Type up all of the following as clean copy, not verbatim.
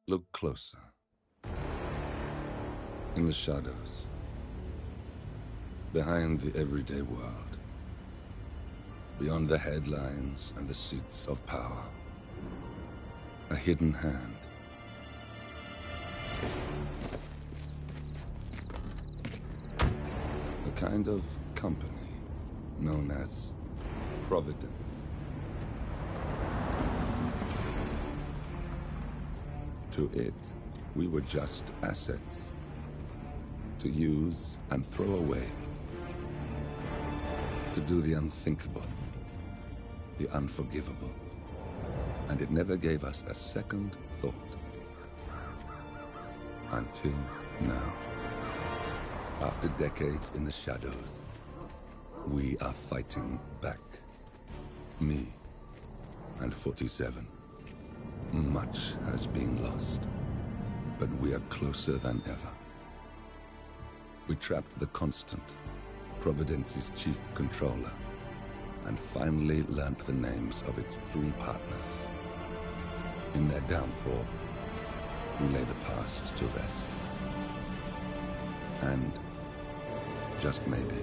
Look closer. In the shadows. Behind the everyday world. Beyond the headlines and the seats of power. A hidden hand. A kind of company known as Providence. To it, we were just assets. To use and throw away. To do the unthinkable. The unforgivable. And it never gave us a second thought. Until now. After decades in the shadows, we are fighting back. Me and 47. Much has been lost, but we are closer than ever. We trapped the Constant, Providence's chief controller, and finally learnt the names of its 3 partners. In their downfall, we lay the past to rest. And, just maybe,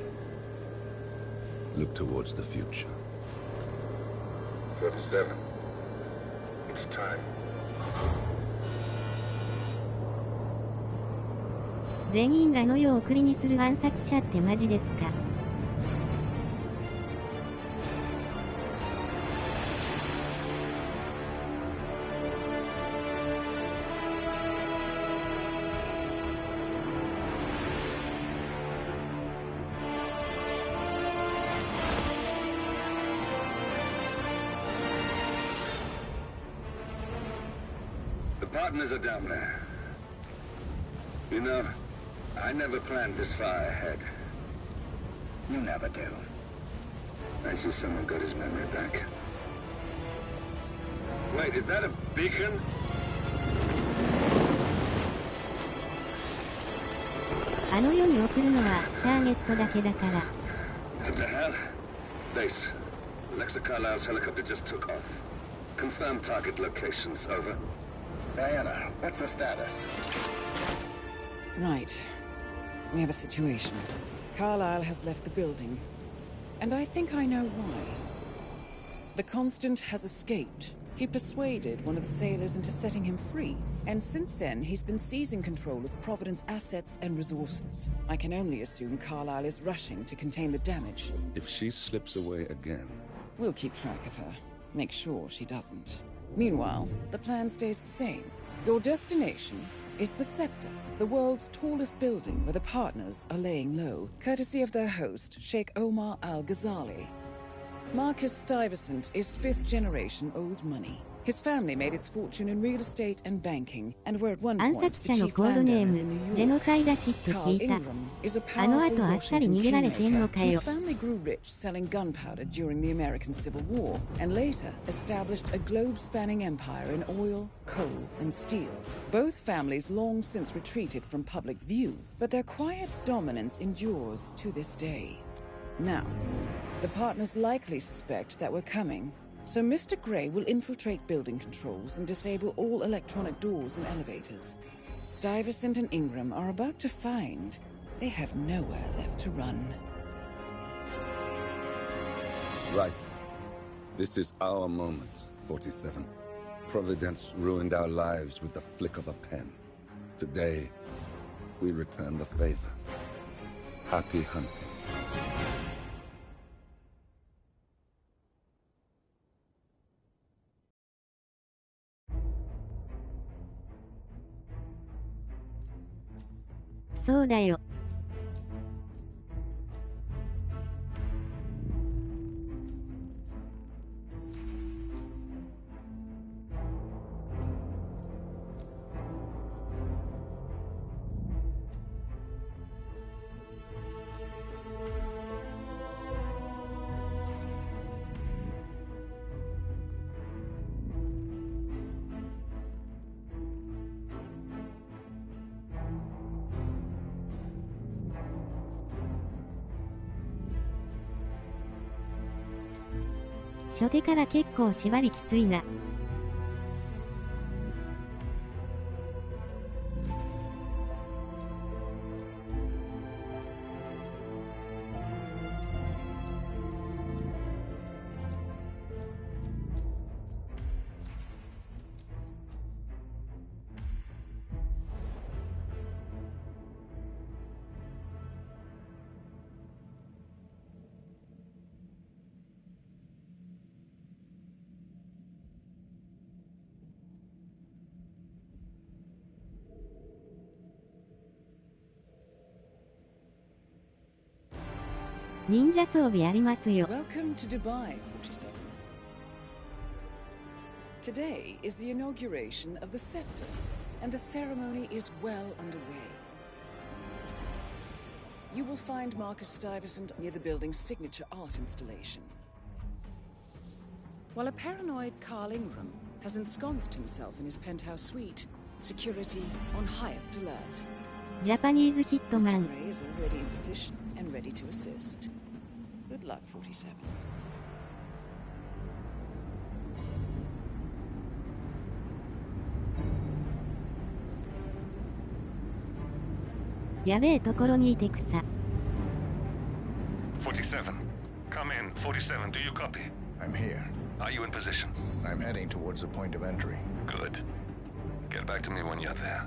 look towards the future. 47. It's time. 全員あの世を送りにする暗殺者ってマジですか? The partners are down there. You know, I never planned this far ahead. You never do. I see someone got his memory back. Wait, is that a beacon? あの世に送るのはターゲットだけだから。What the hell? Base. Alexa Carlisle's helicopter just took off. Confirm target locations, over. Diana, what's the status? Right. We have a situation. Carlisle has left the building. And I think I know why. The Constant has escaped. He persuaded one of the sailors into setting him free. And since then, he's been seizing control of Providence assets and resources. I can only assume Carlisle is rushing to contain the damage. If she slips away again... We'll keep track of her. Make sure she doesn't. Meanwhile, the plan stays the same. Your destination is the Scepter, the world's tallest building where the partners are laying low, courtesy of their host, Sheikh Omar Al-Ghazali. Marcus Stuyvesant is 5th-generation old money. His family made its fortune in real estate and banking, and were at one 暗 point 殺 the 者の chief コードネー landowners ム in New ジェノ York. サイだしって聞 Carl いた。 Ingram is a あの powerful 後あっさり Washington 逃げられてんの kingmaker か whose よ。 family grew rich selling gunpowder during the American Civil War, and later established a globe-spanning empire in oil, coal, and steel. Both families long since retreated from public view, but their quiet dominance endures to this day. Now, the partners likely suspect that we're coming, so Mr. Gray will infiltrate building controls and disable all electronic doors and elevators. Stuyvesant and Ingram are about to find they have nowhere left to run. Right. This is our moment, 47. Providence ruined our lives with the flick of a pen. Today, we return the favor. Happy hunting.「そうだよ。初手から結構縛りきついな。忍者装備ありますよ。 Welcome to Dubai, 47. Today is the inauguration of the scepter, and the ceremony is well underway. You will find Marcus Stuyvesant near the building's signature art installation. While a paranoid Carl Ingram has ensconced himself in his penthouse suite, security on highest alert. ジャパニーズヒットマ Mr. ン。 Gray is already in position and ready to assist. Good luck, 47. やべえところにいて草。 47. Come in. 47, do you copy? I'm here. Are you in position? I'm heading towards the point of entry. Good. Get back to me when you're there.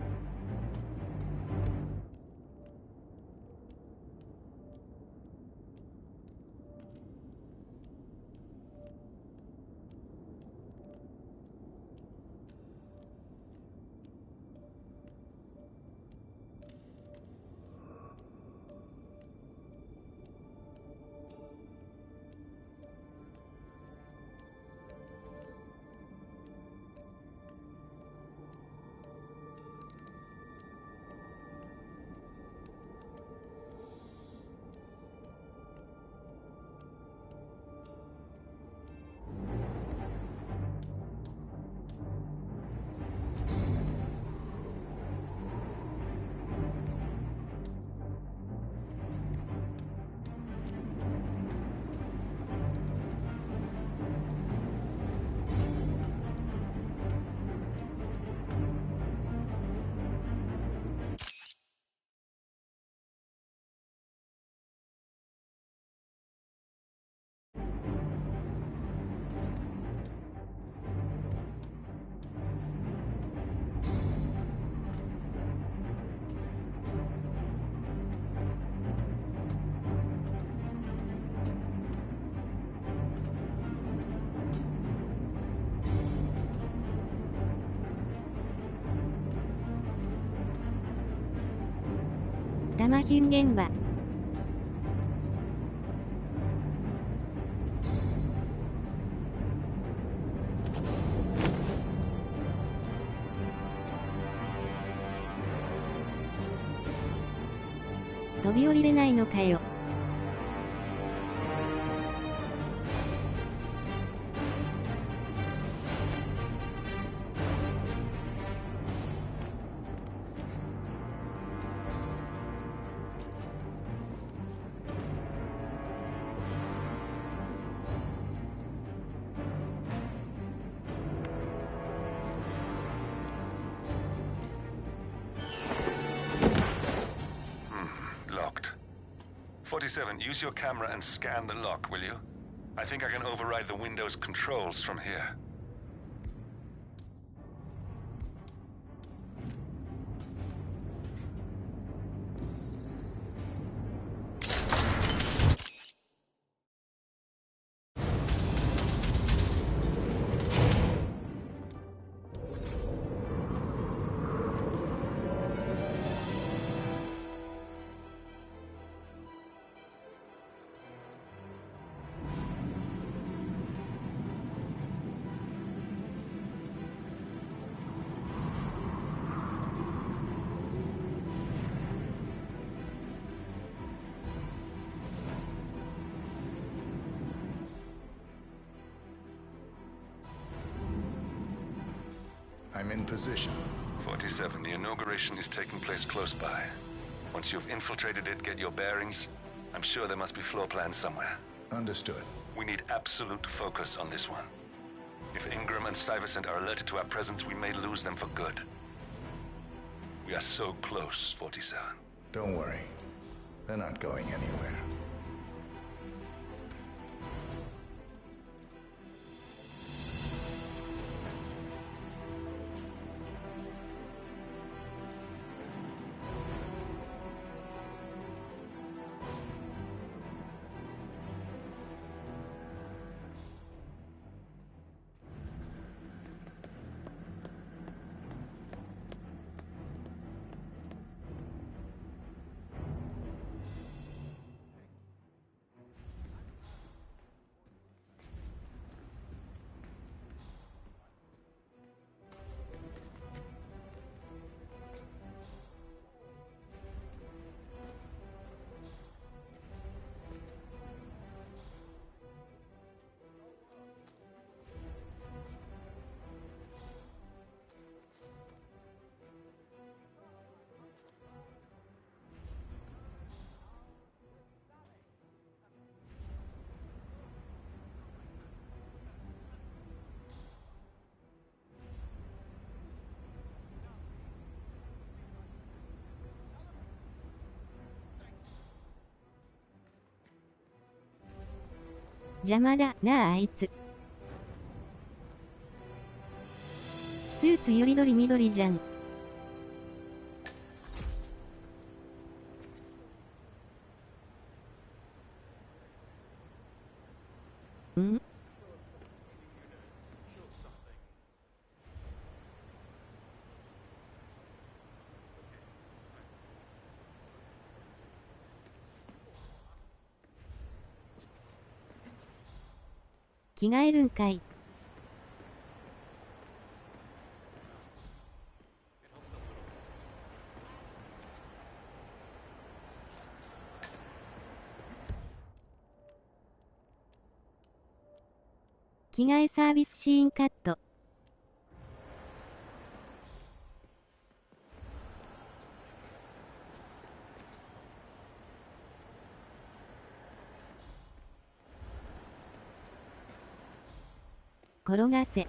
「玉ヒュン現場」。飛び降りれないのかよ。Locked. 47, use your camera and scan the lock, will you? I think I can override the Windows controls from here. I'm in position. 47, the inauguration is taking place close by. Once you've infiltrated it, get your bearings. I'm sure there must be floor plans somewhere. Understood. We need absolute focus on this one. If Ingram and Stuyvesant are alerted to our presence, we may lose them for good. We are so close, 47. Don't worry. They're not going anywhere. 邪魔だなあいつ。スーツよりどり緑じゃん。ん？着替えるんかい。着替えサービスシーンカット。転がせ。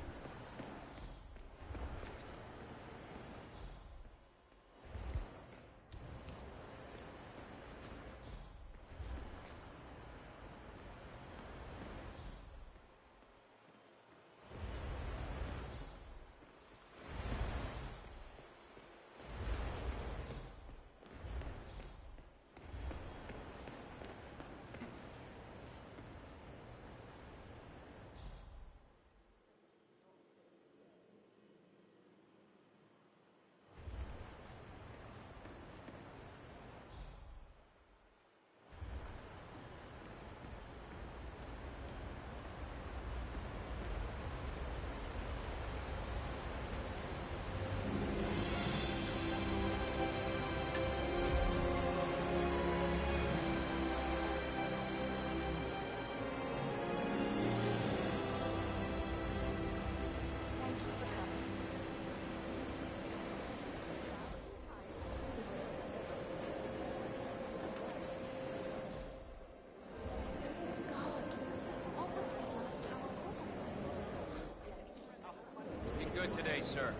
Looking good today, sir.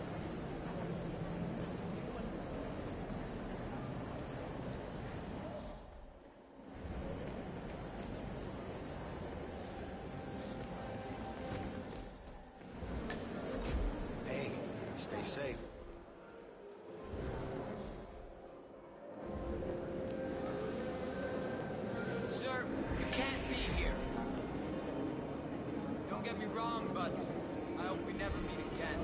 Hey, stay safe. Sir, you can't be here. Don't get me wrong, but I hope we never meet again.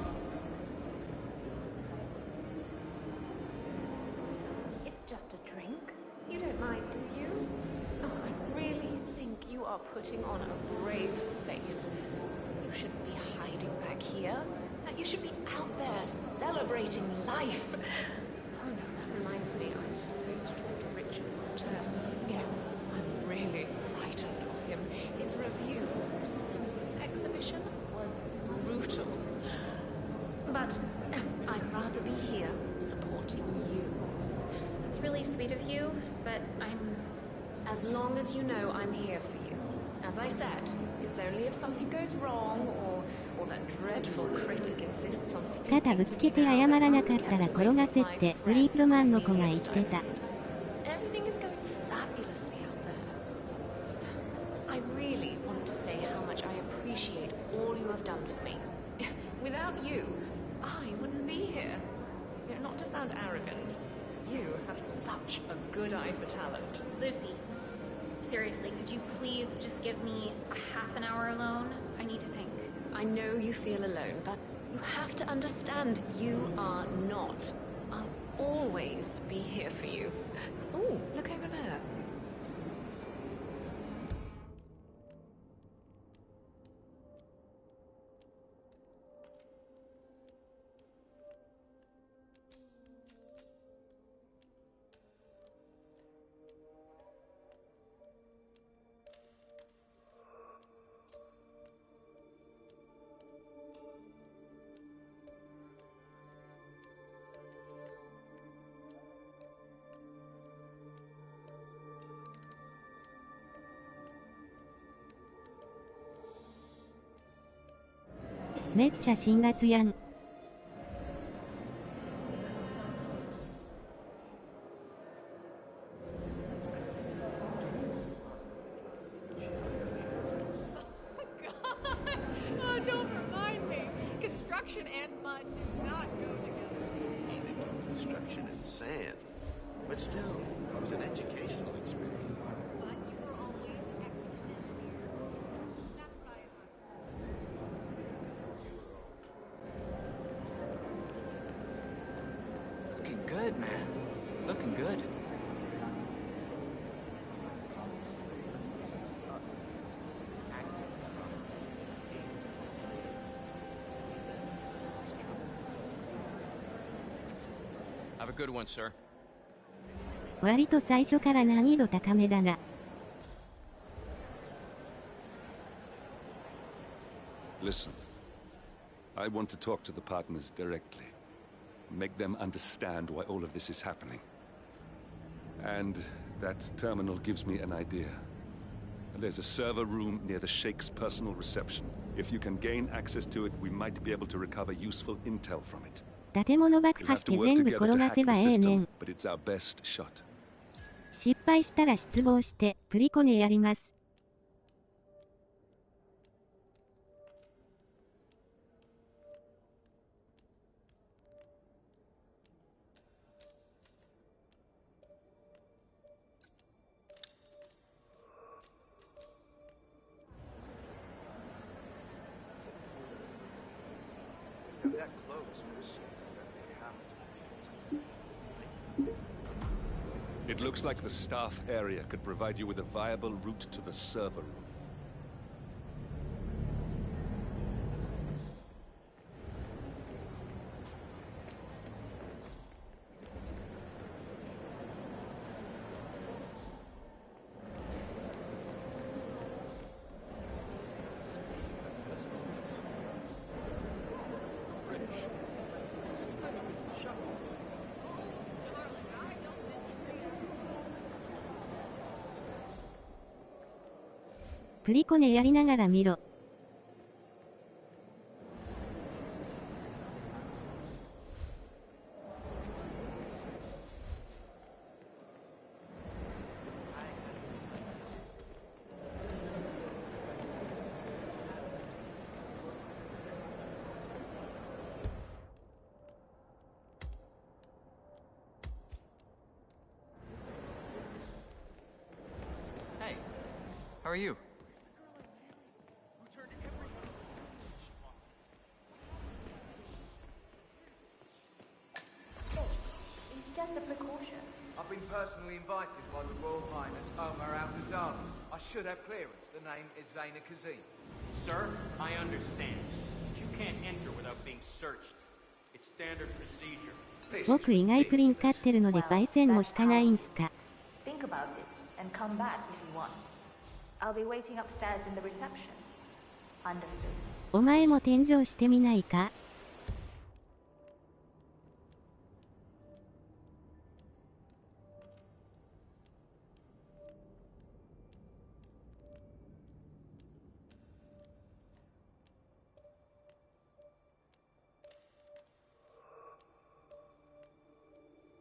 It's just a drink. You don't mind, do you? Oh, I really think you are putting on a brave face. You shouldn't be hiding back here. You should be out there celebrating life. Oh no, that reminds me, I'm supposed to talk to Richard Potter. You know, I'm really frightened of him. His review of the Simpsons exhibition was brutal. But I'd rather be here supporting you. It's really sweet of you, but As long as you know I'm here for you. As I said, it's only if something goes wrong or that dreadful critic insists on speaking 肩ぶつけて謝らなかったら転がせってフリープロマンの子が言ってた。Everything is going fabulously out there. I really want to say how much I appreciate all you have done for me. Without you, I wouldn't be here. You know, not to sound arrogant, you have such a good eye for talent. Lucy, seriously, could you please just give me a half an hour alone? I need to think. I know you feel alone, but you have to understand you are not. I'll always be here for you. Oh, look over there.「めっちゃ辛辣やん」and sand. But still, it was an educational experience. Looking good, man. Looking good. Have a good one, sir. 割と最初から難易度高めだな。Listen, I want to talk to the partners directly. Make them understand why all of this is happening. And that terminal gives me an idea. There's a server room near the Sheikh's personal reception. If you can gain access to it, we might be able to recover useful intel from it. 建物爆破して全部転がせばええねん。 But it's our best shot. 失敗したら失望してプリコネやります。That close with the ship that they have to. It looks like the staff area could provide you with a viable route to the server room.「プリコネやりながら見ろ」Hey, how are you? It's just a precaution. I've been personally invited by the Royal Highness Omar Al-Ghazali. I should have clearance. The name is Zaina Kazim. Sir, I understand. But you can't enter without being searched. It's standard procedure. 僕意外プリン買ってるので焙煎も引かないんすか。 Think about it and come back if you want. I'll be waiting upstairs in the reception. Understood. お前も天井してみないか。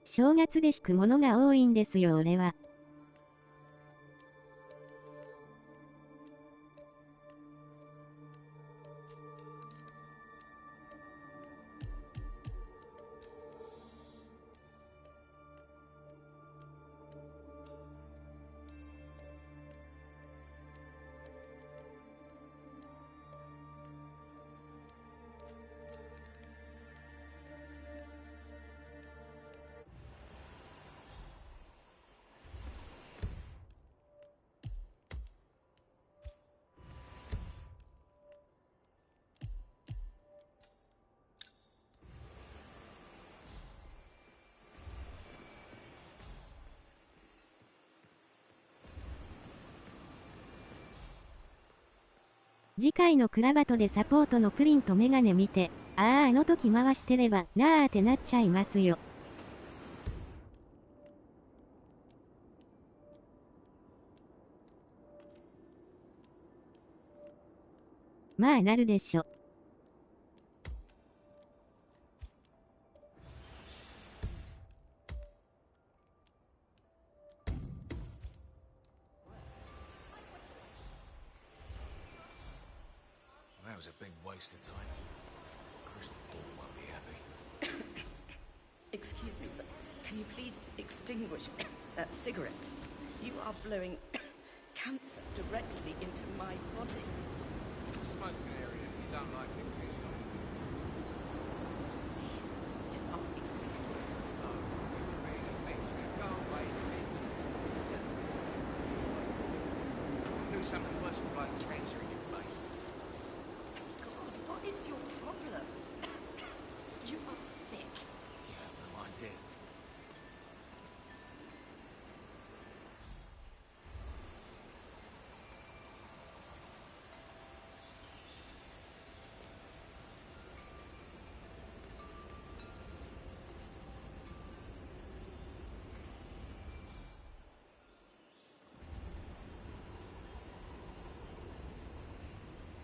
正月で引くものが多いんですよ俺は。次回のクラバトでサポートのプリンとメガネ見て、あの時回してればなーってなっちゃいますよ。まあなるでしょ。That was a big waste of time. Crystal Ball won't be happy. Excuse me, but Can you please extinguish that cigarette? You are blowing cancer directly into my body. Smoking area if you don't like it, piss off. Just ask me, please. No, you're being a bitch. Now go away and just do something worse than blow cancer in your face. God, what is your problem? You are sick. Yeah, no idea.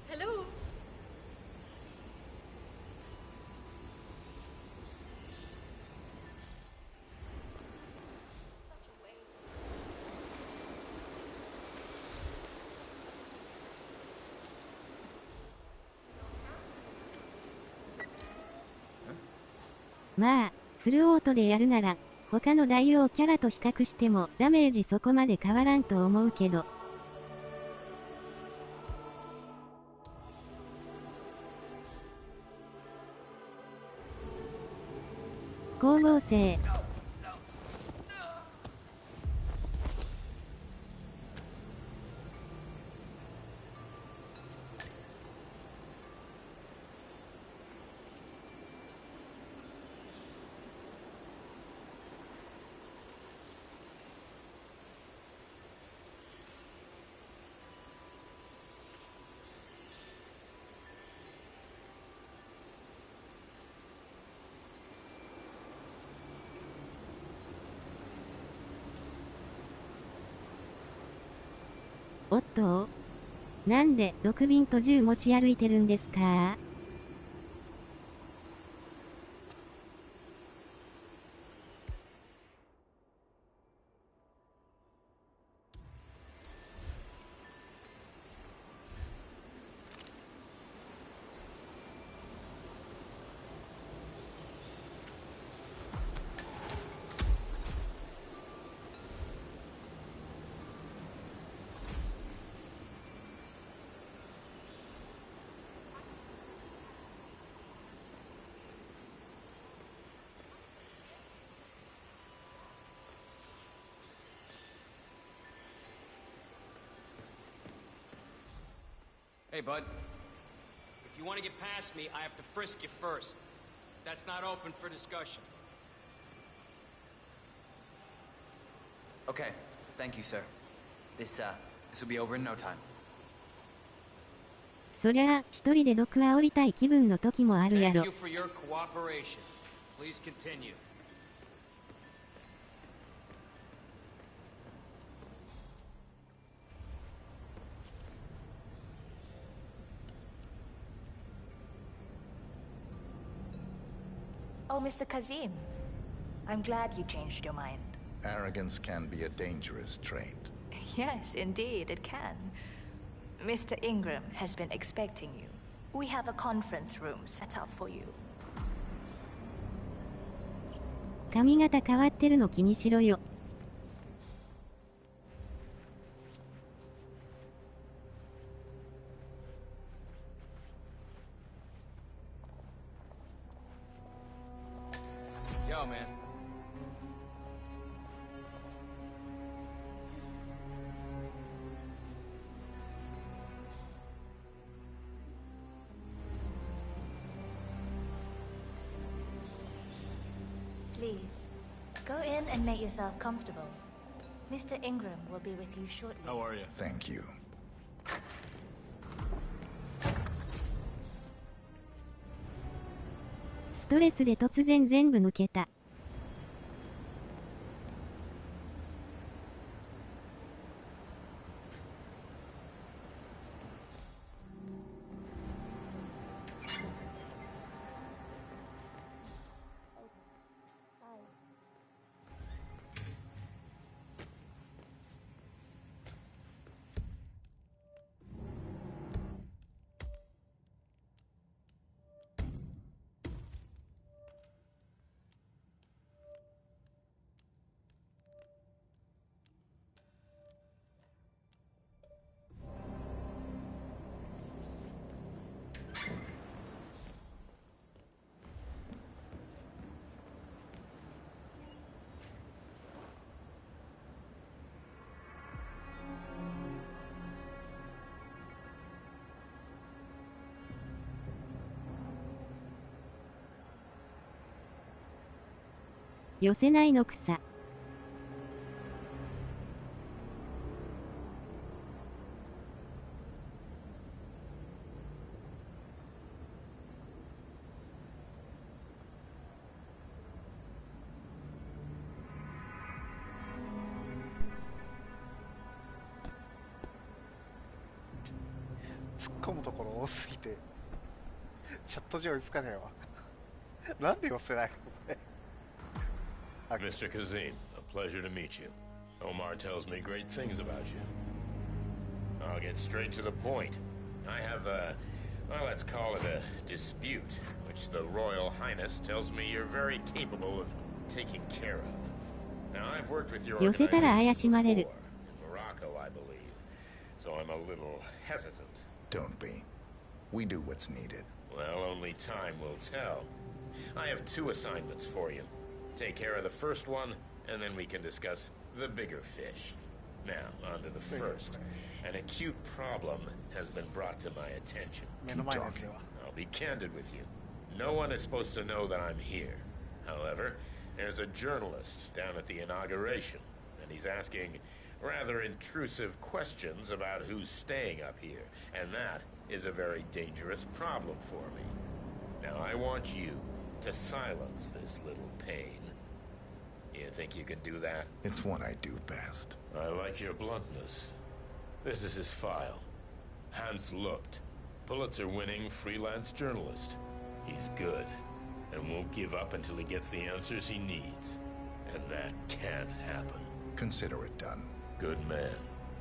Hello?「まあ、フルオートでやるなら、他の大王キャラと比較してもダメージそこまで変わらんと思うけど。光合成。おっと、なんで毒瓶と銃持ち歩いてるんですか？Hey, bud. If you want to get past me, I have to frisk you first. That's not open for discussion. Okay. Thank you, sir. This will be over in no time. そりゃあ、一人で毒煽りたい気分の時もあるやろ。 Thank you for your cooperation. Please continue. Oh, Mr. Kazim. I'm glad you changed your mind. Arrogance can be a dangerous trait. Yes, indeed, it can. Mr. Ingram has been expecting you. We have a conference room set up for you. 髪型変わってるの気にしろよ。Yo, man. Please, go in and make yourself comfortable. Mr. Ingram will be with you shortly. How are you? Thank you. ストレスで突然全部抜けた。寄せないのくさ。突っ込むところ多すぎてチャット上追いつかねえわ。なんで寄せないのこれ。Mr. Kazim, a pleasure to meet you. Omar tells me great things about you. I'll get straight to the point. I have well, let's call it a dispute, which the Royal Highness tells me you're very capable of taking care of. Now, I've worked with your organization before, in Morocco, I believe, so I'm a little hesitant. Don't be. We do what's needed. Well, only time will tell. I have 2 assignments for you. Take care of the first one, and then we can discuss the bigger fish. Now, on to the first. An acute problem has been brought to my attention. Keep talking. I'll be candid with you. No one is supposed to know that I'm here. However, there's a journalist down at the inauguration, and he's asking rather intrusive questions about who's staying up here, and that is a very dangerous problem for me. Now, I want you to silence this little pain. You think you can do that? It's what I do best. I like your bluntness. This is his file. Hans Lucht, Pulitzer-winning freelance journalist. He's good, and won't give up until he gets the answers he needs. And that can't happen. Consider it done. Good man.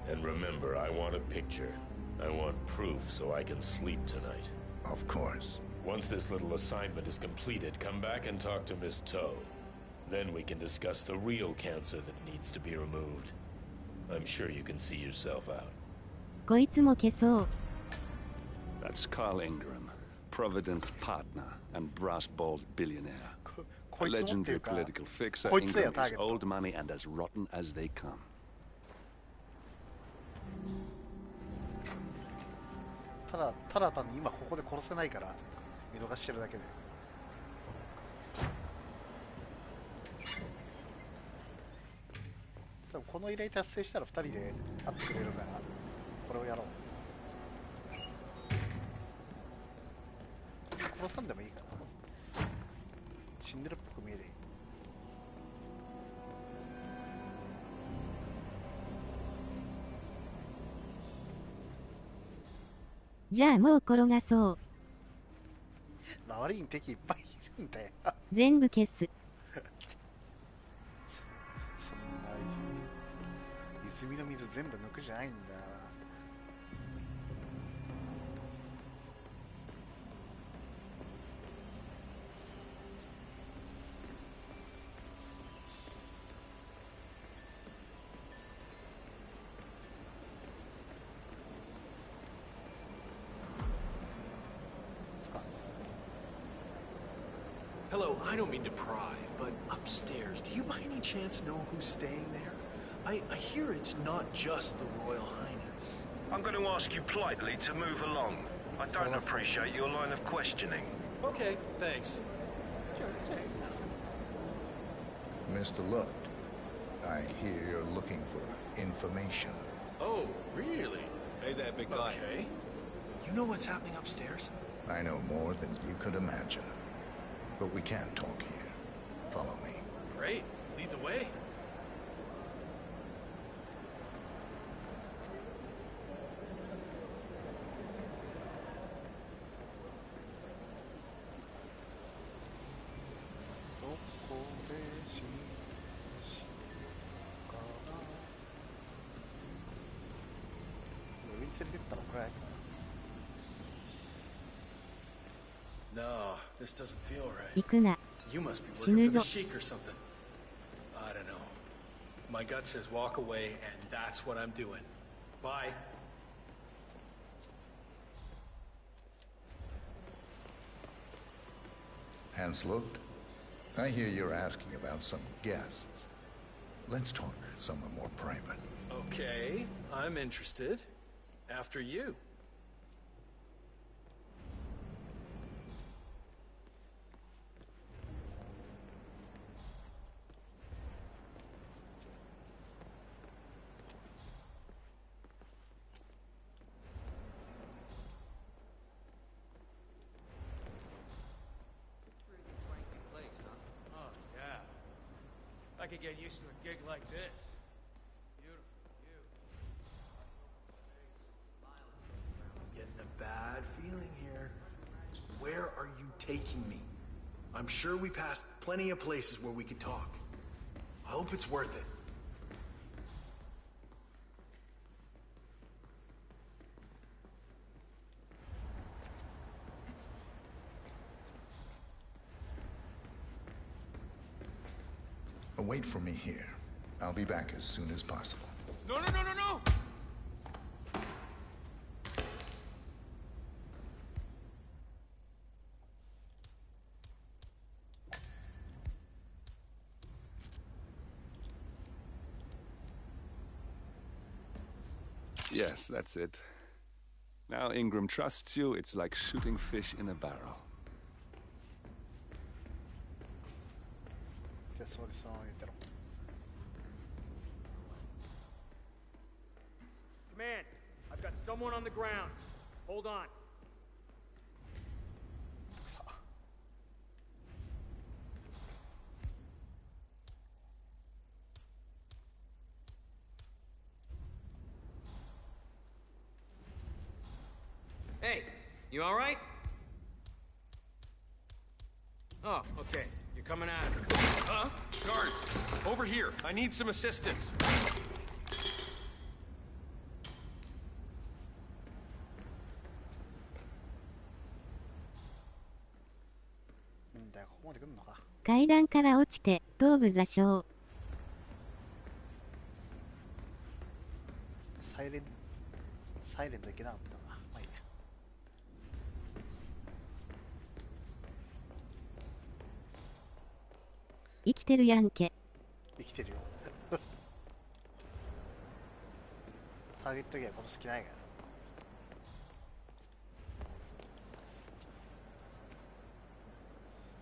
And remember, I want a picture. I want proof so I can sleep tonight. Of course. Once this little assignment is completed, come back and talk to Miss Toe. Then we can discuss the real cancer that needs to be removed. I'm sure you can see yourself out. こいつも消そう。 That's Carl Ingram, Providence partner and brass-balled billionaire. A legendary political fixer, Ingram is old money and as rotten as they come. ただ単に今ここで殺せないから見逃してるだけで。多分この依頼達成したら2人で会ってくれるからこれをやろう。殺さんでもいいかな。死んでるっぽく見える。じゃあもう転がそう。周りに敵いっぱいいるんだよ。全部消す。そんな泉の水全部抜くじゃないんだよ。Hello, I don't mean to pry, but upstairs, do you by any chance know who's staying there? I hear it's not just the Royal Highness. I'm going to ask you politely to move along. I don't appreciate your line of questioning. Okay, thanks. Mr. Lucht, I hear you're looking for information. Oh, really? Hey there, big guy. Okay. You know what's happening upstairs? I know more than you could imagine. But we can't talk here. Follow me. Great. Lead the way. No, this doesn't feel right. 行くな。 You must be 死 working ぬ for ぞ。 the Sheik or something. I don't know. My gut says walk away, and that's what I'm doing. Bye. Hans Lucht, I hear you're asking about some guests. Let's talk somewhere more private. Okay, I'm interested. After you. get used to a gig like this. Beautiful view. I'm getting a bad feeling here. Where are you taking me? I'm sure we passed plenty of places where we could talk. I hope it's worth it. Wait for me here. I'll be back as soon as possible. No, no, no, no, no! Yes, that's it. Now Ingram trusts you, it's like shooting fish in a barrel. じゃあそうです、そのまま言ってろ。Command, I've got someone on the ground. Hold on. Hey, you all right? Oh, okay. You're coming out of it. Huh? Guards, over here. I need some assistance. んだよ、ここまで来んのか。階段から落ちて頭部挫傷。サイレントいけなかったな。まあいいや。生きてるやんけ。生きてるよ。ターゲットギアこの好きないか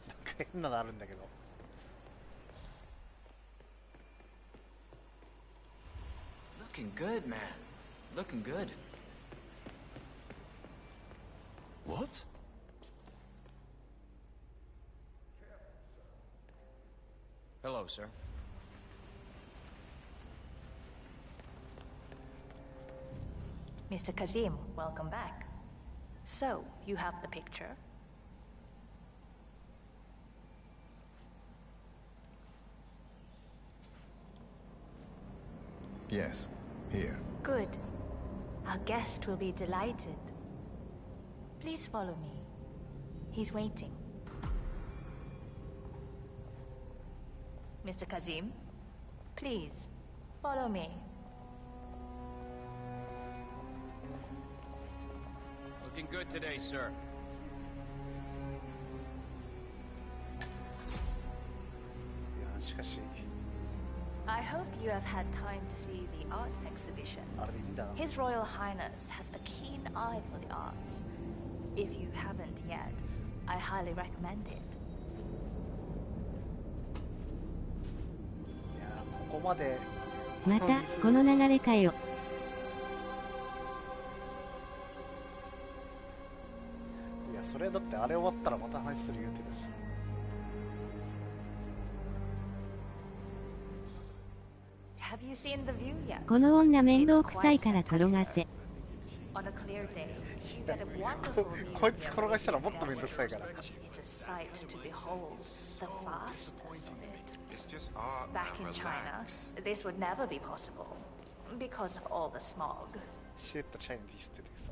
ら。なんか変なのあるんだけど。 Looking good, man. Looking good. What? Hello, sir. Mr. Kazim, welcome back. So, you have the picture? Yes, here. Good. Our guest will be delighted. Please follow me. He's waiting. Mr. Kazim, please, follow me. Looking good today, sir. I hope you have had time to see the art exhibition. His Royal Highness has a keen eye for the arts. If you haven't yet, I highly recommend it. いやー、ここまで。またこの流れかよ。いや、それだってあれ終わったらまた話する言うてたし。Have you seen the view yet? この女面倒くさいから転がせ。On a clear day, you get a wonderful view. こいつ転がしたらもっと面倒くさいから。It's a sight to behold, the vastness of it. Back in China, this would never be possible because of all the smog. しれっとチャイナディスっててさ。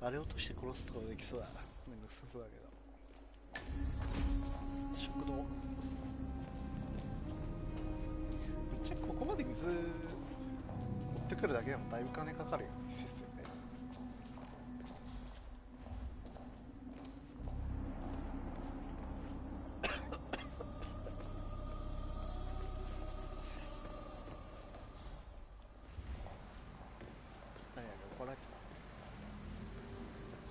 あれ落として殺すとかできそうだな。めんどくさそうだけど。食堂。ぶっちゃけここまで水持ってくるだけでもだいぶ金かかるよね、システムで。何やねん、怒られてる。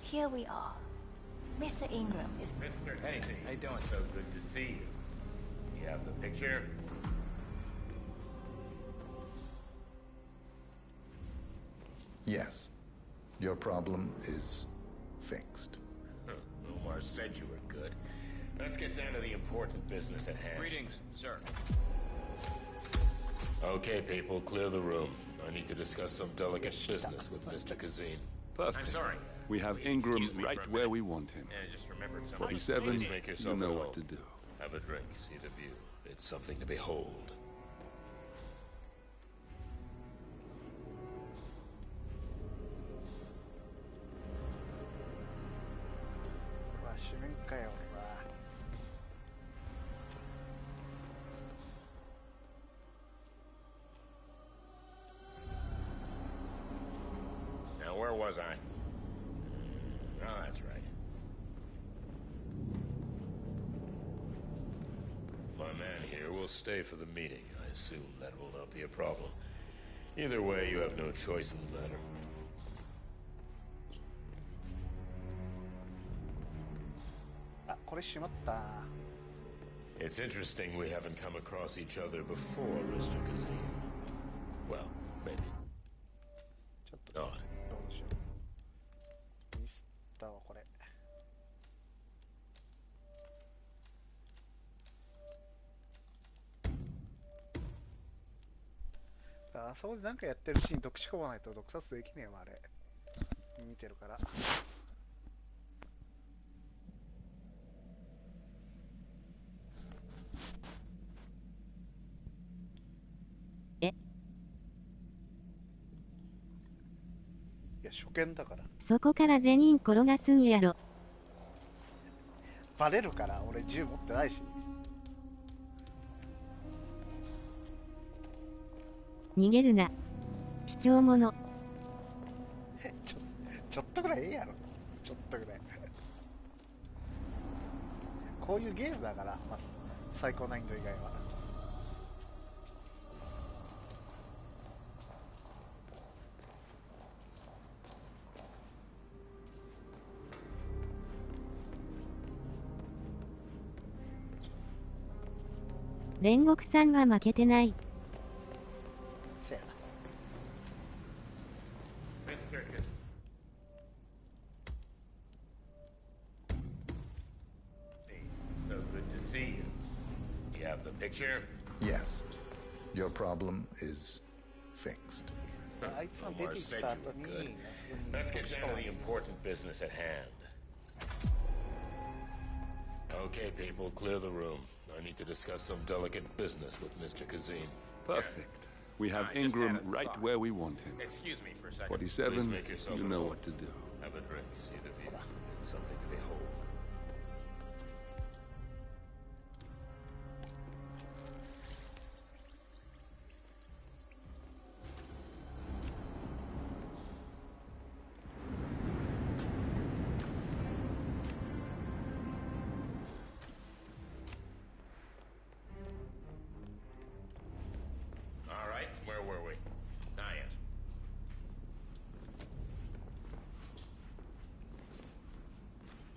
Here we are. Mr. Ingram is... Mr. Hey, how you doing? So good to see you. You have the picture? Yes. Your problem is fixed. Omar said you were good. Let's get down to the important business at hand. Greetings, sir. Okay, people, clear the room. I need to discuss some delicate business with Mr. Kazim. Perfect. I'm sorry. We have Ingram right where we want him. I just remembered something. 47, Please make you yourself know at what home. to do. Have a drink, see the view. It's something to behold. Now, where was I? Oh, that's right. My man here will stay for the meeting. I assume that will not be a problem. Either way, you have no choice in the matter. It's interesting we haven't come across each other before, Mr. Kazim. Well, maybe not. ミスったわこれ。あそこでなんかやってるシーン読し込まないと読殺できねえわあれ。見てるから。いや初見だから。そこから全員転がすんやろ。バレるから俺銃持ってないし。逃げるな。卑怯者。ちょっとぐらいええやろ。ちょっとぐらい。こういうゲームだから、まあ、最高難易度以外は。煉獄さんは負けてない。せやな。So good to see you. You have the picture? Yes. Your problem is fixed. Omar said you were good. Let's get down to the important business at hand. Okay, people, clear the room. I need to discuss some delicate business with Mr. Kazim. Perfect. We have Ingram right where we want him. Excuse me for a second. 47, you know what to do. Have a drink, see the view. It's something to behold. All right, where were we? Ah, yes.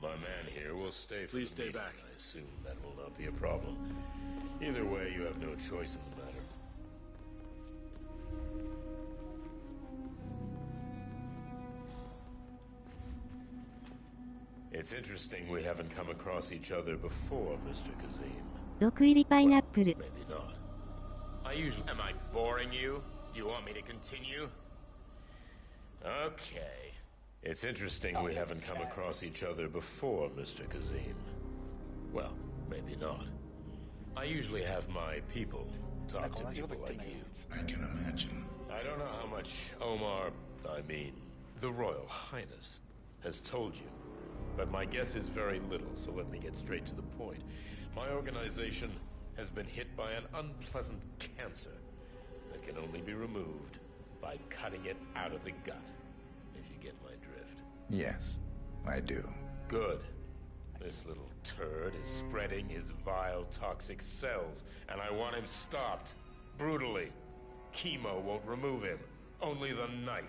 My man here will stay for Please the stay meeting. back. I assume that will not be a problem. Either way, you have no choice in the matter. It's interesting we haven't come across each other before, Mr. Kazim. 毒入りパイナップル。 Maybe not. Am I boring you? Do you want me to continue? Okay. It's interesting we haven't come across each other before, Mr. Kazim. Well, maybe not. I usually have my people talk to people like you. I can imagine. I don't know how much Omar, the Royal Highness, has told you. But my guess is very little, so let me get straight to the point. My organization has been hit by an unpleasant cancer that can only be removed by cutting it out of the gut, if you get my drift. Yes, I do. Good. This little turd is spreading his vile, toxic cells, and I want him stopped. Brutally. Chemo won't remove him. Only the knife.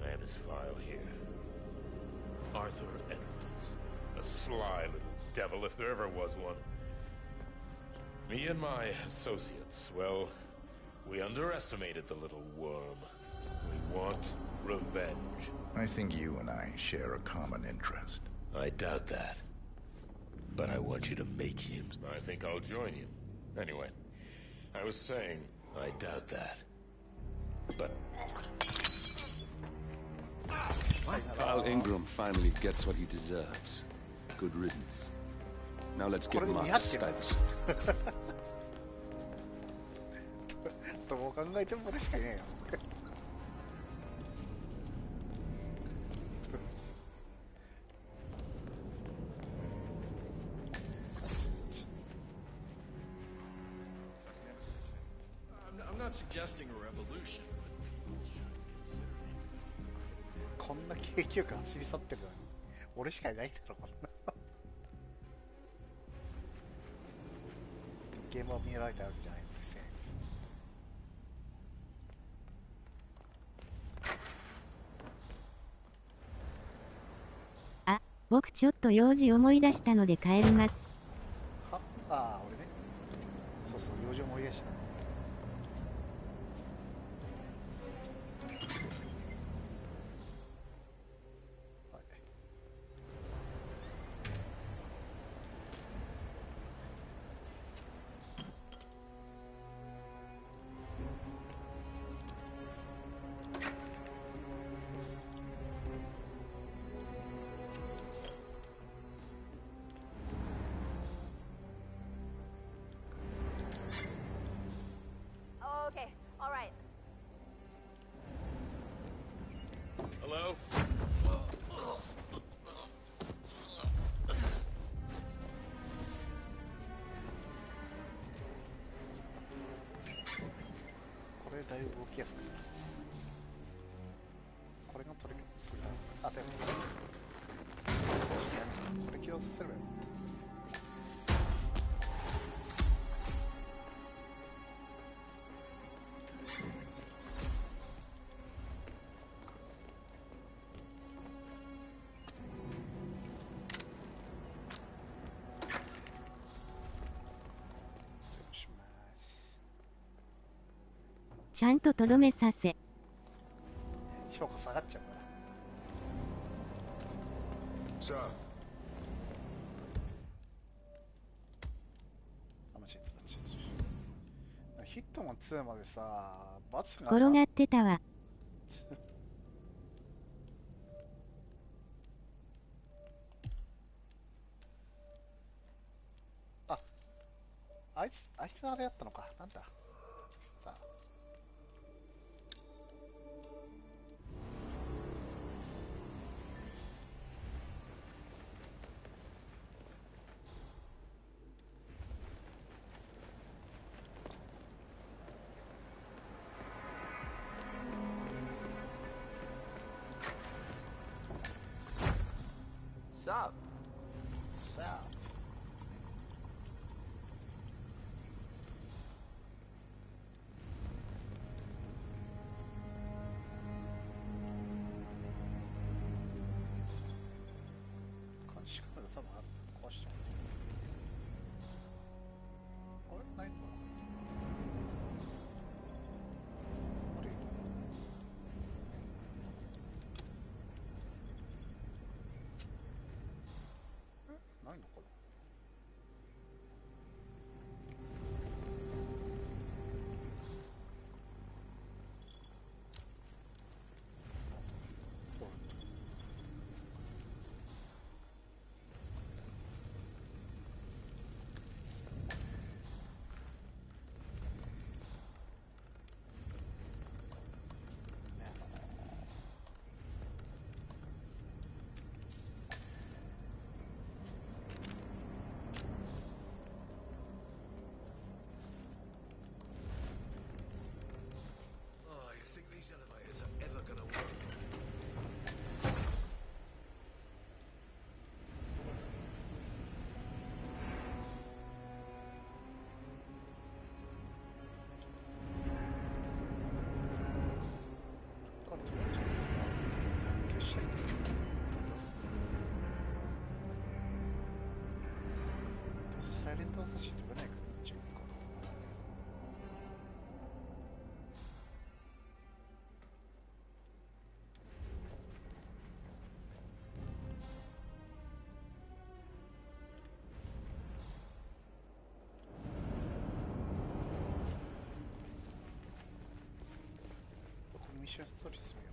I have his file here. Arthur Edwards. A sly little devil, if there ever was one. Me and my associates, well, we underestimated the little worm. We want Revenge. I think you and I share a common interest. I doubt that. But I want you to make him. I think I'll join you. Anyway, I was saying, I doubt that. But... Carl Ingram finally gets what he deserves. Good riddance. Now let's get Marcus Stuyvesant. どう考えてもこれしかいないよ。I'm not suggesting a revolution, but こんな景気よく走り去ってるのに俺しかいないんだろこんな。ゲームを見られたわけじゃないんですよ。あ、僕ちょっと用事思い出したので帰ります。は、ああ俺ね。そうそう用事思い出した。Okay, all right. Hello? これだいぶ動きやすくなります。これが取れる。あ、でもこれ起動させればよ。ちゃんととどめさせ。評価下がっちゃうから。さあ。あ、間違えた。ヒットマン2までさ、バツが転がってたわ。あ、あいつのあれやったのか。なんだ。さあ。Sup? Sup?監視カメラ多分ある。壊しちゃう。あれないのかな。あれないのかな。サイレントアサシン飛べないから一応行こう。瞬ストーリー進むよ。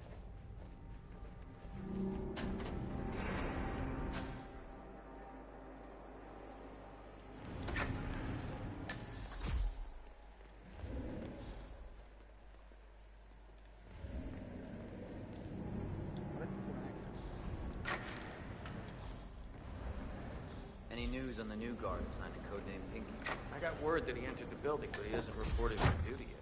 Any news on the new guard assigned to codename Pinky? I got word that he entered the building, but he hasn't reported for duty yet.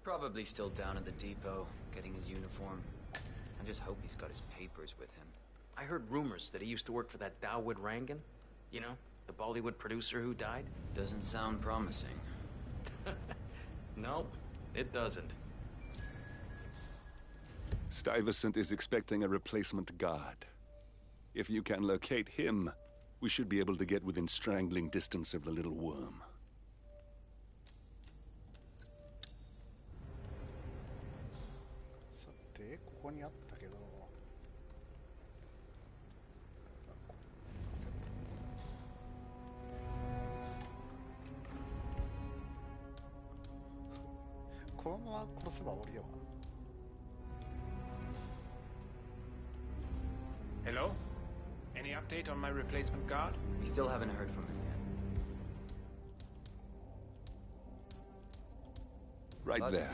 Probably still down at the depot, getting his uniform. I just hope he's got his papers with him. I heard rumors that he used to work for that Dawood Rangan. You know, the Bollywood producer who died? Doesn't sound promising. No, it doesn't. Stuyvesant is expecting a replacement guard. If you can locate him, we should be able to get within strangling distance of the little worm. さて、ここにあったけど、このまま殺せば終わりよ。Hello? Any update on my replacement guard? We still haven't heard from him yet. Right there.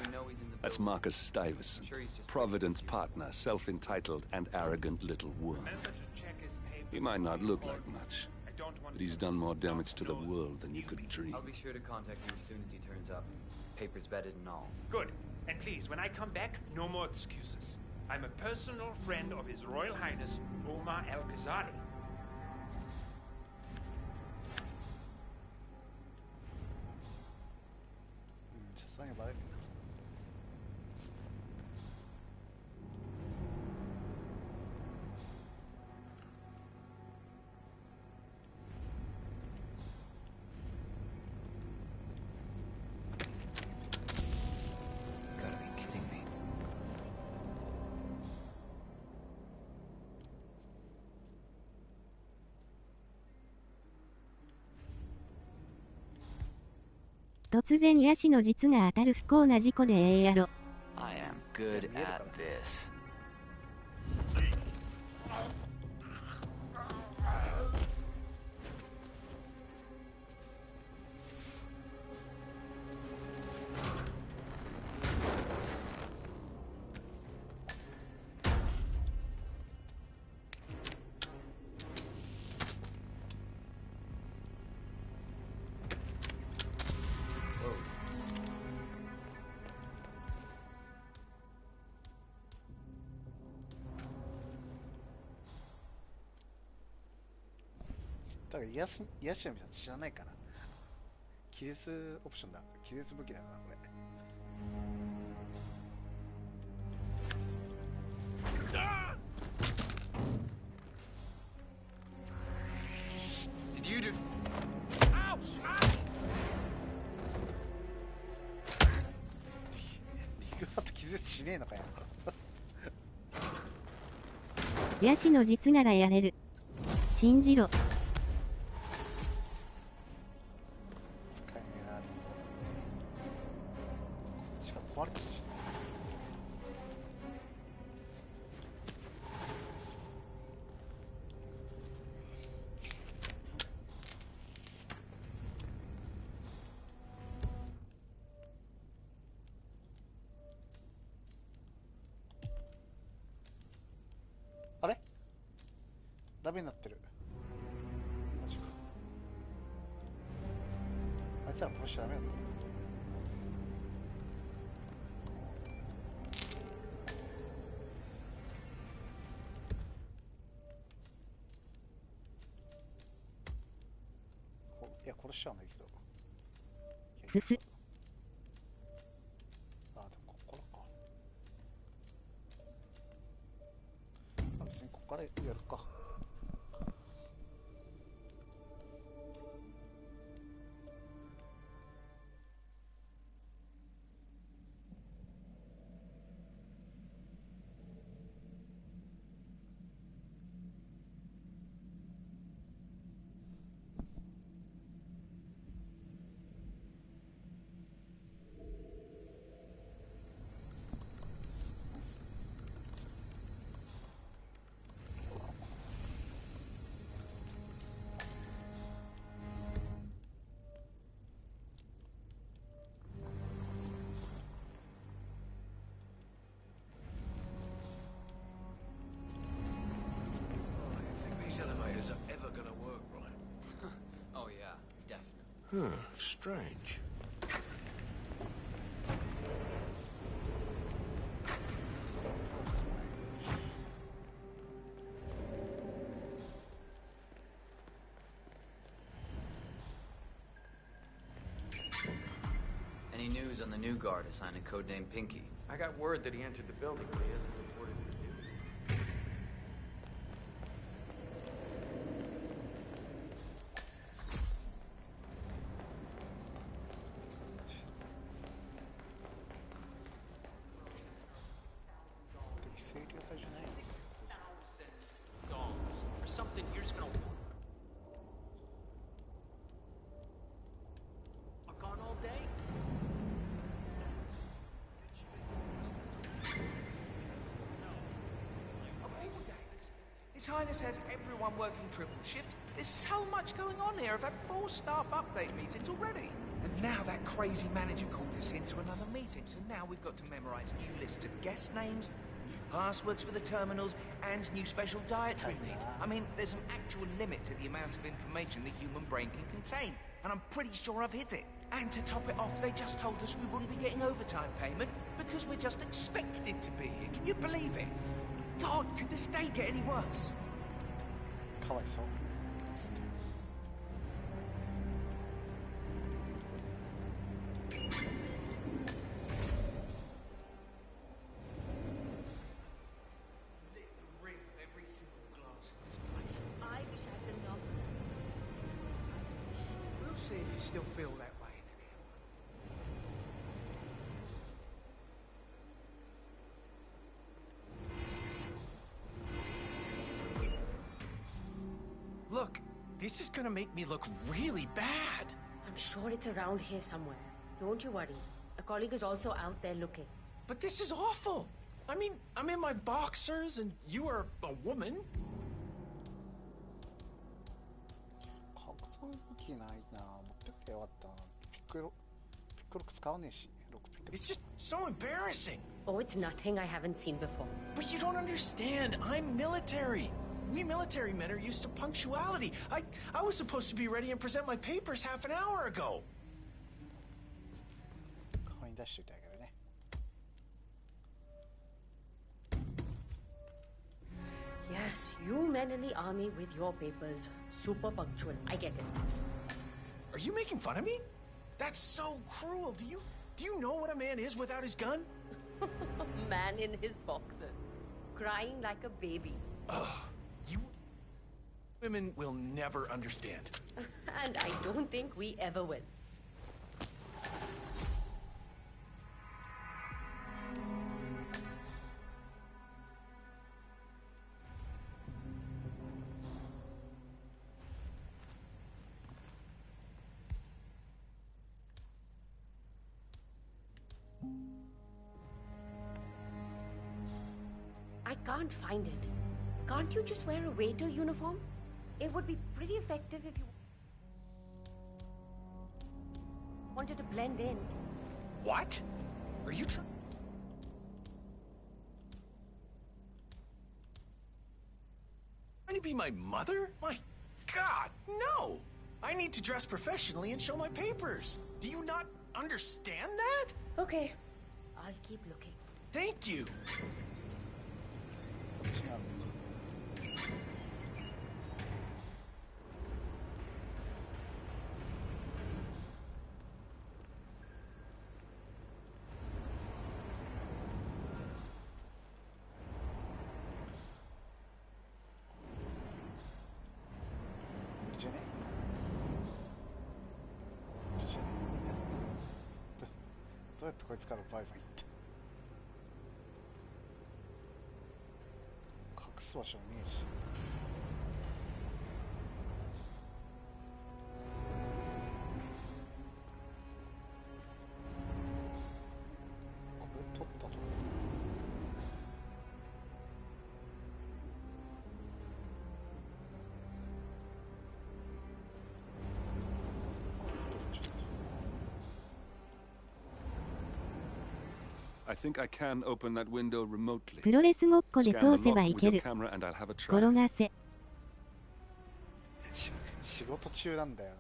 That's Marcus Stuyvesant, Providence partner, self-entitled and arrogant little worm. He might not look like much, but he's done more damage to the world than you could dream. I'll be sure to contact him as soon as he turns up. Papers vetted and all. Good. And please, when I come back, no more excuses. I'm a personal friend of His Royal Highness, Omar Al-Khazari. Something about it. Gotta be kidding me.「突然ヤシの実が当たる不幸な事故でええやろ」 I am good at this. Whoa. だからヤシの実は知らないかな。気絶オプションだ。気絶武器だからこれ。Did you do? Ouch! リグだと気絶しねえのかよ。ヤシの実ならやれる。信じろ。使えねえな。しかも壊れてるし。あれダメになってる。マジか。あいつは殺しちゃダメだった。いや、殺しちゃわないけど。ふふ。あ、でもここからか。あ、別にここからやるか。is ever gonna work right. Oh yeah, definitely. Huh, strange. Any news on the new guard assigned to codename Pinky? I got word that he entered the building, but he hasn't reported for duty. For something you're just gonna walk on all day? His Highness has everyone working triple shifts. There's so much going on here. I've had 4 staff update meetings already. And now that crazy manager called us into another meeting, so now we've got to memorize new lists of guest names, new passwords for the terminals, and new special dietary needs. I mean, there's an actual limit to the amount of information the human brain can contain, and I'm pretty sure I've hit it. And to top it off, they just told us we wouldn't be getting overtime payment because we're just expected to be here. Can you believe it? God, could this day get any worse? かわいそう。We'll see if you still feel that way in an hour. Look, this is gonna make me look really bad. I'm sure it's around here somewhere. Don't you worry. A colleague is also out there looking. But this is awful. I mean, I'm in my boxers and you are a woman. 格闘武器ないな。持ってくれよかったな。ピックロ使わねえし。It's just so embarrassing. Oh, it's nothing I haven't seen before. But you don't understand. I'm military. We military men are used to punctuality. I was supposed to be ready and present my papers half an hour ago. 顔に出しといてあげるね。Yes, you men in the army with your papers. Super punctual. I get it. Are you making fun of me? That's so cruel. Do you know what a man is without his gun? Man in his boxers. Crying like a baby. Ugh. You women will never understand. And I don't think we ever will. I can't find it. Can't you just wear a waiter uniform? It would be pretty effective if you wanted to blend in. What? Are you trying to be my mother? My God, no! I need to dress professionally and show my papers. Do you not understand that? Okay, I'll keep looking. Thank you.どうやってこいつからバイバイって隠す場所ねえしこれ取ったとI think I can open that window remotely. プロレスごっこで通せばいける。 Scan the lock with your camera and I'll have a try. 転がせ。仕事中なんだよな。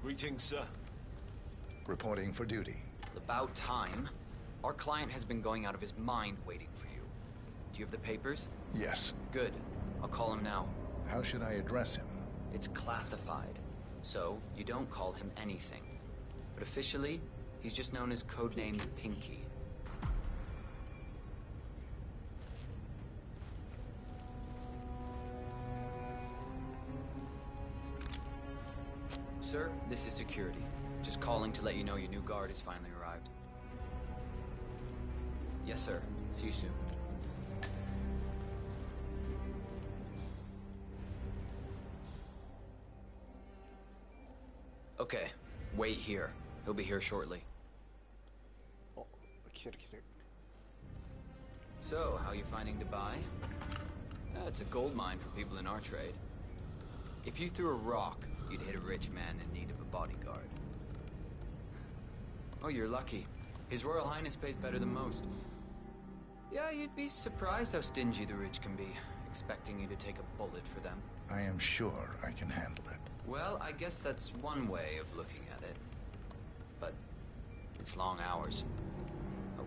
Greetings, sir. Reporting for duty. About time. Our client has been going out of his mind waiting for you. Do you have the papers? Yes. Good. I'll call him now. How should I address him? It's classified, so you don't call him anything. But officially, he's just known as codenamed Pinky. Sir, this is security. Just calling to let you know your new guard has finally arrived. Yes, sir. See you soon. Okay, wait here. He'll be here shortly. So, how you finding Dubai? It's a gold mine for people in our trade. If you threw a rock, you'd hit a rich man in need of a bodyguard. Oh, you're lucky. His Royal Highness pays better than most. Yeah, you'd be surprised how stingy the rich can be, expecting you to take a bullet for them. I am sure I can handle it. Well, I guess that's one way of looking at it. But it's long hours.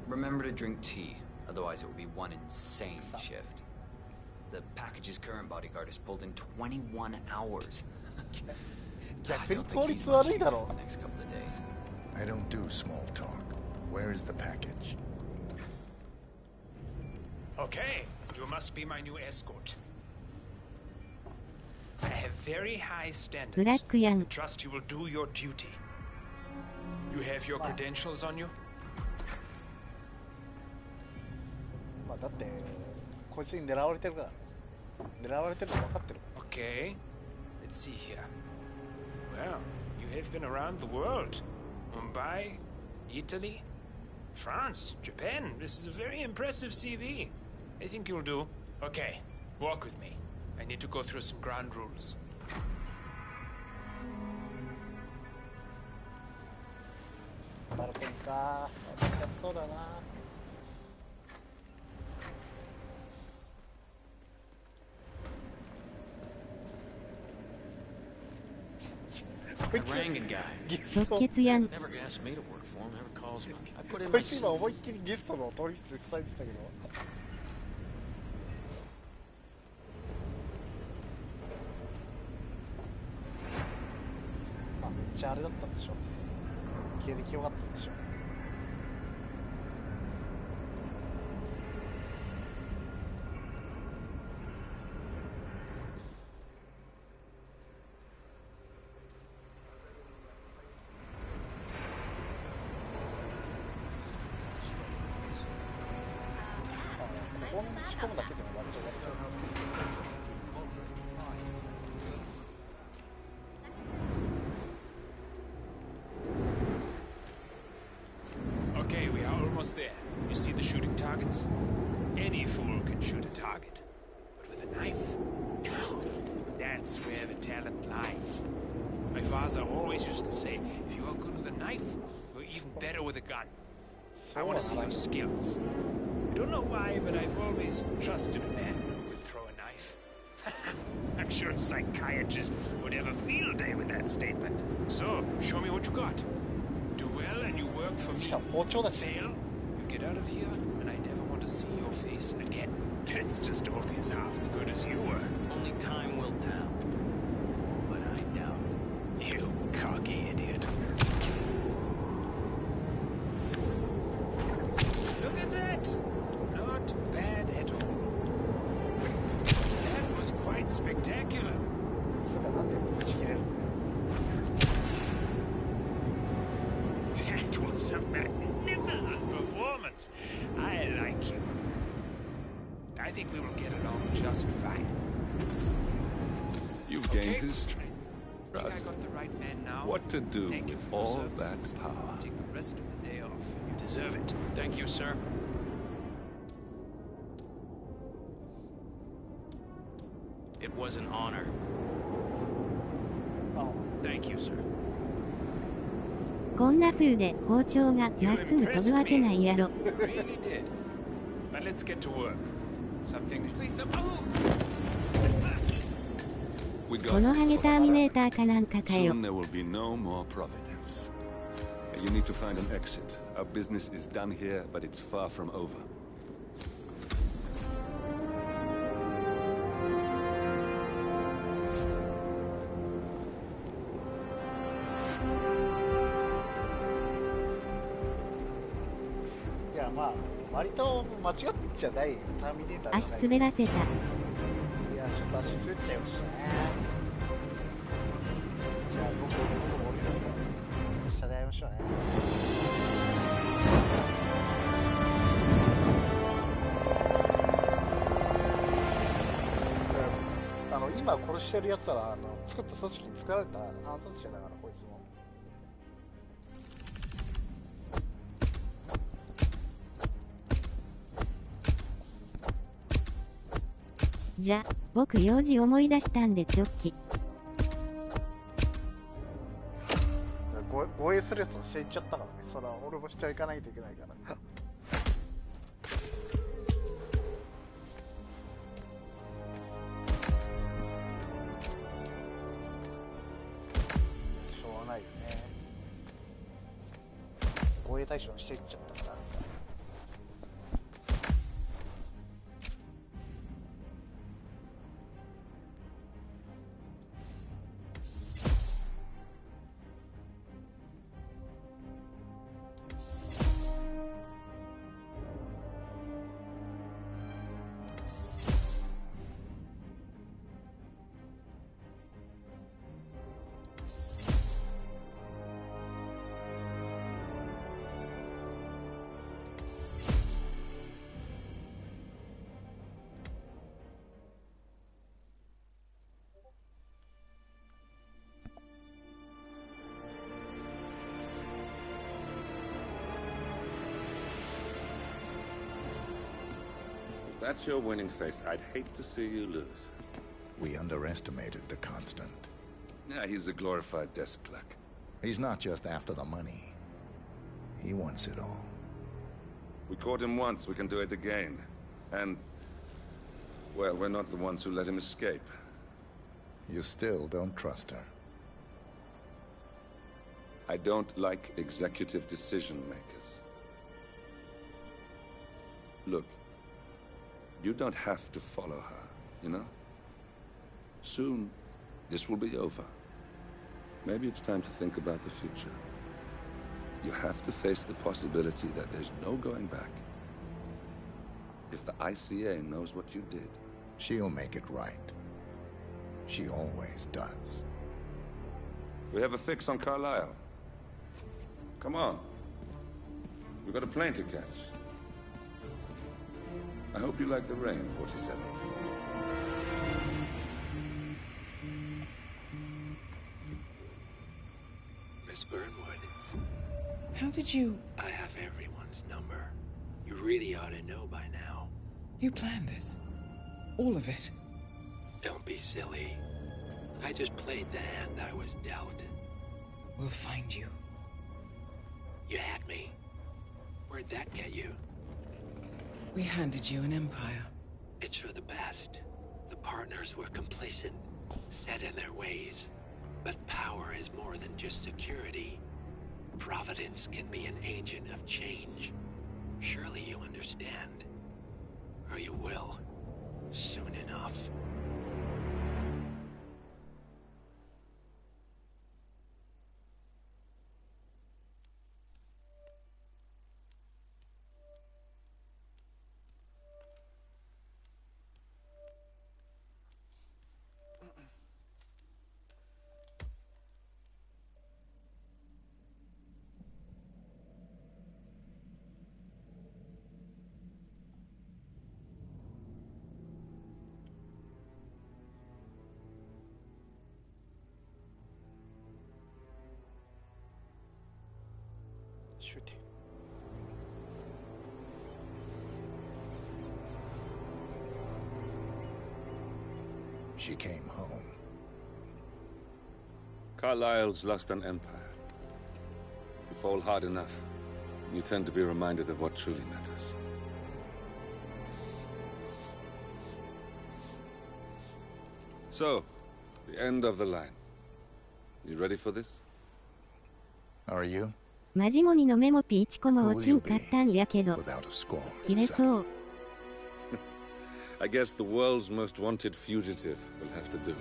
Remember to drink tea, otherwise it will be one insane shift. The package's current bodyguard is pulled in 21 hours. I don't think he's much use for the next couple of days. I don't do small talk. Where is the package? Okay, you must be my new escort. I have very high standards. And trust you will do your duty. You have your credentials on you? まあだってこいつに狙われてるから。狙われてるの分かってる。Okay, let's see here. Well, you have been around the world. Mumbai, Italy, France, Japan. This is a very impressive CV. I think you'll do. Okay, walk with me. I need to go through some ground rules. バルコニーか。難しそうだな。Rangan guy. Never asked me to work for him, never calls me. I put in こ my いつ今思いっきりゲストの取引塞いでたけど。まあめっちゃあれだったんでしょ。経歴良かったんでしょ。ここに仕込むだけでも割と終わりそう。Okay, we are almost there. You see the shooting targets? Any fool can shoot a target. But with a knife? That's where the talent lies. My father always used to say, if you are good with a knife, you're even better with a gun. I want to see your skills. I don't know why, but I've always trusted a man who could throw a knife. I'm sure a psychiatrist would have a field day with that statement. So, show me what you got. Do well and you work for me. Fail, you get out of here, and I never want to see your face again. It's just always half as good as you were. Only time will tell. But I doubt it. You cocky idiot. Look at that! Not bad at all. That was quite spectacular. That was a magnificent performance. I like you. I think we will get along just fine. You've gained his strength. I think I got the right man now. What to do Thank you with for your all that services. power? Take the rest of the day off. You deserve it. Thank you, sir. It was an honor. Thank you, sir. こんな風で包丁がまっすぐ飛ぶわけないやろ。 You really did. But let's get to work. Something. Please don't. このハゲターミネーターかなんかかよ。 Soon there will be no more Providence. You need to find an exit. Our business is done here, but it's far from over. Yeah, まあ割と間違っちゃないターミネーターじゃない。足滑らせた。いや、ちょっと足滑っちゃいましたね。じゃあ僕も降りるんで下で会いましょうね。今殺してるやつは作った組織に作られた暗殺者だからこいつも。じゃ、僕用事思い出したんで直帰。護衛するやつをしていっちゃったからね。それは俺もしちゃいかないといけないから。しょうがないよね。護衛対象していっちゃったから。If that's your winning face, I'd hate to see you lose. We underestimated the Constant. Yeah, he's a glorified desk clerk. He's not just after the money. He wants it all. We caught him once, we can do it again. And, well, we're not the ones who let him escape. You still don't trust her. I don't like executive decision makers. Look, you don't have to follow her, you know? Soon, this will be over. Maybe it's time to think about the future. You have to face the possibility that there's no going back. If the ICA knows what you did... She'll make it right. She always does. We have a fix on Carlisle. Come on. We've got a plane to catch. I hope you like the rain, 47. Miss Burnwood. How did you... I have everyone's number. You really ought to know by now. You planned this? All of it? Don't be silly. I just played the hand I was dealt. We'll find you. You had me. Where'd that get you? We handed you an empire. It's for the best. The partners were complacent, set in their ways. But power is more than just security. Providence can be an agent of change. Surely you understand. Or you will. Soon enough. Shooting. She came home. Carlyle's lost an empire. You fall hard enough, you tend to be reminded of what truly matters. So, the end of the line. You ready for this? Are you? マジモニのメモピーチコも落ちんかったんやけど。切れそう。I guess the world's most wanted fugitive will have to do.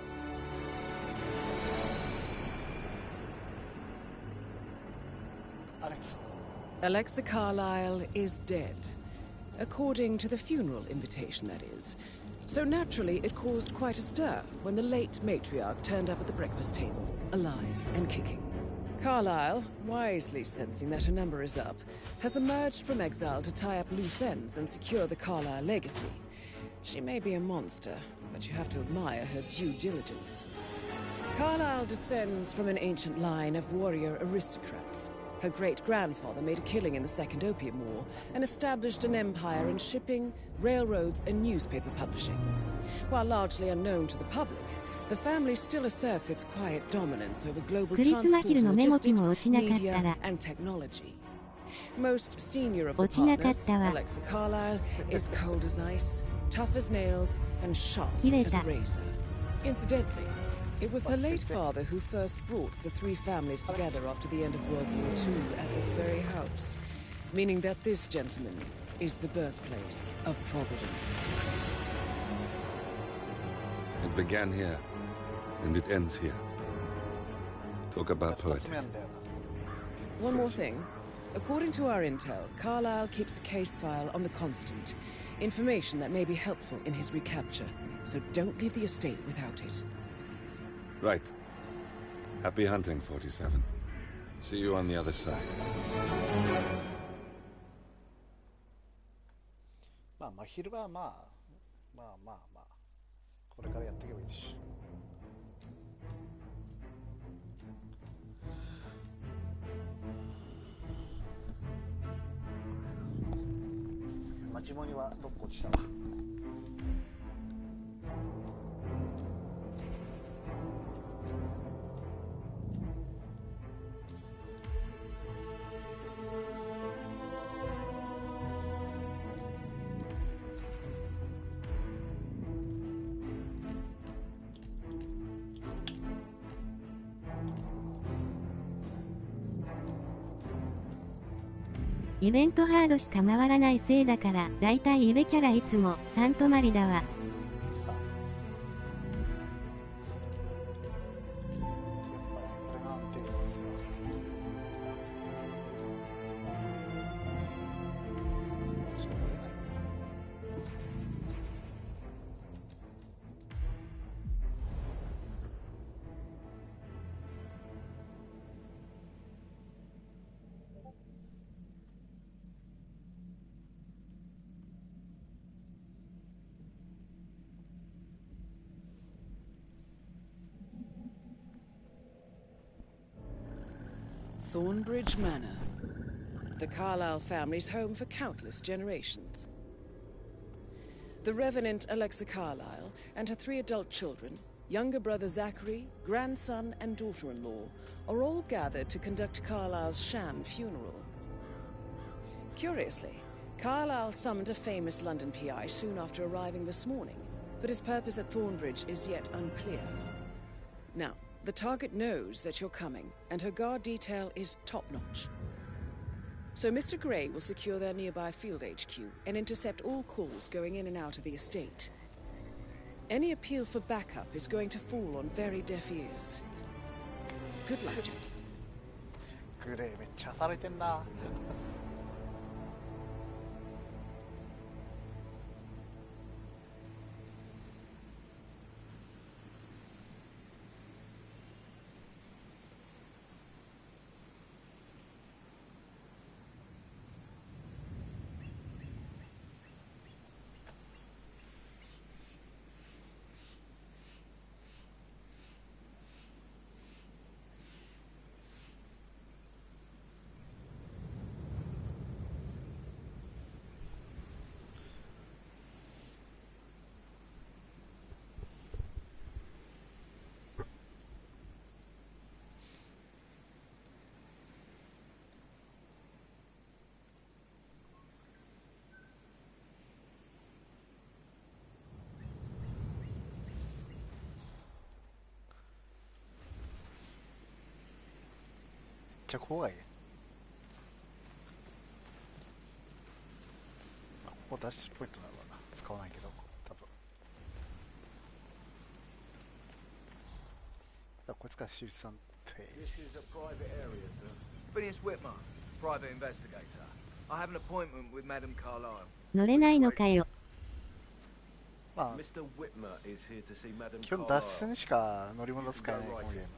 Alexa Carlyle is dead. According to the funeral invitation, that is. So naturally, it caused quite a stir when the late matriarch turned up at the breakfast table, alive and kicking. Carlyle, wisely sensing that her number is up, has emerged from exile to tie up loose ends and secure the Carlyle legacy. She may be a monster, but you have to admire her due diligence. Carlyle descends from an ancient line of warrior aristocrats. Her great-grandfather made a killing in the Second Opium War and established an empire in shipping, railroads, and newspaper publishing. While largely unknown to the public, the family still asserts its quiet dominance over global transport and logistics, media, and technology. Most senior of the partners, Alexa Carlyle, is cold as ice, tough as nails, and sharp as a razor. Incidentally, it was her late father who first brought the three families together after the end of World War II at this very house, meaning that this gentleman is the birthplace of Providence. It began here, and it ends here. Talk about poetry. One more thing. According to our intel, Carlyle keeps a case file on the Constant. Information that may be helpful in his recapture, so don't leave the estate without it. Right. Happy hunting, 47. See you on the other side. まあ真昼はまあこれからやっていけばいいし。マジモニはどっこ落ちたわ。イベントハードしか回らないせいだから、だいたいイベキャラいつも3泊まりだわ。Thornbridge Manor, the Carlyle family's home for countless generations. The Revenant Alexa Carlyle and her 3 adult children, younger brother Zachary, grandson, and daughter-in-law, are all gathered to conduct Carlyle's sham funeral. Curiously, Carlyle summoned a famous London PI soon after arriving this morning, but his purpose at Thornbridge is yet unclear. Now, the target knows that you're coming, and her guard detail is top-notch. So Mr. Gray will secure their nearby field HQ and intercept all calls going in and out of the estate. Any appeal for backup is going to fall on very deaf ears. Good luck, gentlemen. グレーめっちゃされてんな。めっちゃ怖い。ここ脱出ポイントなのかな。使わないけど多分。こいつから出産って。This is a private area, sir. Phineas Whitmer, private investigator. I have an appointment with Madame Carlyle. 乗れないのかよ。まあ、Mr. Whitmer is here to see Madame基本脱出にしか乗り物使えないこのゲーム。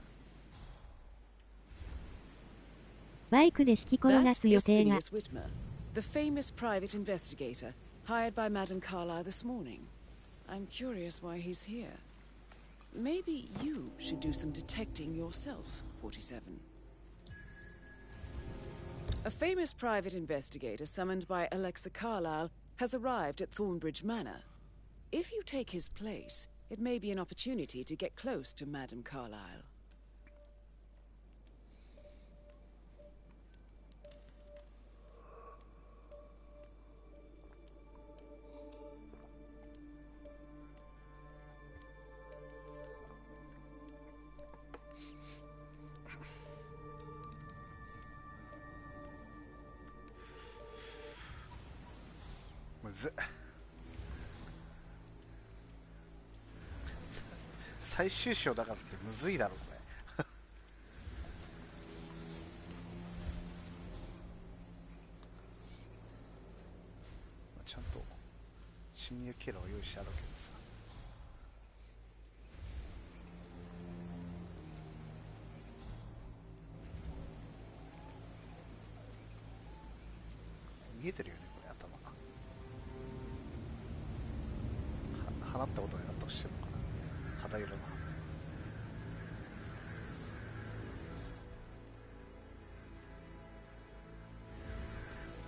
バイクで引き転がす予定が。 Phineas Whitmer, the famous private investigator hired by Madame Carlyle this morning. I'm curious why he's here. Maybe you should do some detecting yourself, 47. A famous private investigator summoned by Alexa Carlyle has arrived at Thornbridge Manor. If you take his place, it may be an opportunity to get close to Madame Carlyle.むずっ。最終章だからってむずいだろこれ。ちゃんと侵入経路を用意してあるけどさ。見えてるよねこれ頭。放ったことになったとしてるのかな。肌色の。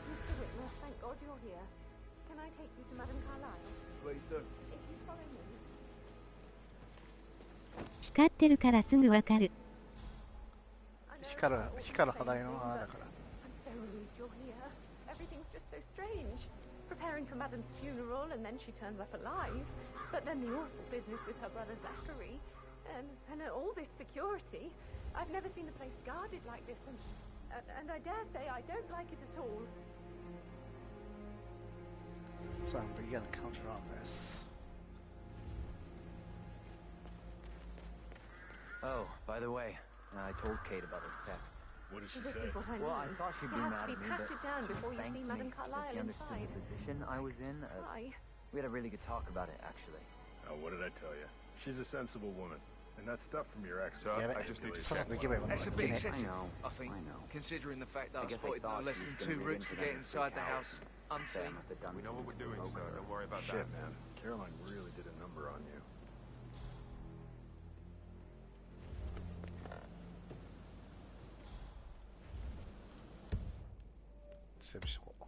Mr. Whitmer, thank God you're here. Can I take you to Madame Carlyle? Please do. If you follow me. 光ってるからすぐわかる。光る肌色の花だから。I'm so relieved you're here. Everything's just so strange. Preparing for Madame's funeral and then she turns up alive. But then the awful business with her brother Zachary. And all this security. I've never seen a place guarded like this and I dare say I don't like it at all. So I'm beginning to counter on this. Oh, by the way, I told Kate about the theft. What did she This say? is what I Well, I mean. thought she'd You be have mad to at be me, but patted down before you thanked see me Madame that Carlyle she understood inside. the position I was in. Why? We had a really good talk about it, actually. Oh, what did I tell you? She's a sensible woman. And that stuff from your ex, Yeah, I just need to check. That's a bit excessive, I think, know. considering the fact that I guess spotted no thought less she than was 2 gonna routes to move get into inside the that house unseen. We know what we're doing, so don't worry about that, man. Caroline really did a number on you.セーブしとこう。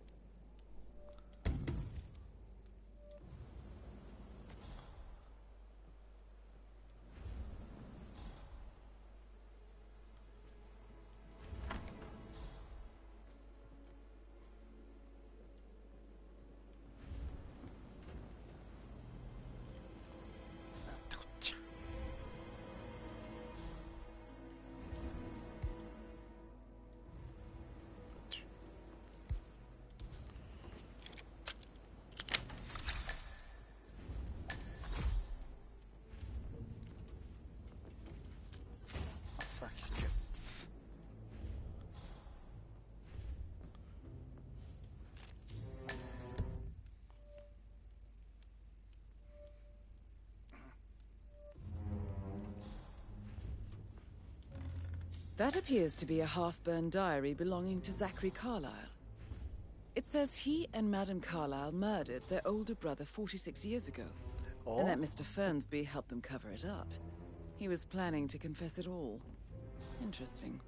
That appears to be a half-burned diary belonging to Zachary Carlyle. It says he and Madame Carlyle murdered their older brother 46 years ago, and that Mr. Fernsby helped them cover it up. He was planning to confess it all. Interesting.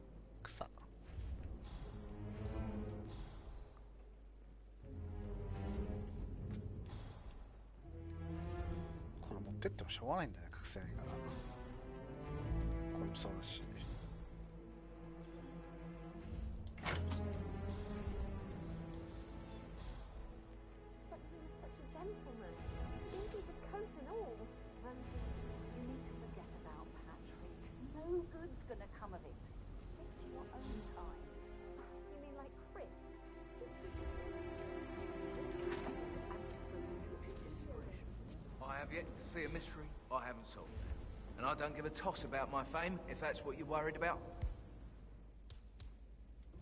これ持ってってもしょうがないんだよね、隠せないから。これもそうだし。I have yet to see a mystery I haven't solved. And I don't give a toss about my fame, if that's what you're worried about.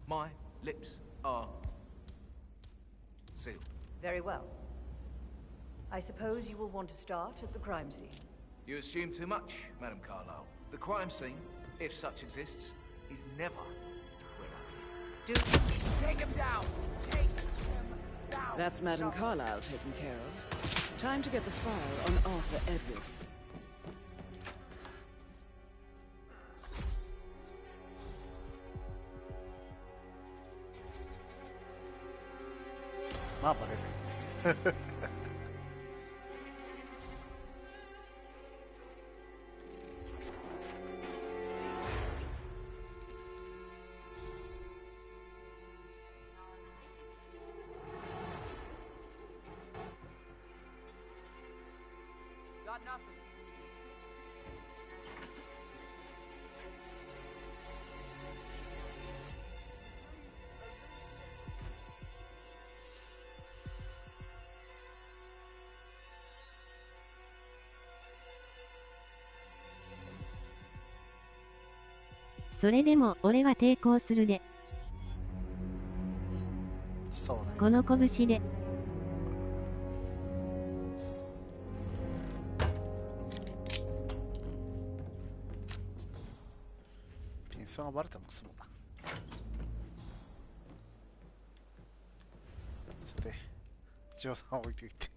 My lips are sealed. Very well. I suppose you will want to start at the crime scene. You assume too much, Madame Carlyle. The crime scene, if such exists, is never where I am. Take him down! Take him down! That's Madame Carlyle taken care of. Time to get the file on Arthur Edwards. Ah, vale. それでも俺は抵抗するで。そうね。この拳で。ピンソンがバレたもクソもだ。さて、ジョーさん置いておいて。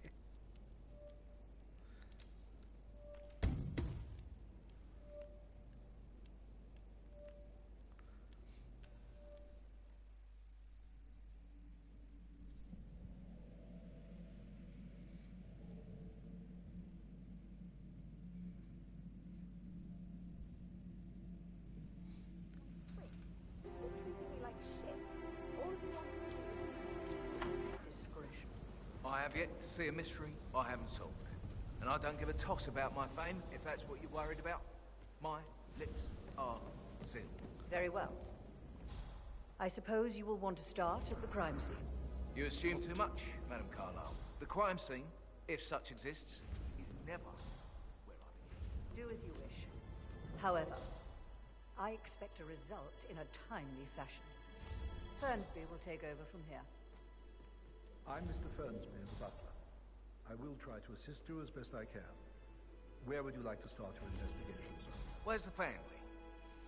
I have yet to see a mystery I haven't solved. And I don't give a toss about my fame, if that's what you're worried about. My lips are sealed. Very well. I suppose you will want to start at the crime scene. You assume too much, Madame Carlyle. The crime scene, if such exists, is never where I begin. Do as you wish. However, I expect a result in a timely fashion. Fernsby will take over from here. I'm Mr. Fernsby, the butler. I will try to assist you as best I can. Where would you like to start your investigation, sir? Where's the family?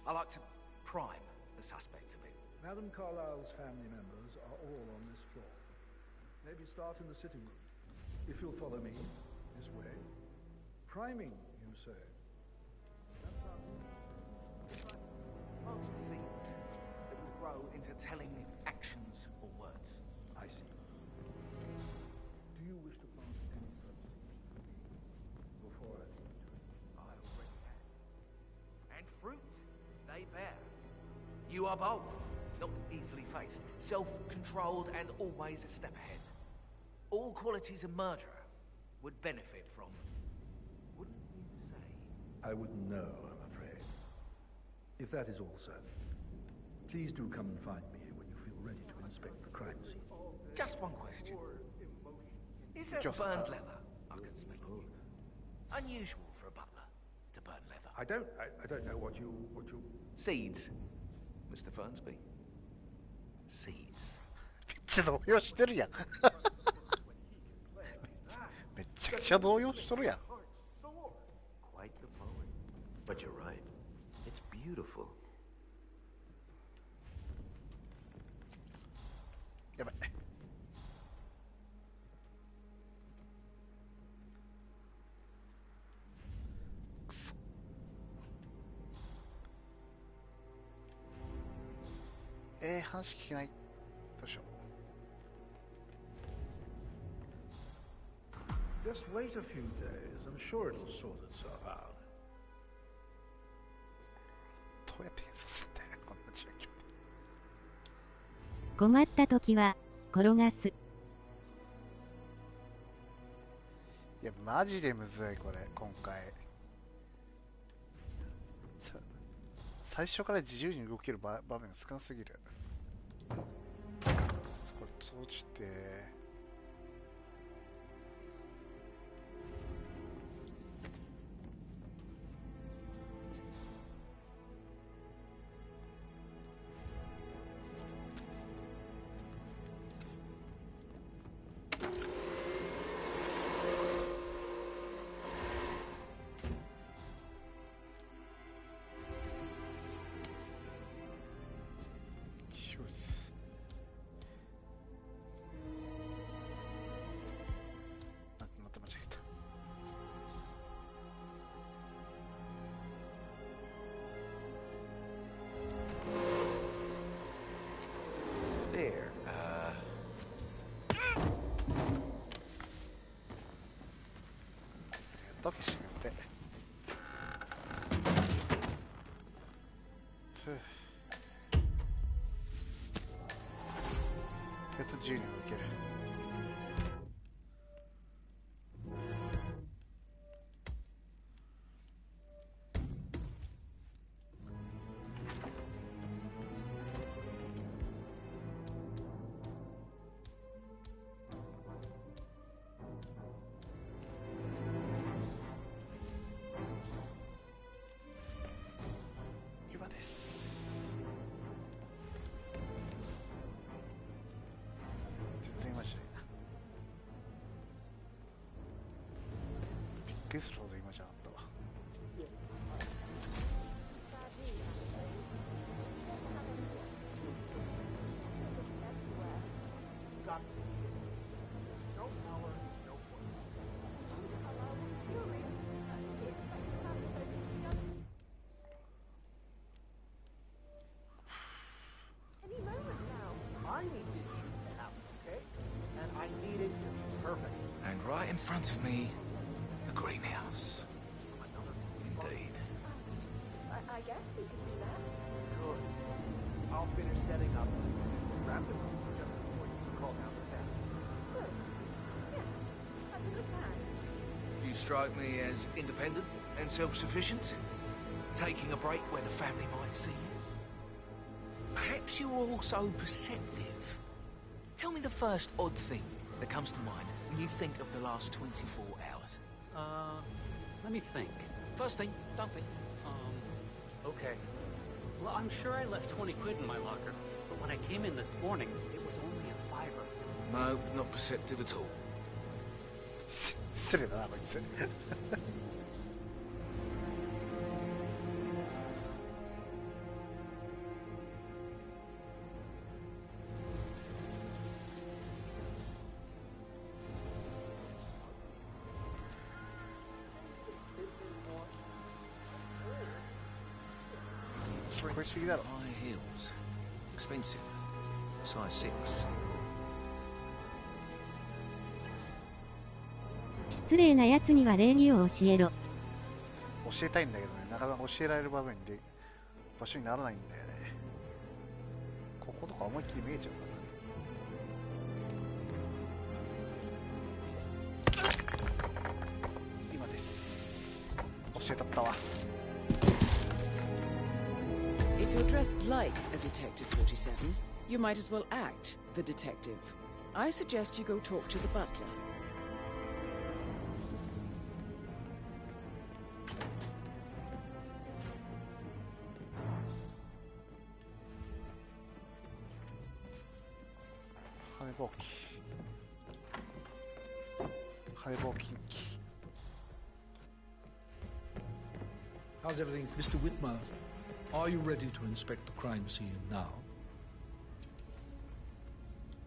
I like to prime the suspects a bit. Madame Carlyle's family members are all on this floor. Maybe start in the sitting room. If you'll follow me, this way. Priming, you say? Plant seeds that will grow into telling actions or words. I see. Do you wish to plant any further before I leave to it? I already have. And fruit they bear. You are bold, not easily faced, self-controlled and always a step ahead. All qualities a murderer would benefit from, wouldn't you say? I wouldn't know, I'm afraid. If that is all, sir, please do come and find me when you feel ready to inspect the crime scene. Just one question. Is it burned leather I can smell? Unusual for a butler to burn leather. I don't know what you... Seeds, Mr. Fernsby. Seeds. めっちゃ動揺してるやん。めっちゃくちゃ動揺しとるやん。Quite the poem. But you're right. It's beautiful. 話聞けない。どうしよう。Just wait a few days. I'm sure it'll sort itself out. どうやって演奏すんだよ、こんな状況。困った時は転がす。いやマジでむずいこれ今回。最初から自由に動ける場面が少なすぎる。これ閉じて。ドキしくて。やっと自由に動ける。びっくりするほど今じゃなかったわ。And right in front of me, a greenhouse. Indeed. I guess we can do that. Good. I'll finish setting up. Grab the room just before you call down the town. Good. Yeah, that's a good plan. You strike me as independent and self-sufficient. Taking a break where the family might see you. Perhaps you're also perceptive. Tell me the first odd thing that comes to mind when you think of the last 24 hours. Let me think. First thing, don't think. Okay. Well, I'm sure I left 20 quid in my locker, but when I came in this morning, it was only a fiver. No, not perceptive at all. 失礼だなこいつ。High heels. Expensive. Size 6. 失礼なやつには礼儀を教えろ。教えたいんだけどね、なかなか教えられる場面で場所にならないんだよね。こことか思いっきり見えちゃうから。今です。教えたったわ。If you're dressed like a Detective 47, you might as well act the detective. I suggest you go talk to the butler. How's everything, Mr. Whitmer? Are you ready to inspect the crime scene now?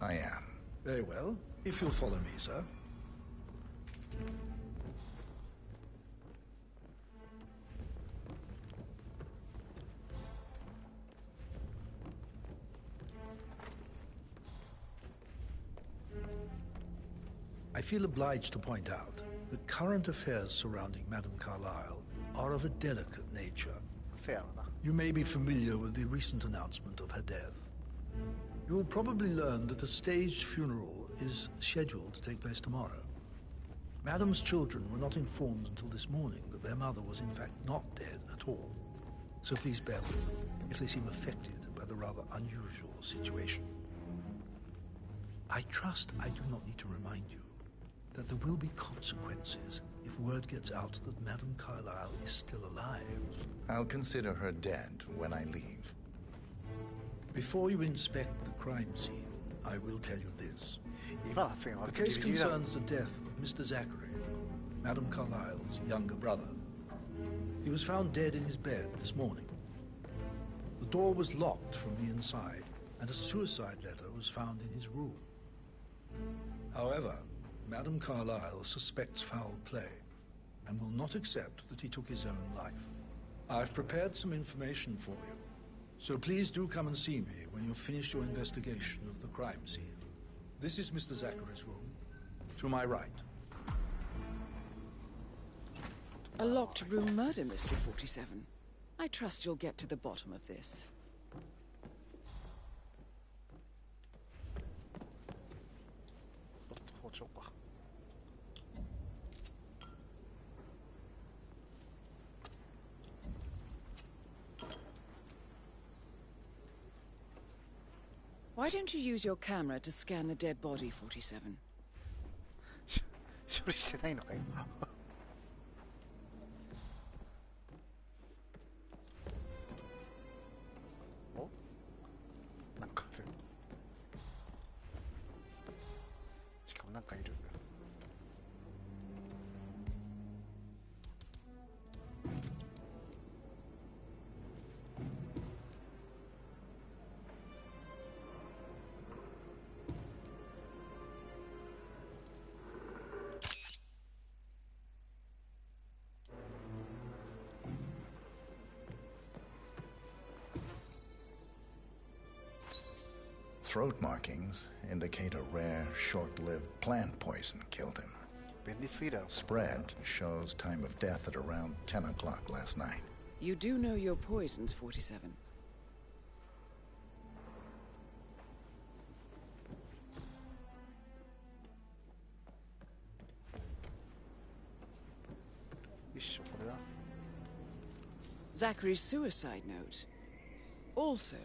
I am. Very well. If you'll follow me, sir. I feel obliged to point out that current affairs surrounding Madame Carlyle are of a delicate nature. You may be familiar with the recent announcement of her death. You will probably learn that a staged funeral is scheduled to take place tomorrow. Madame's children were not informed until this morning that their mother was in fact not dead at all. So please bear with them if they seem affected by the rather unusual situation. I trust I do not need to remind you that there will be consequences if word gets out that Madame Carlyle is still alive. I'll consider her dead when I leave. Before you inspect the crime scene, I will tell you this. The case concerns the death of Mr. Zachary, Madame Carlyle's younger brother. He was found dead in his bed this morning. The door was locked from the inside, and a suicide letter was found in his room. However, Madame Carlyle suspects foul play and will not accept that he took his own life. I've prepared some information for you, so please do come and see me when you've finished your investigation of the crime scene. This is Mr. Zachary's room, to my right. A locked room murder, Mr. 47. I trust you'll get to the bottom of this. Why don't you use your camera to scan the dead body, 47? 処理してないのか今。お？なんかある。しかもなんかいる。Throat markings indicate a rare, short-lived plant poison killed him. Spread shows time of death at around 10 o'clock last night. You do know your poisons, 47. Zachary's suicide note. Also,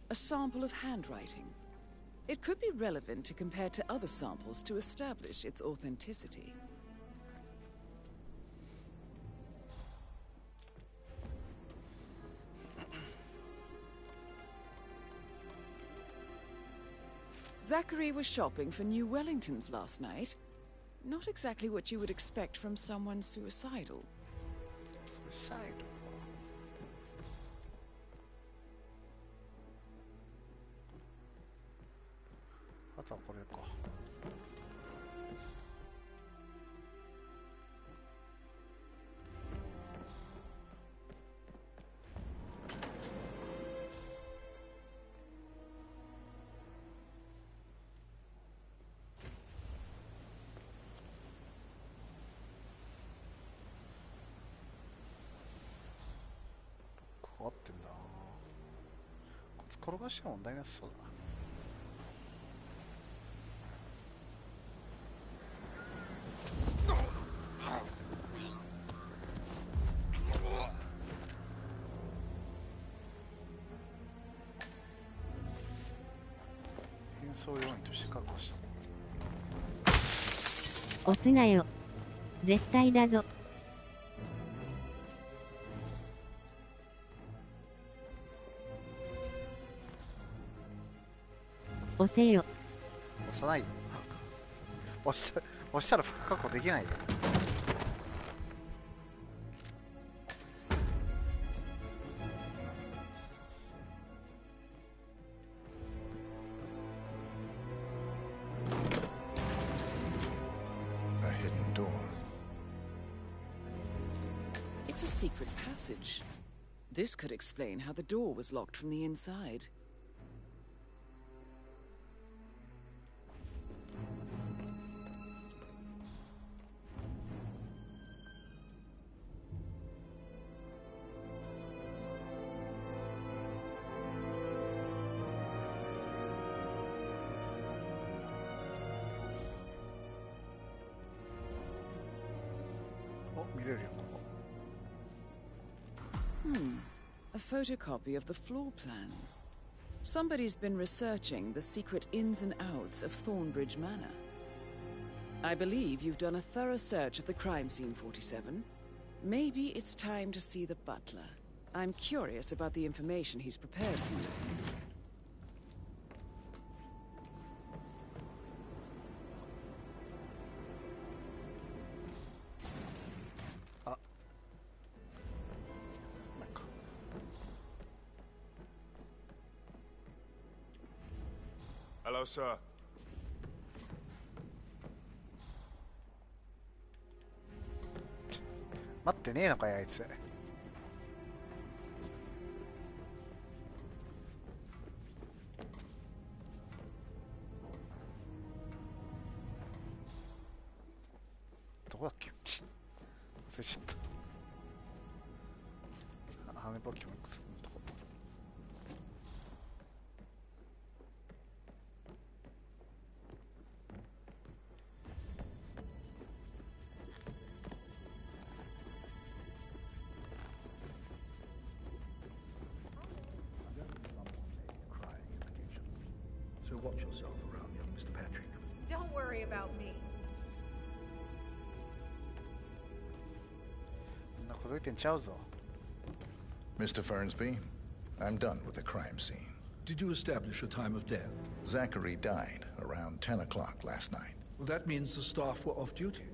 a sample of handwriting. It could be relevant to compare to other samples to establish its authenticity. Zachary was shopping for New Wellingtons last night. Not exactly what you would expect from someone suicidal. Suicidal? あとはこれか。こう合ってんだ。こいつ転がしても問題なさそうだな。そういうようにとして確保した。押すなよ。絶対だぞ。押せよ。押さないよ。押したら確保できないよ。It's a secret passage. This could explain how the door was locked from the inside. 見れるよここ。A photocopy of the floor plans. Somebody's been researching the secret ins and outs of Thornbridge Manor. I believe you've done a thorough search of the crime scene, 47. Maybe it's time to see the butler. I'm curious about the information he's prepared for you. Hello, sir. 待ってねえのかよあいつ。どこだっけ忘れちゃった。羽ポケモンのとこ。So watch yourself around, young Mr. Patrick. Don't worry about me. こんなこと言ってんちゃうぞ。Mr. Fernsby, I'm done with the crime scene. Did you establish a time of death? Zachary died around 10 o'clock last night. Well, that means the staff were off duty.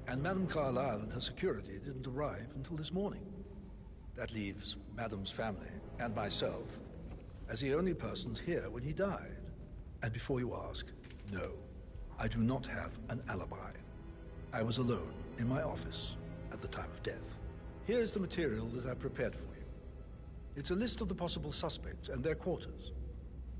And Madame Carlyle and her security didn't arrive until this morning. That leaves Madame's family and myself as the only persons here when he died. And before you ask, no, I do not have an alibi. I was alone in my office at the time of death. Here's the material that I prepared for you. It's a list of the possible suspects and their quarters.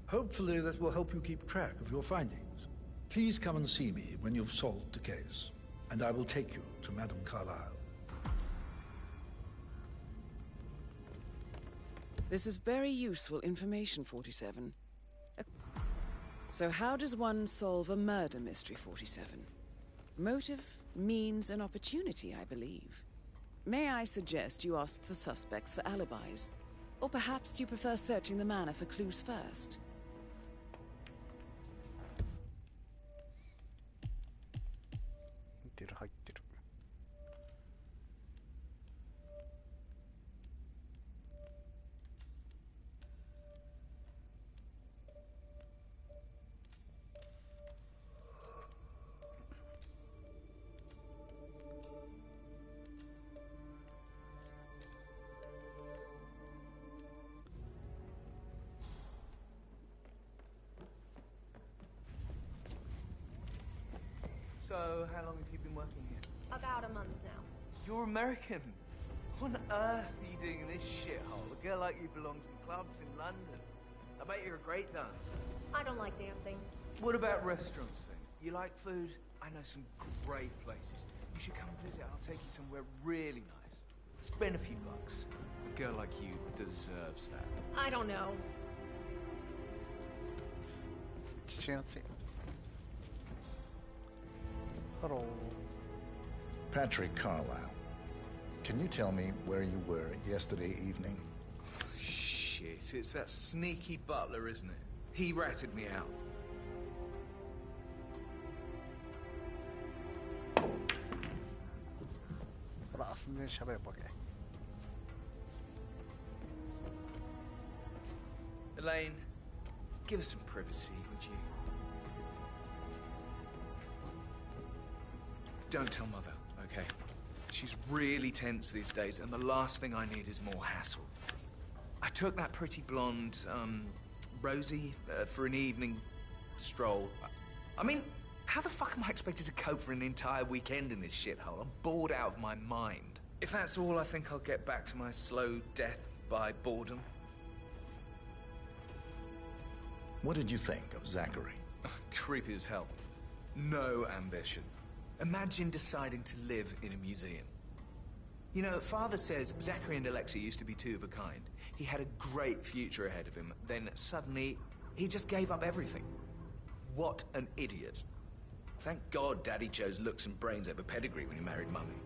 Hopefully that will help you keep track of your findings. Please come and see me when you've solved the case, and I will take you to Madame Carlyle. This is very useful information, 47. So how does one solve a murder mystery, 47? Motive, means, and opportunity, I believe. May I suggest you ask the suspects for alibis? Or perhaps do you prefer searching the manor for clues first? So, how long have you been working here? About a month now. You're American. What on earth are you doing in this shithole? A girl like you belongs in clubs in London. I bet you're a great dancer. I don't like dancing. What about restaurants then? You like food? I know some great places. You should come visit. I'll take you somewhere really nice. Spend a few bucks. A girl like you deserves that. I don't know. Hello. Patrick Carlyle, can you tell me where you were yesterday evening? Shit, it's that sneaky butler, isn't it? He ratted me out. Elaine, give us some privacy, would you? Don't tell Mother, okay? She's really tense these days, and the last thing I need is more hassle. I took that pretty blonde, Rosie, for an evening stroll. I mean, how the fuck am I expected to cope for an entire weekend in this shithole? I'm bored out of my mind. If that's all, I think I'll get back to my slow death by boredom. What did you think of Zachary? Creepy as hell. No ambition. Imagine deciding to live in a museum. You know, Father says Zachary and Alexia used to be two of a kind. He had a great future ahead of him, then suddenly, he just gave up everything. What an idiot. Thank God Daddy chose looks and brains over pedigree when he married Mummy.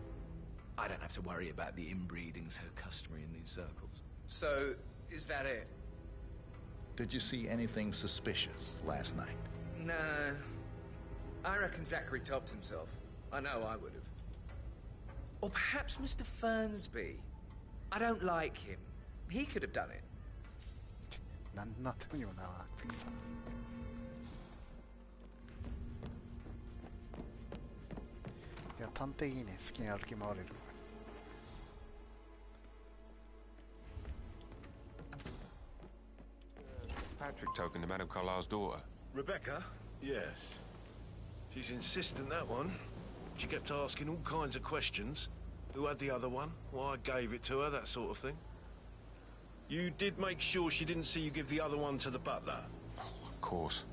I don't have to worry about the inbreeding so customary in these circles. So, is that it? Did you see anything suspicious last night? No. I reckon Zachary topped himself. I know I would have. Or perhaps Mr. Fernsby. I don't like him. He could have done it. 何のためにもならなくてさ。いや、探偵いいね。好きに歩き回れる。Patrick talking to Madame Carlisle's daughter. Rebecca? Yes. She's insistent, that one. She kept asking all kinds of questions. Who had the other one? Why I gave it to her, that sort of thing. You did make sure she didn't see you give the other one to the butler? Oh, of course.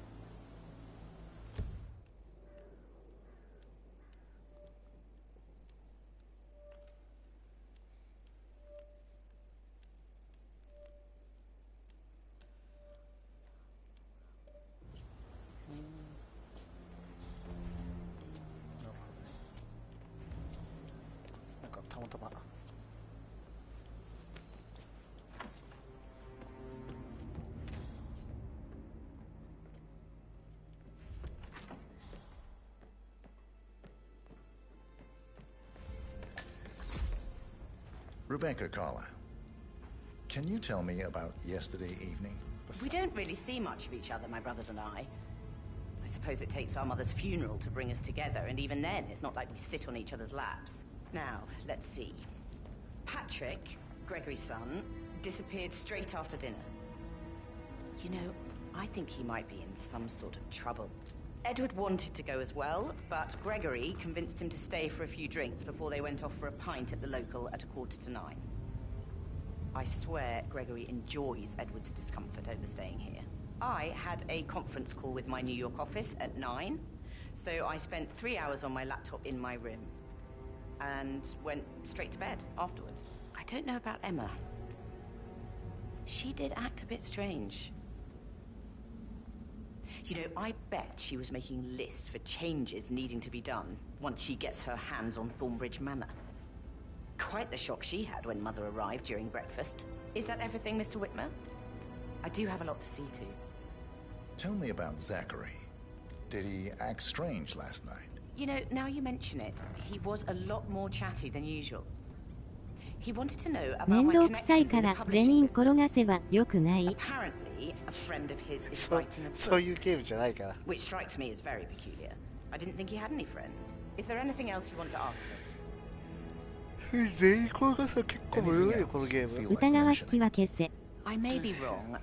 Rebecca Carlisle, can you tell me about yesterday evening? We don't really see much of each other, my brothers and I. I suppose it takes our mother's funeral to bring us together, and even then, it's not like we sit on each other's laps. Now, let's see. Patrick, Gregory's son, disappeared straight after dinner. You know, I think he might be in some sort of trouble. Edward wanted to go as well, but Gregory convinced him to stay for a few drinks before they went off for a pint at the local at 8:45. I swear Gregory enjoys Edward's discomfort over staying here. I had a conference call with my New York office at 9, so I spent 3 hours on my laptop in my room and went straight to bed afterwards. I don't know about Emma. She did act a bit strange. You know, I bet she was making lists for changes needing to be done once she gets her hands on Thornbridge Manor. Quite the shock she had when Mother arrived during breakfast. Is that everything, Mr. Whitmer? I do have a lot to see to. Tell me about Zachary. Did he act strange last night? You know, now you mention it, he was a lot more chatty than usual. He wanted to know about my connections in the publishing business. Apparently, a friend of his is writing a book, which strikes me as very peculiar. I didn't think he had any friends. Is there anything else you want to ask me? I may be wrong,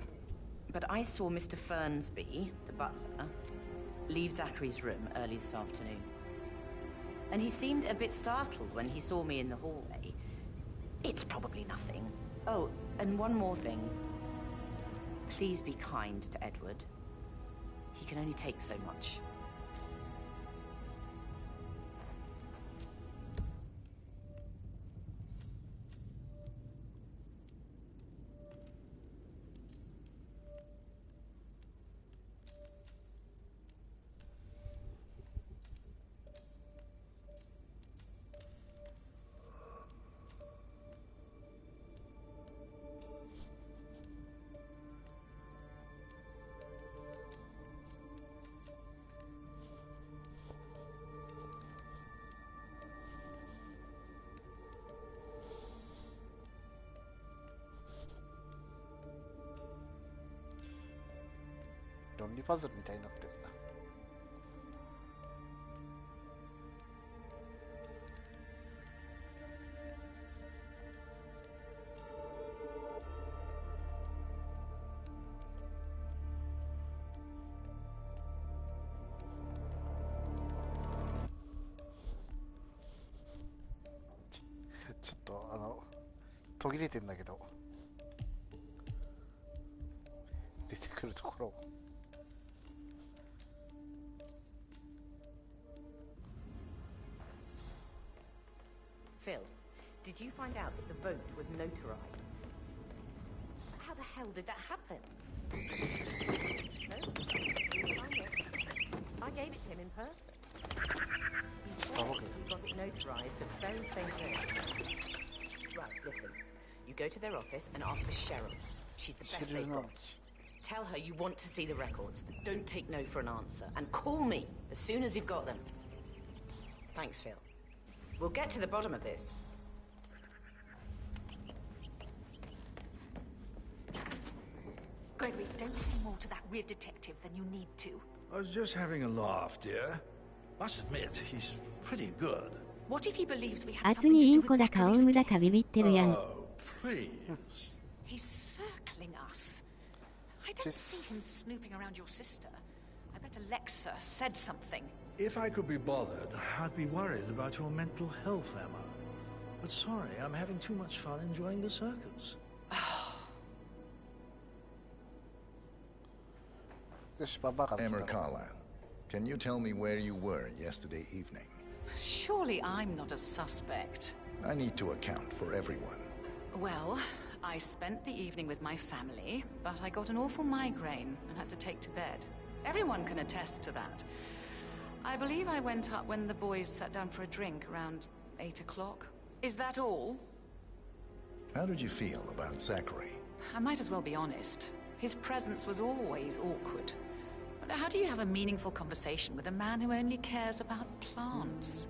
but I saw Mr. Fernsby, the butler, leave Zachary's room early this afternoon. And he seemed a bit startled when he saw me in the hallway. It's probably nothing. Oh, and one more thing. Please be kind to Edward. He can only take so much.論理パズルみたいになってるな。ちょっと途切れてんだけど出てくるところを。Phil, did you find out that the vote was notarized? How the hell did that happen? No? You signed it. I gave it to him in person. He said he got it notarized the very same day. You go to their office and ask for Cheryl. She's the best they've got. Tell her you want to see the records. Don't take no for an answer. And call me as soon as you've got them. Thanks, Phil. We'll get to the bottom of this. Gregory, don't say more to that weird detective than you need to. I was just having a laugh, dear. Must admit, he's pretty good. What if he believes we had あつ something に to イ do ンコ with だかオウ Zachary's ムだ death? かビビってるやん。 Oh, please. He's circling us. I don't see him snooping around your sister. I bet Alexa said something. If I could be bothered, I'd be worried about your mental health, Emma. But sorry, I'm having too much fun enjoying the circus. Emma Carlyle, can you tell me where you were yesterday evening? Surely I'm not a suspect. I need to account for everyone. Well, I spent the evening with my family, but I got an awful migraine and had to take to bed. Everyone can attest to that. I believe I went up when the boys sat down for a drink around 8 o'clock. Is that all? How did you feel about Zachary? I might as well be honest. His presence was always awkward. But how do you have a meaningful conversation with a man who only cares about plants?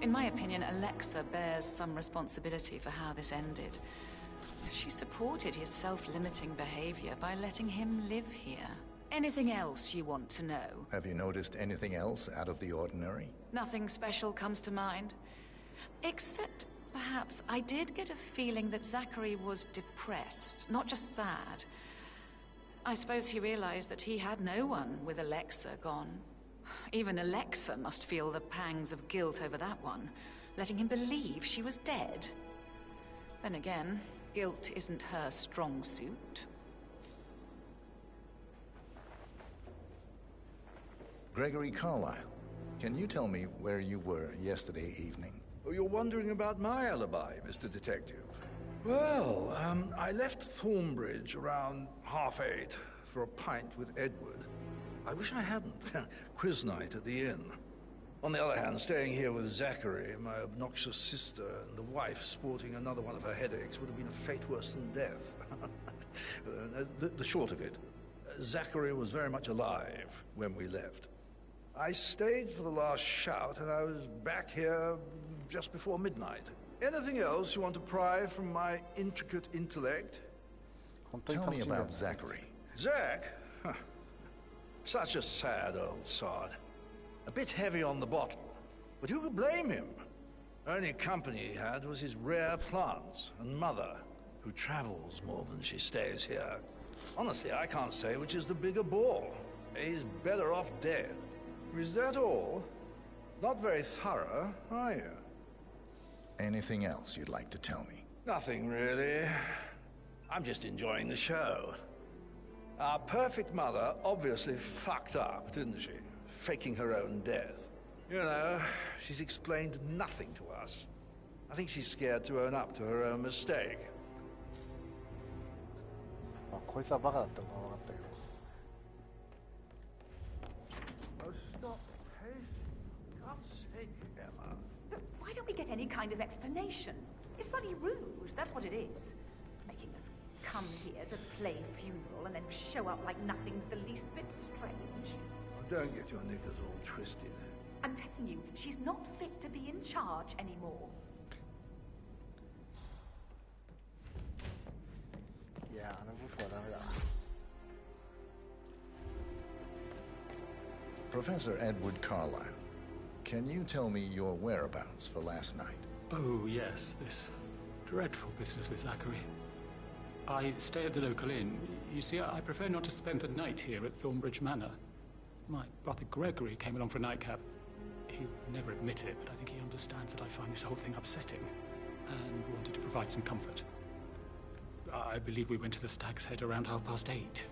In my opinion, Alexa bears some responsibility for how this ended. She supported his self-limiting behavior by letting him live here. Anything else you want to know? Have you noticed anything else out of the ordinary? Nothing special comes to mind. Except, perhaps, I did get a feeling that Zachary was depressed, not just sad. I suppose he realized that he had no one with Alexa gone. Even Alexa must feel the pangs of guilt over that one, letting him believe she was dead. Then again, guilt isn't her strong suit. Gregory Carlyle, can you tell me where you were yesterday evening? Oh, you're wondering about my alibi, Mr. Detective. Well, I left Thornbridge around 8:30 for a pint with Edward. I wish I hadn't. Quiz night at the inn. On the other hand, staying here with Zachary, my obnoxious sister, and the wife sporting another one of her headaches would have been a fate worse than death. The short of it, Zachary was very much alive when we left. I stayed for the last shout, and I was back here just before midnight. Anything else you want to pry from my intricate intellect? Tell me about Zachary. Zach? Huh. Such a sad old sod. A bit heavy on the bottle. But who could blame him? Only company he had was his rare plants and mother, who travels more than she stays here. Honestly, I can't say which is the bigger ball. He's better off dead. Is that all? Not very thorough, are you? Anything else you'd like to tell me? Nothing, really. I'm just enjoying the show. Our perfect mother obviously fucked up, didn't she? Faking her own death. You know, she's explained nothing to us. I think she's scared to own up to her own mistake. こいつはバカだったのが分かったけど。Stop pacing. God's sake, Emma. Why don't we get any kind of explanation? It's bloody rude, that's what it is. Making us come here to play funeral and then show up like nothing's the least bit strange. Don't get your knickers all twisted. I'm telling you, she's not fit to be in charge anymore. Yeah, あの僕はダメだ。Professor Edward Carlyle, can you tell me your whereabouts for last night? Oh, yes, this dreadful business with Zachary. I stay at the local inn. You see, I prefer not to spend the night here at Thornbridge Manor. My brother Gregory came along for a nightcap. He would never admit it, but I think he understands that I find this whole thing upsetting and wanted to provide some comfort. I believe we went to the Stag's Head around 8:30.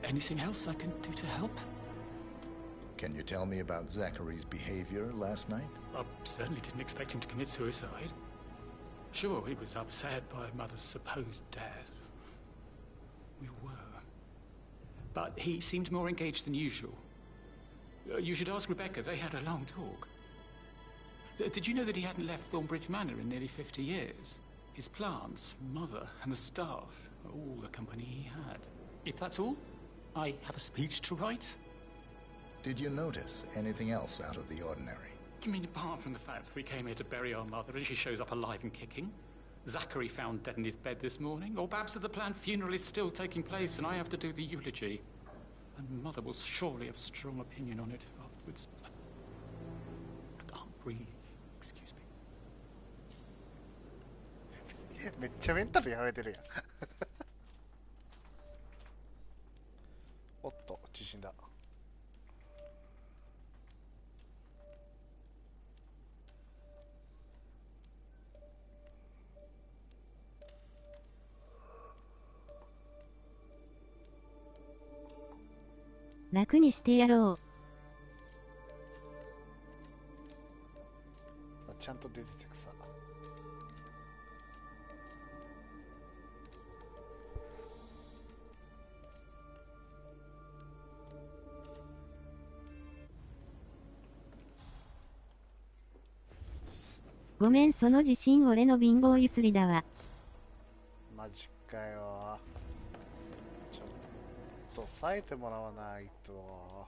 Anything else I can do to help? Can you tell me about Zachary's behavior last night? I certainly didn't expect him to commit suicide. Sure, he was upset by Mother's supposed death. We were. But he seemed more engaged than usual. You should ask Rebecca. They had a long talk. Did you know that he hadn't left Thornbridge Manor in nearly 50 years? His plants, mother, and the staff, all the company he had. If that's all, I have a speech to write. Did you notice anything else out of the ordinary? You mean apart from the fact that we came here to bury our mother and she shows up alive and kicking? Zachary found dead in his bed this morning? Or perhaps that the planned funeral is still taking place and I have to do the eulogy? And Mother will surely have a strong opinion on it afterwards. I can't breathe. Excuse me. めっちゃメンタルやられてるやん。おっと、地震だ。楽にしてやろう。ちゃんと出ててくさ。ごめん、その自信俺の貧乏ゆすりだわ。マジかよ。ちょっと抑えてもらわないと。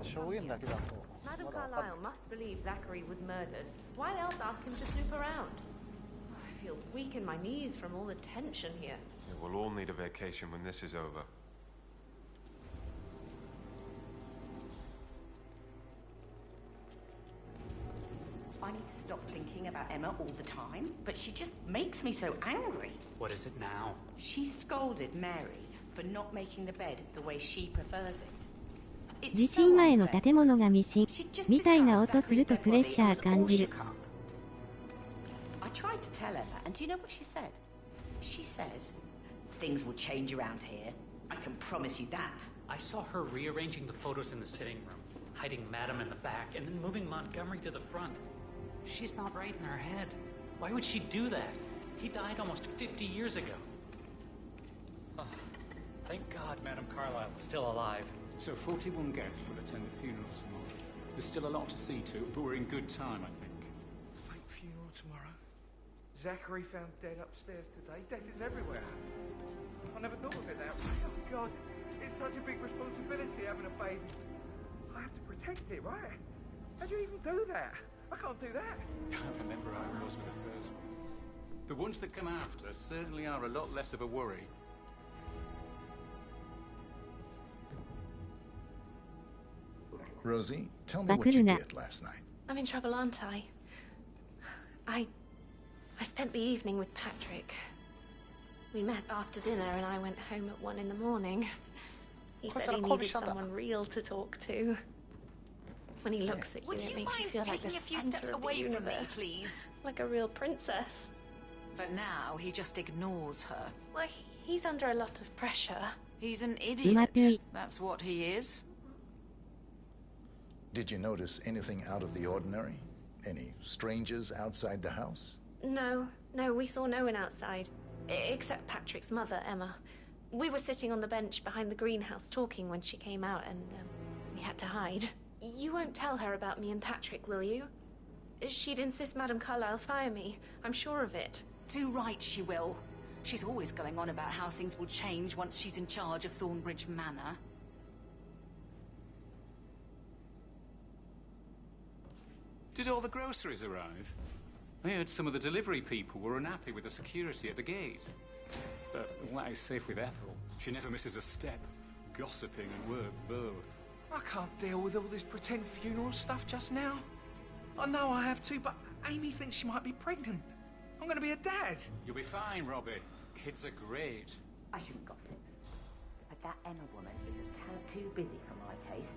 証言だけだと。Madam Carlyle must believe Zachary was murdered. Why else ask him to snoop around? I feel weak in my knees from all the tension here. Yeah, we'll all need a vacation when this is over. I need to stop thinking about Emma all the time, but she just makes me so angry. What is it now? She scolded Mary for not making the bed the way she prefers it. 地震前の建物がミシンみたいな音するとプレッシャー感じる。I tried to tell Emma, and do you know what she said? She said, "Things will change around here. I can promise you that." I saw her rearranging the photos in the sitting room, hiding Madam in the back, and then moving Montgomery to the front. She's not right in her head. Why would she do that? He died almost 50 years ago. Oh, thank God Madam Carlyle is still alive. So 41 guests will attend the funeral tomorrow. There's still a lot to see to, but we're in good time, I think. Fake funeral tomorrow. Zachary found dead upstairs today. Death is everywhere. I never thought of it that way. Oh, God. It's such a big responsibility having a baby. I have to protect it, right? How do you even do that? I can't do that. I remember how it was with the first one. The ones that come after certainly are a lot less of a worry. Rosie, tell me what you did last night. I'm in trouble, aren't I? I spent the evening with Patrick. We met after dinner and I went home at 1 in the morning. He said he needed someone real to talk to. When he looks at you, it makes you feel like the center of the universe. Please? Like a real princess. But now he just ignores her. Well, he's under a lot of pressure. He's an idiot. That's what he is. Did you notice anything out of the ordinary? Any strangers outside the house? No, we saw no one outside. Except Patrick's mother, Emma. We were sitting on the bench behind the greenhouse talking when she came out and we had to hide. You won't tell her about me and Patrick, will you? She'd insist Madam Carlyle fire me. I'm sure of it. Too right she will. She's always going on about how things will change once she's in charge of Thornbridge Manor. Did all the groceries arrive? I heard some of the delivery people were unhappy with the security at the gate. But all that is safe with Ethel. She never misses a step. Gossiping and work both. I can't deal with all this pretend funeral stuff just now. I know I have to, but Amy thinks she might be pregnant. I'm going to be a dad. You'll be fine, Robbie. Kids are great. I shouldn't gossip, but that Emma woman is a tad too busy for my taste.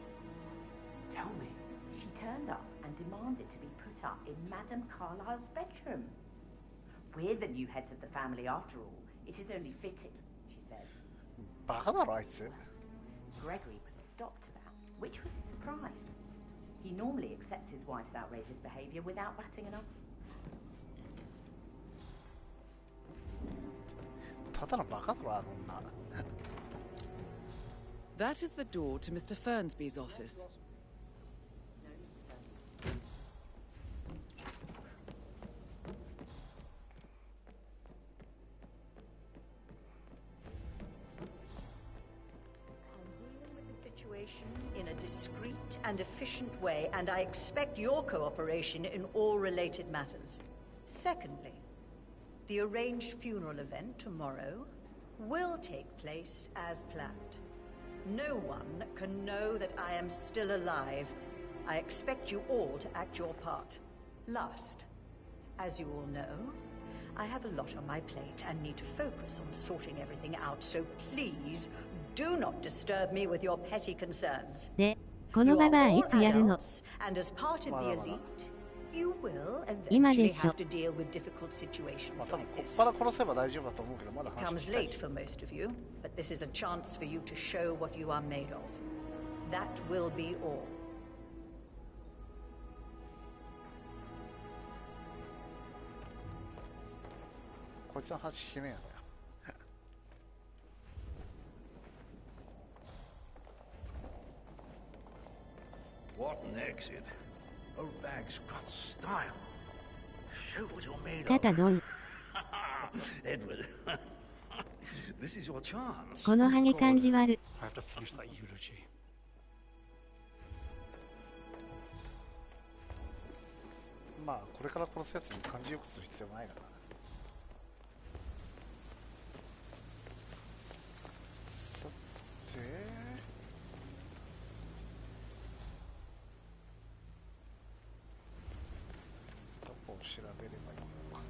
Tell me. She turned up and demanded to be put up in Madam Carlyle's bedroom. We're the new heads of the family after all. It is only fitting, she said. Gregory put a stop to that, which was a surprise. He normally accepts his wife's outrageous behaviour without batting an eye. That is the door to Mr. Fernsby's office. neat and efficient way, and I expect your cooperation in all related matters. Secondly, the arranged funeral event tomorrow will take place as planned. No one can know that I am still alive. I expect you all to act your part. Last, as you all know, I have a lot on my plate and need to focus on sorting everything out, so please do not disturb me with your petty concerns. で、このババアいつやるの？ And as part of the elite, you will 今で eventually しょ。 have to deal with difficult situations まあ多分 like こっ this. から殺せば大丈夫だと思うけどまだ It 話 comes したい late し for most of you, but this is a chance for you to show what you are made of. That will be all. こいつの話聞けねえやだよ What an exit. Old bag's got style. Show what you're made ただ of. ドン。 Edward, this is your chance. このハゲ感じ悪。 I have to finish that eulogy. まあこれから殺すやつに感じよくする必要ないからなさてどこを調べればいいのか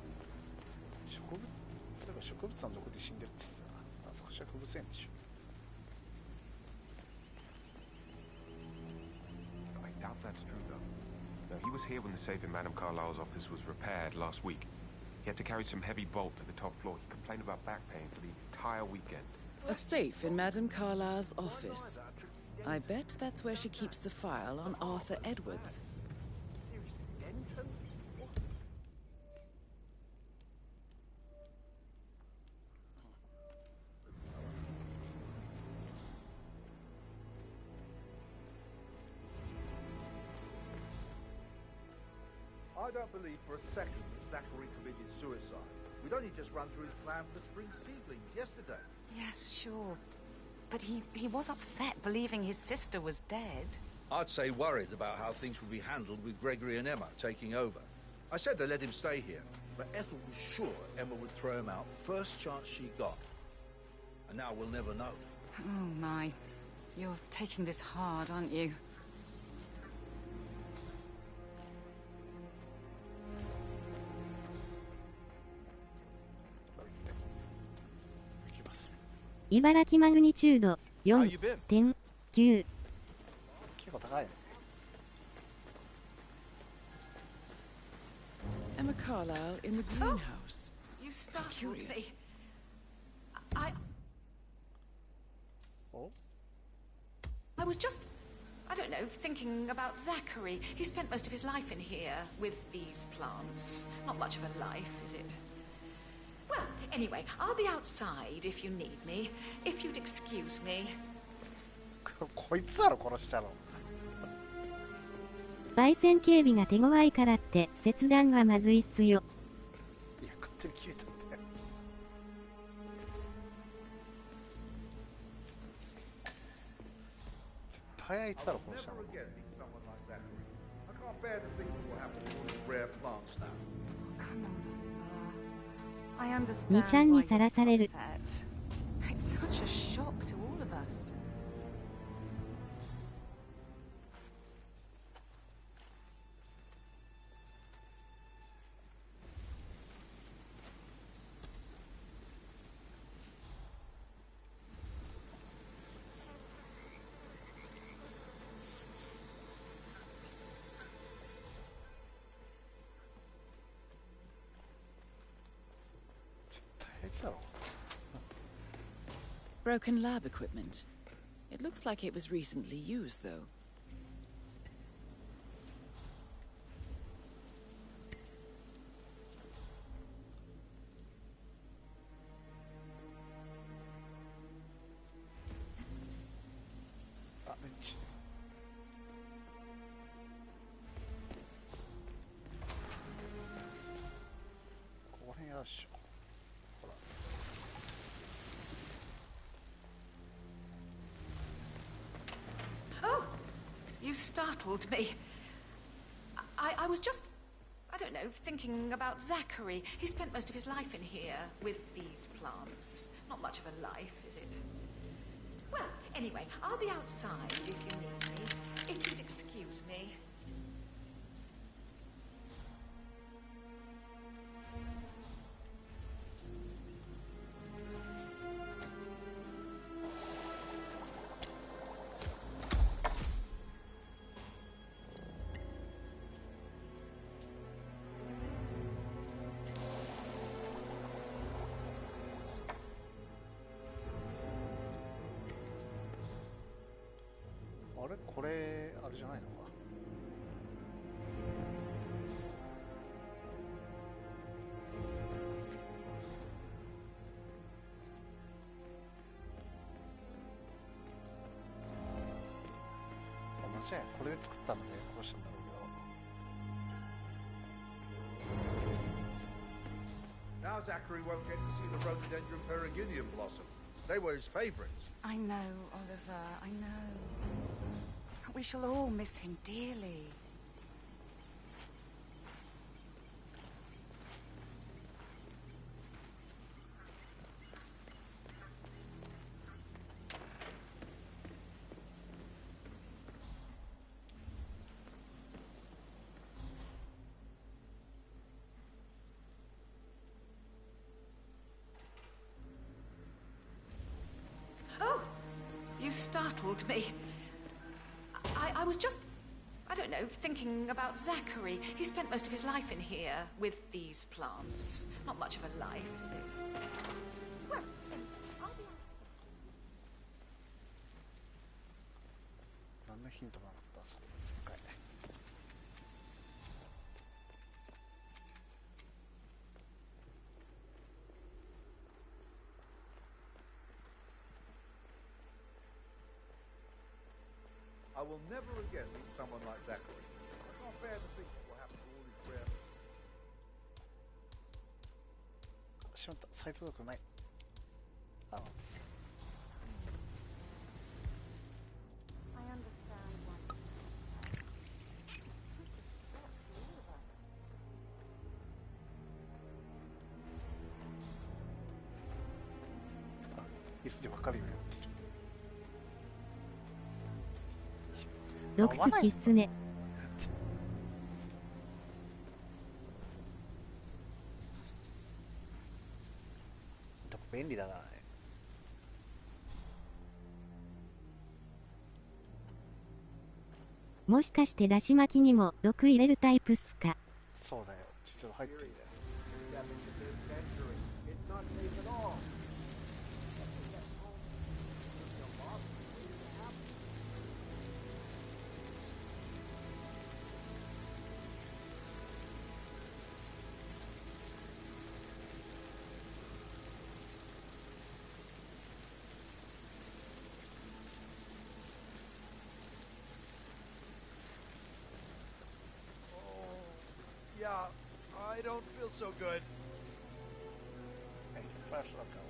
植物そういえば植物の毒で死んでるって言ってたなあそこ植物園でしょ I doubt that's true, though. No, he was here when the safe in Madame Carlyle's office was repaired last week. He had to carry some heavy bolt to the top floor. He complained about back pain for the entire weekend. A safe in Madame Carlyle's office. I bet that's where she keeps the file on Arthur Edwards. I don't believe for a second that Zachary committed suicide. We'd only just run through his plan for the spring seedlings yesterday. Yes, sure. But he was upset believing his sister was dead. I'd say worried about how things would be handled with Gregory and Emma taking over. I said they let him stay here, but Ethel was sure Emma would throw him out first chance she got. And now we'll never know. Oh, my. You're taking this hard, aren't you? Yes. 茨城マグニチュード 4.9 結構高いね Emma Carlyle in the greenhouse. You startled Curious. me. Oh? I was just, I don't know, thinking about Zachary. He spent most of his life in here with these plants. Not much of a life, is it? Well, anyway, I'll be outside if you need me. If you'd excuse me. こいつだろ殺したの焙煎警備が手強いからって切断はまずいっすよ。いや勝手に切れたんだよ絶対あいつだろ I'll 殺したの never again meet someone like Zachary. I can't bear to think what will happen to all these rare plants now. Come on, I understand 2ちゃんに why さ you're らされ so る。 upset. It's such a shock to all of us. Broken lab equipment. It looks like it was recently used, though. H これやっしょほら Oh, startled me. I was just, I don't know, thinking about Zachary. He spent most of his life in here with these plants. Not much of a life, is it? Well, anyway, I'll be outside if you need me. If you'd excuse me.あれこれあれじゃないのか。あ、間違いない。これで作ったので殺したんだろうけど。 Now Zachary won't get to see the rhododendron periginium blossom. They were his favourites. I know, Oliver, I know. We shall all miss him dearly. Oh! You startled me. I was just, I don't know, thinking about Zachary. He spent most of his life in here with these plants. Not much of a life, is it? Well, I'll be... 何のヒントもなかった。そうですかい。I will never again meet someone like Zachary. I can't bear to think what will happen to all his rare... しまった。再登録ない。あ。I understand what... あ、色でわかるようになってる。毒好きっすね。便利だからね。もしかしてだし巻きにも毒入れるタイプっすか。そうだよ。実は入ってるんだよ。It's not safe at all. Yeah, I don't feel so good. Hey, flash look out.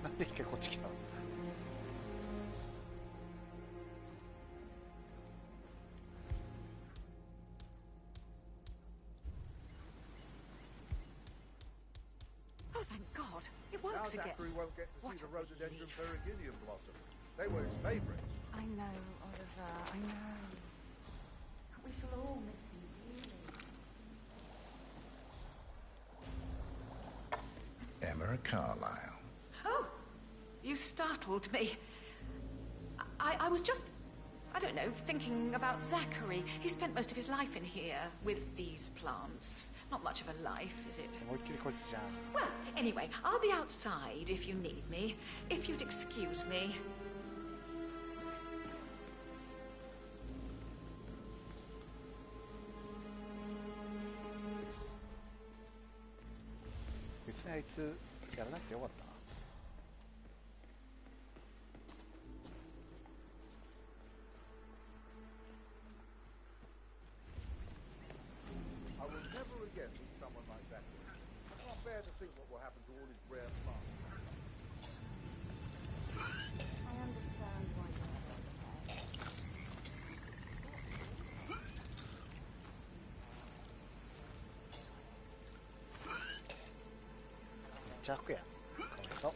なんで一回こっち来たの？Oh, thank God. It Now works again. Zachary won't get to see the rhododendron periginium blossom. They were his favourites. I know, Oliver, I know. We shall all miss him dearly. Emma Carlyle. Oh! You startled me. I was just, I don't know, thinking about Zachary. He spent most of his life in here with these plants. Not much of a life, is it? Well, anyway, I'll be outside if you need me. If you'd excuse me. 別にあいつやらなくてよかったな。I will never again meet someone like that. I can't bear to think what will happen to all his ちゃくや。かわいそう。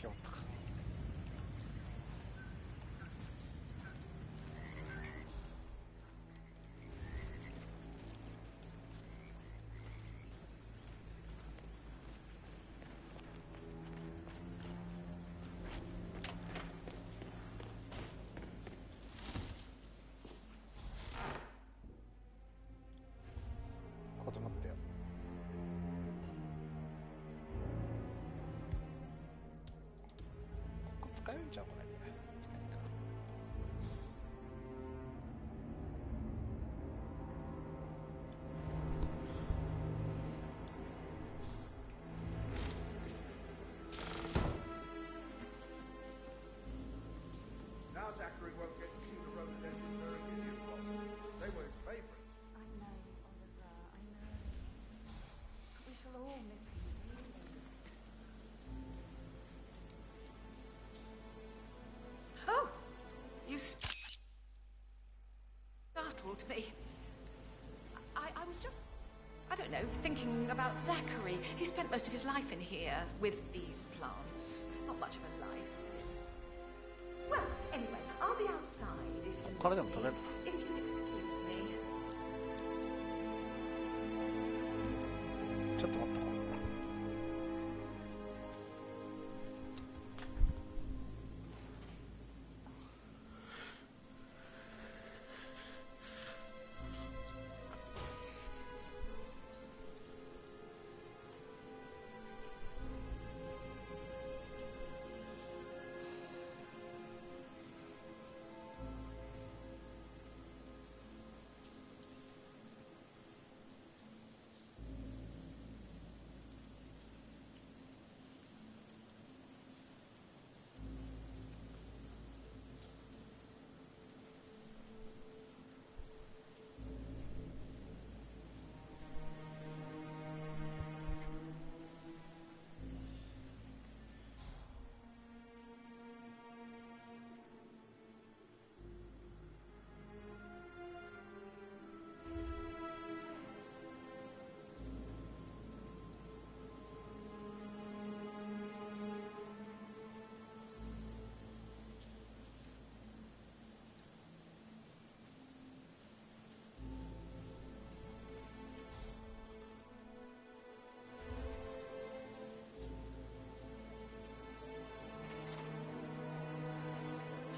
今日とか。子供ってよ。ここ使えるんちゃうこれ。使えんかな。Now Zachary won't get to see the rhododendron very Indian blossoms. They were his favourite. I know, Oliver, I know. We shall all miss him dearly. Oh! You startled me. I was just, I don't know, thinking about Zachary. He spent most of his life in here with these plants. Not much of a life. Well, anyway, I'll be outside if you... これでも取れる。 If you'd excuse me. ちょっと待ってこれ。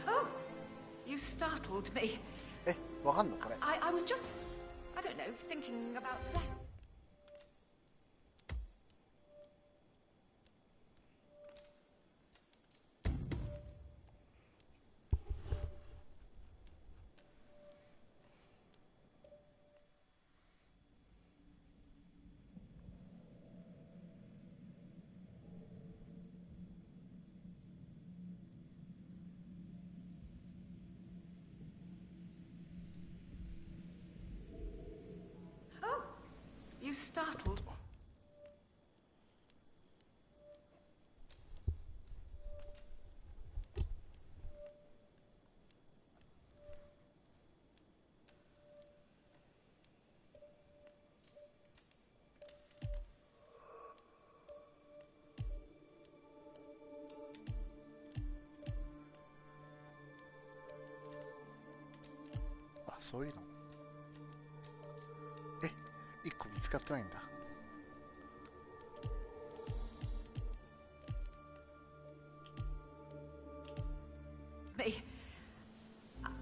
Oh! You startled me. え、わかんのこれ。I was just, I don't know, thinking about Zach. Oh! You startled.「あ、そういうの。え、一個見つかってないんだ。Me.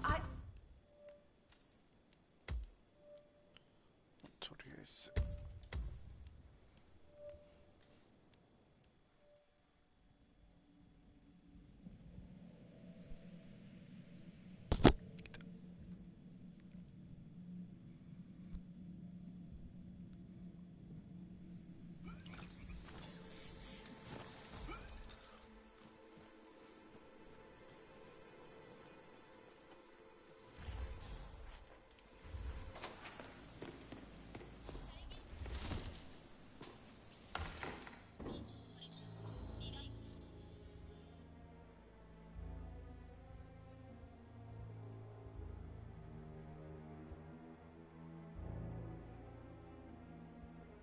I. とりあえず。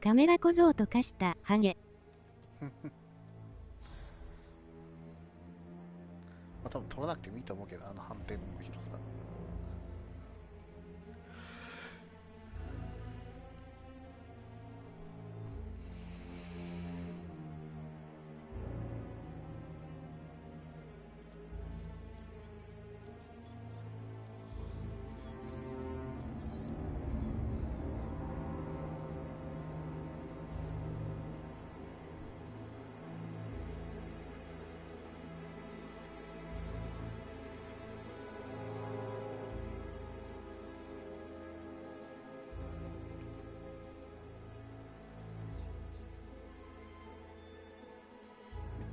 カメラ小僧と化したハゲ。まあ多分撮らなくてもいいと思うけど、あの反転の広さ。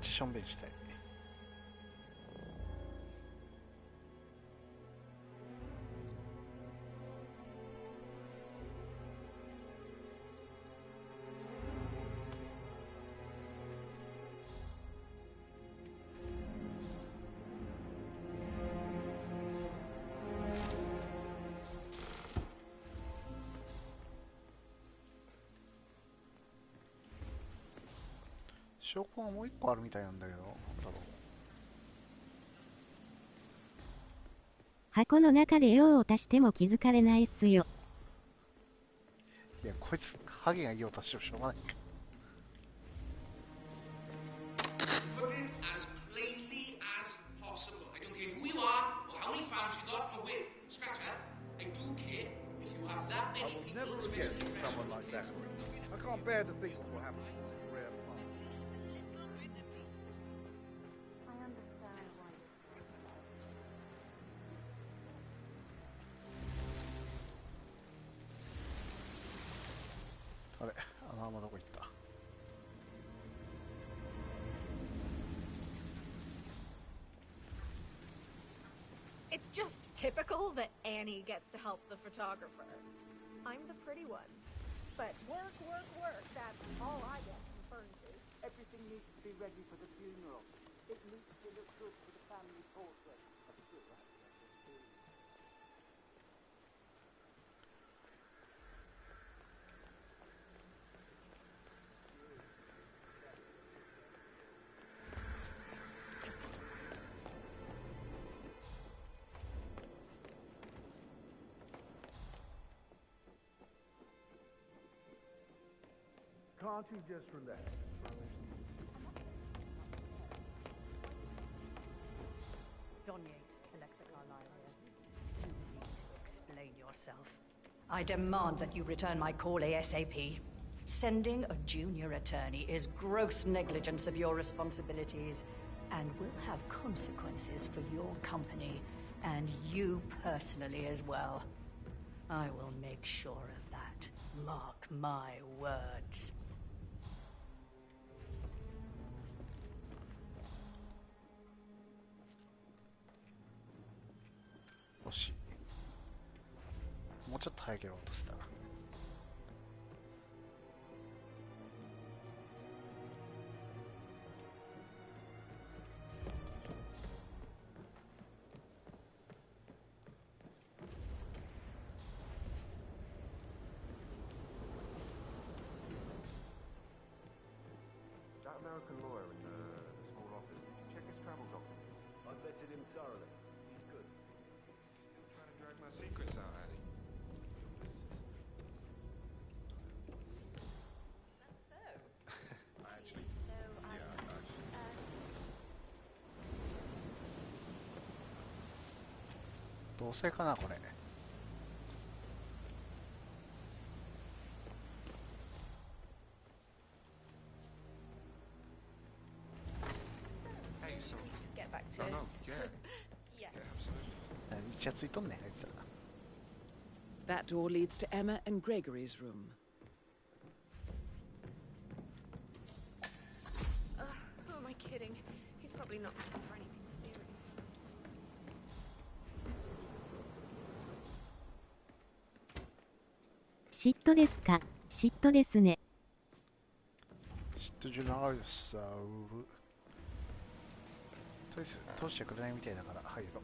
しょんべんしたい。証拠がもう一個あるみたいなんだけど、なんだろう。箱の中で用を足しても気づかれないっすよ。いや、こいつハゲが用を足してもしょうがないか。Put it as plainly as possible. I don't care who you are or how many fans you got. Oh wait, scratch that. I do care if you have that many people, especially someone like Zachary. I can't bear to think what will happen to this rare plant. At least a little bit of decency. I understand why you're あれ、あのままどこ行った？ It's just typical that Annie gets to help the photographer. I'm the pretty one. But work, work, work. That's all I get from furniture. Everything needs to be ready for the funeral. It needs to look good for the family portrait. Can't you just relax? John Yates, Alexa Carlyle here. You need to explain yourself. I demand that you return my call ASAP. Sending a junior attorney is gross negligence of your responsibilities and will have consequences for your company and you personally as well. I will make sure of that. Mark my words. 惜しい。もうちょっと早ければ落とせたな。That American lawyer in the small office, did you check his travel documents? I vetted him thoroughly. He's good. Still trying to drag my secrets out, Addy. I actually... Yeah, I... どうせかなこれ。Hey, so... Get back to No, it. no, yeah. Yeah. Yeah, absolutely. イチャついとんねんあいつら。 That door leads to Emma and Gregory's room. Who am I kidding? He's probably not looking for anything serious. 嫉妬ですか？嫉妬ですね。嫉妬じゃないですさ。とりあえず通してくれないみたいだから入ろう。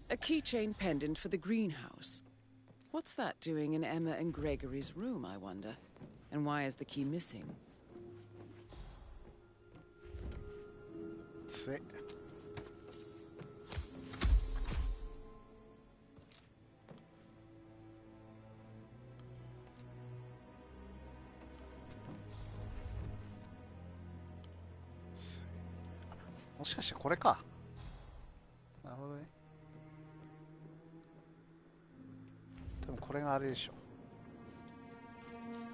A keychain pendant for the greenhouse. What's that doing in Emma and Gregory's room, I wonder? And why is the key missing? Sweet. Sweet. もしかしてこれか。なるほどね。多分これがあれでしょ。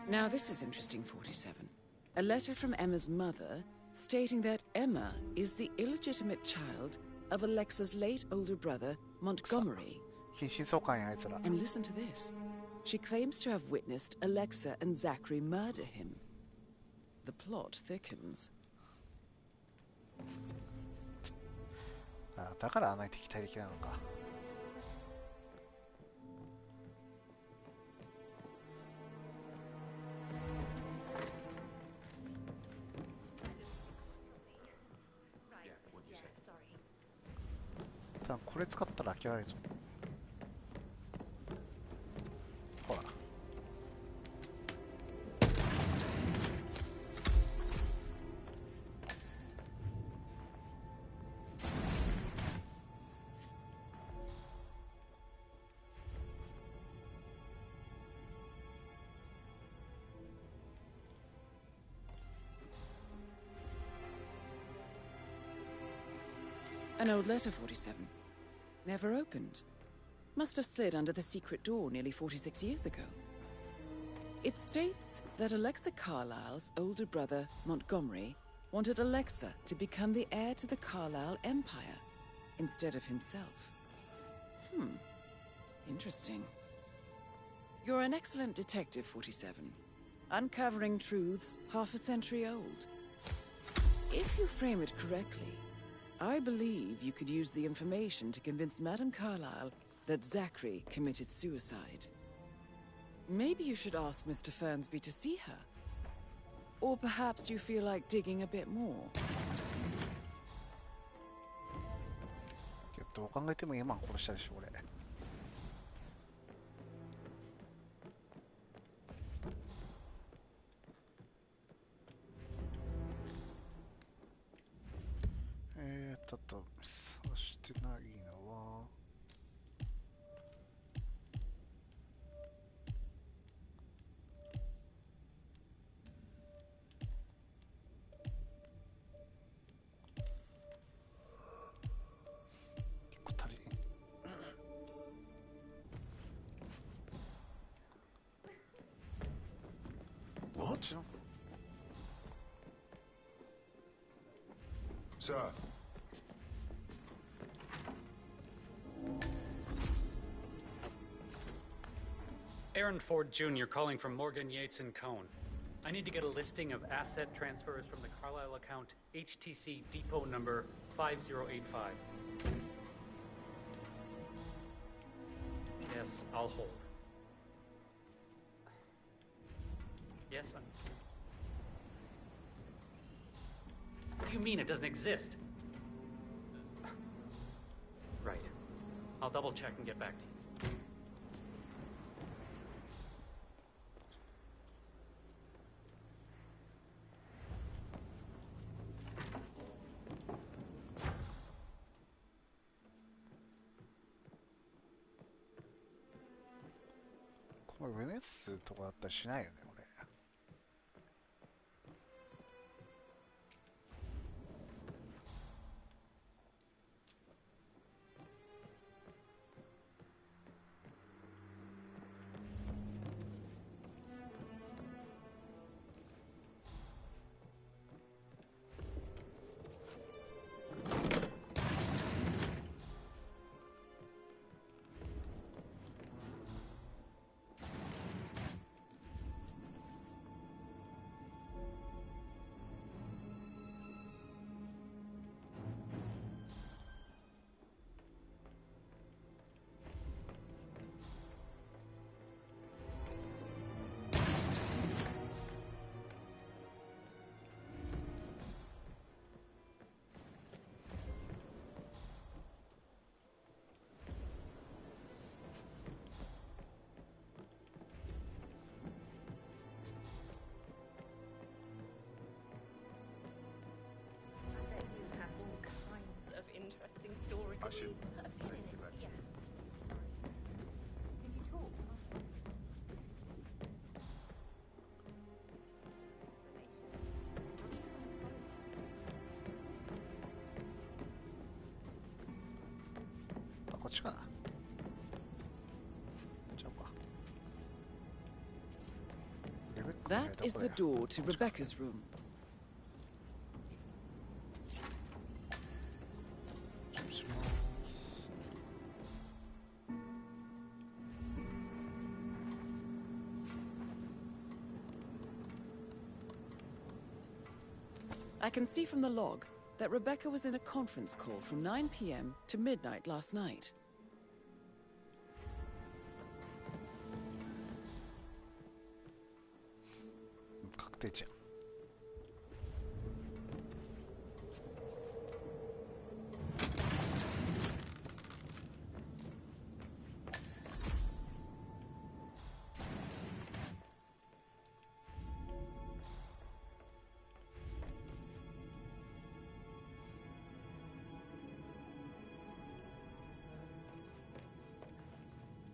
Now this is interesting, 47. A letter from Emma's mother stating that Emma is the illegitimate child of Alexa's late older brother, Montgomery. 近親相関やあいつら。And listen to this. She claims to have witnessed Alexa and Zachary murder him. The plot thickens. だからあんなに敵対的なのか。多分これ使ったら開けられるぞ。ほら。An old letter, 47. Never opened. Must have slid under the secret door nearly 46 years ago. It states that Alexa Carlyle's older brother, Montgomery, wanted Alexa to become the heir to the Carlyle Empire instead of himself. Interesting. You're an excellent detective, 47. Uncovering truths half a century old. If you frame it correctly, I believe you could use the information to convince Madame Carlyle that Zachary committed suicide. Maybe you should ask Mr. Fernsby to see her. Or perhaps you feel like digging a bit more. どう考えても今殺したでしょ、俺。そしてないのは1個足りん。What? Sir. Aaron Ford Jr. calling from Morgan, Yates & Cohn. I need to get a listing of asset transfers from the Carlyle account HTC depot number 5085. Yes, I'll hold. Yes, What do you mean it doesn't exist? Right. I'll double check and get back to you.これウェネスとかだったりしないよね、俺。should... Yeah. Can you talk? 아, こっちかな。ちゃうか。レベッカの部屋 That is どこ the や。 door to Rebecca's room. I can see from the log that Rebecca was in a conference call from 9 p.m. to midnight last night.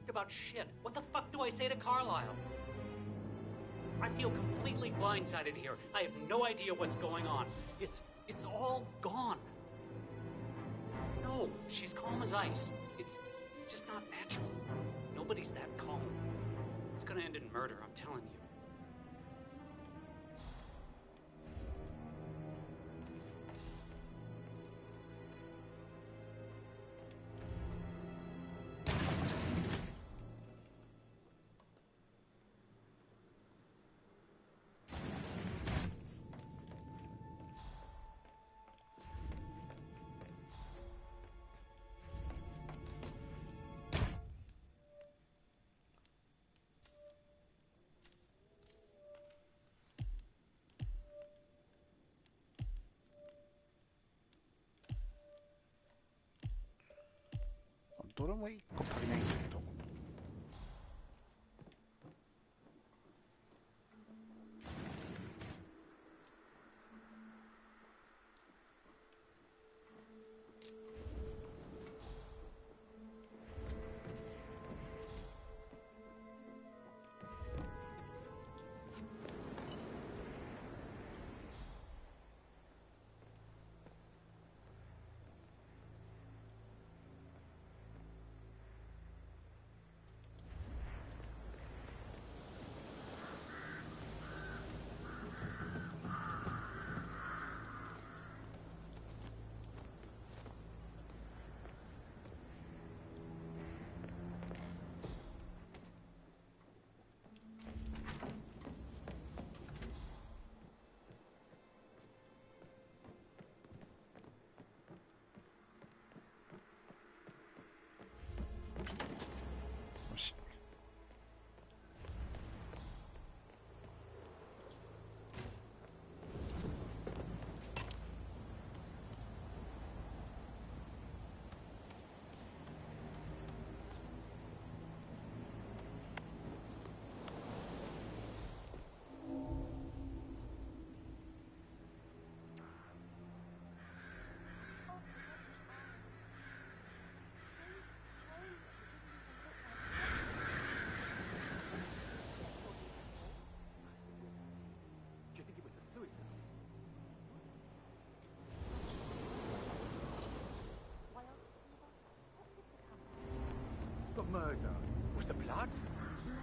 About shit. What the fuck do I say to Carlisle? I feel completely blindsided here. I have no idea what's going on. It's all gone. No, she's calm as ice. It's just not natural. Nobody's that calm. It's gonna end in murder, I'm telling you. Oh, どれも1個足りないんだけど。よし。Do you think it was a suicide? Why else? The murder? Was the blood? No,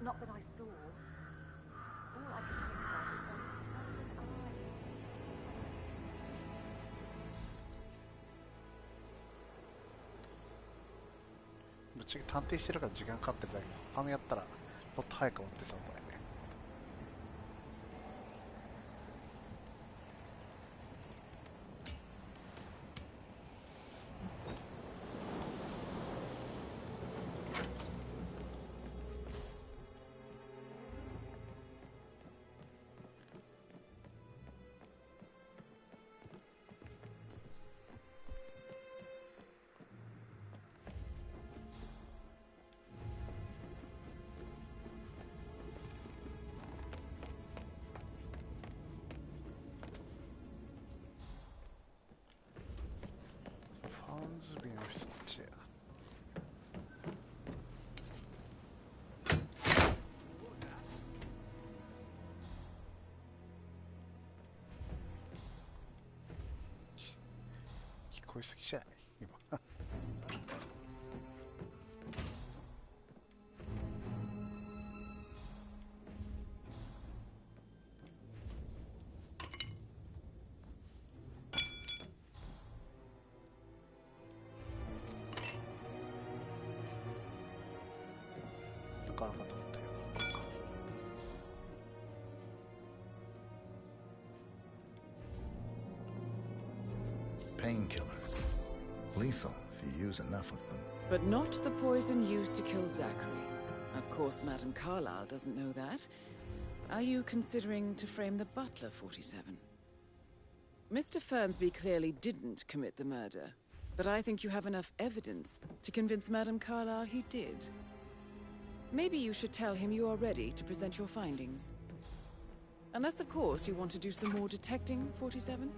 not that I saw. All I can think about is those swollen eyes.ぶっちゃけ探偵してるから時間かかってるだけだ。他のやったらもっと早く終わってそうこれね。Hans benefits. Painkiller. Lethal if you use enough of them. But not the poison used to kill Zachary. Of course, Madame Carlyle doesn't know that. Are you considering to frame the butler, 47? Mr. Fernsby clearly didn't commit the murder, but I think you have enough evidence to convince Madame Carlyle he did. Maybe you should tell him you are ready to present your findings. Unless, of course, you want to do some more detecting, 47?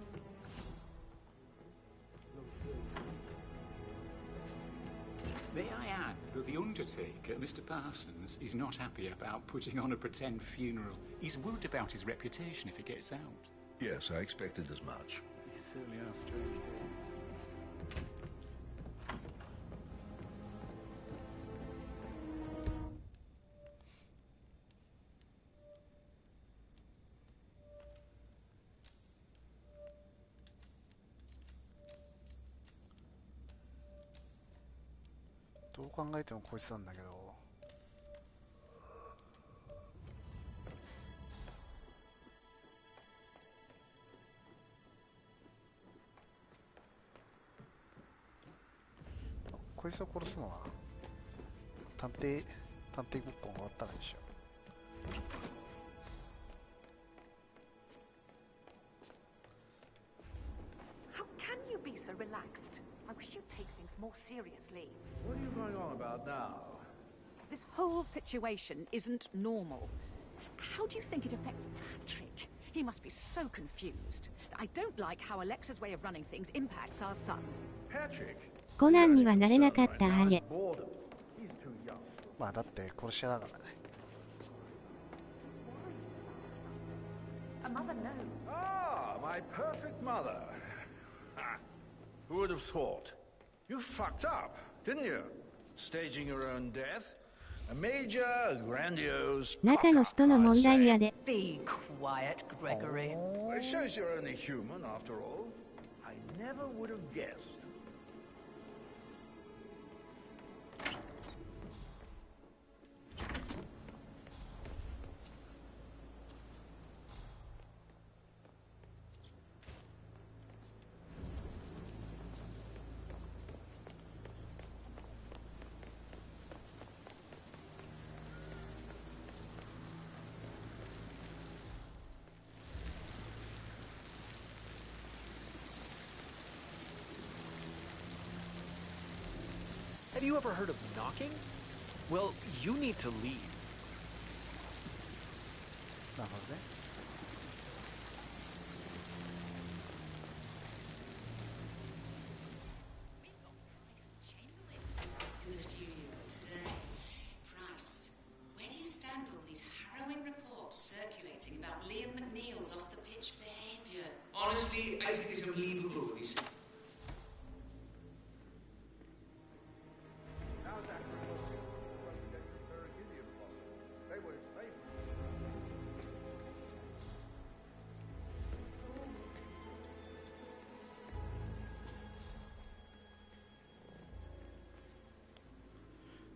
May I add that the undertaker, Mr. Parsons, is not happy about putting on a pretend funeral. He's worried about his reputation if it gets out. Yes, I expected as much. You certainly are strange.どう考えてもこいつなんだけど。こいつを殺すのは探偵ごっこが終わったらでしょ。How can you be so relaxed? I wish you'd take things more seriously. What are you going on about now? This whole situation isn't normal. How do you think it affects Patrick? He must be so confused. I don't like how Alexa's way of running things impacts our son. Patrick? コナンにはなれなかったハゲ。まあだって殺し屋だからね。A mother knows. Ah, my perfect mother. Who would have thought? You fucked up, didn't you? Staging your own death? A major, grandiose... 中の人の問題やで。Be quiet, Gregory. Well, it shows you're only human, after all. I never would have guessed. Have you ever heard of knocking? Well, you need to leave. なるほどね。In the studio today. Price, where do you stand on these harrowing reports circulating about Liam McNeil's off-the-pitch behaviour? Honestly, I think it's unbelievable what he's...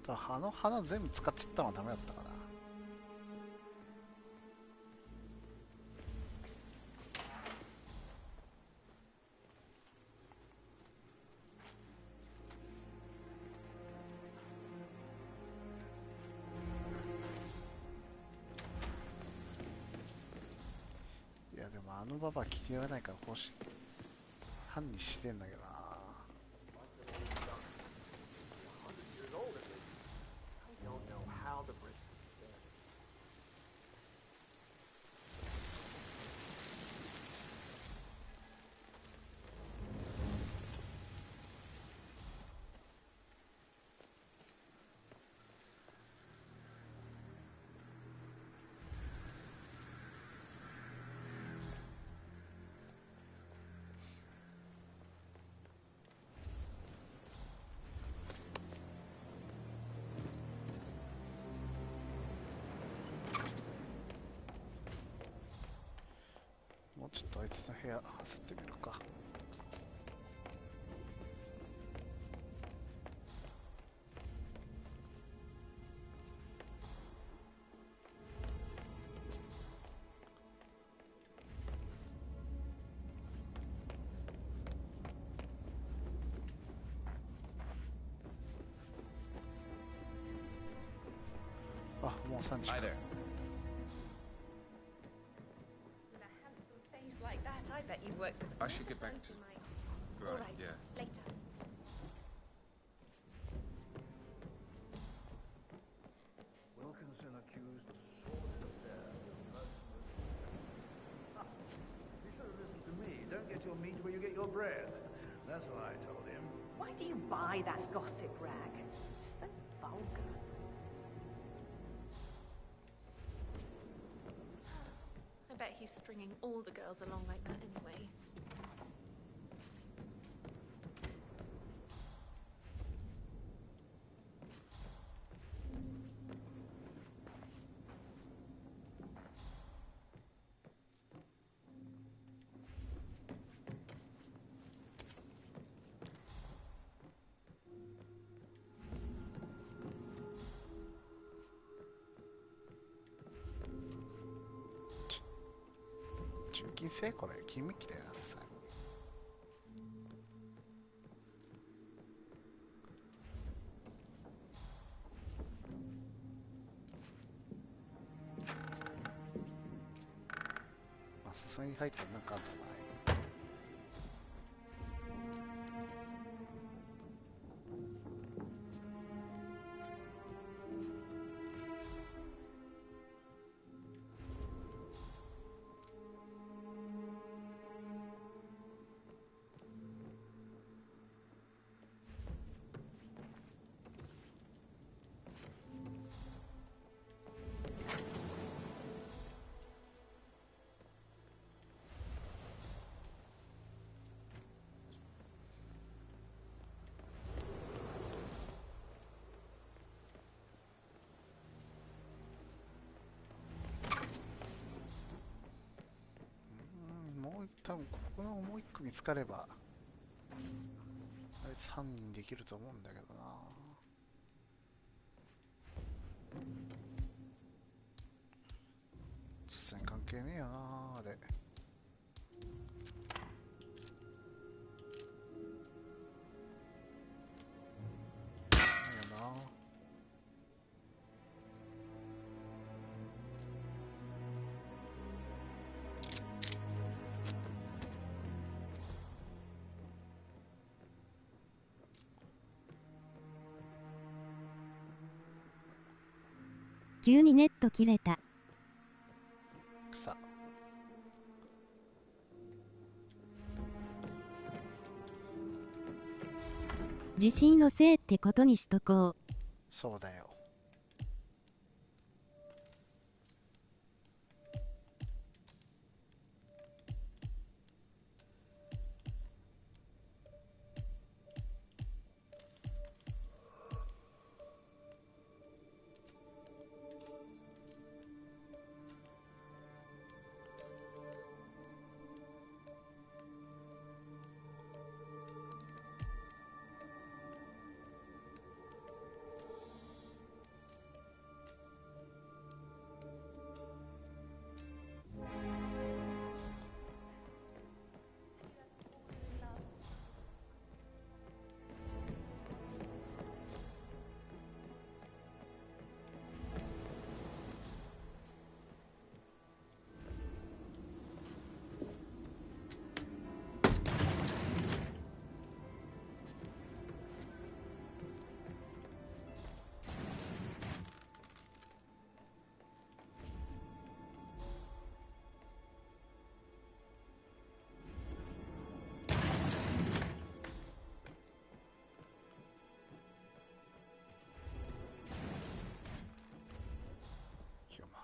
だからあの花全部使っちゃったのはダメだったかな。いやでもあのババア聞いてられないからこうし犯にしてんだけどな。とあいつの部屋漁ってみるか。あ、もう3時か。With a handsome face like that, I bet you've worked with I should get back to... All Right, right, yeah. later. Wilkinson accused of sordid affairs with personal... You should have listened to me. Don't get your meat where you get your bread. That's what I told him. Why do you buy that gossip rag? It's so vulgar. I bet he's stringing all the girls along like that anyway.純金製これ金メッキだよな、さ。まあ、さすがに入ってなんかあるんじゃない。多分ここのもう一個見つかればあいつ犯人できると思うんだけどな。実際に関係ねえよなあれ。ないよな。急にネット切れた。草。地震のせいってことにしとこう。そうだよ。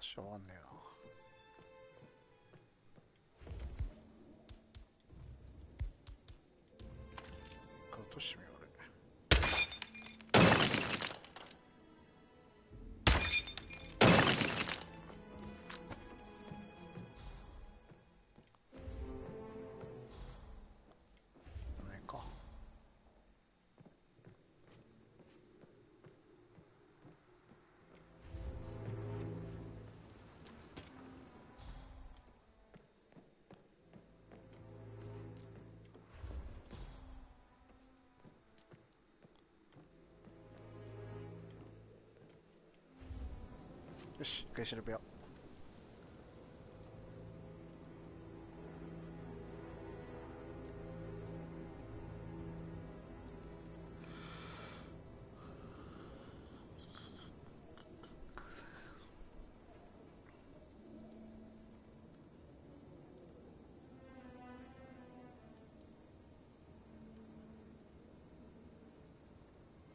しょうがねえな。これ落としてみよう俺。よし、一回調べよう。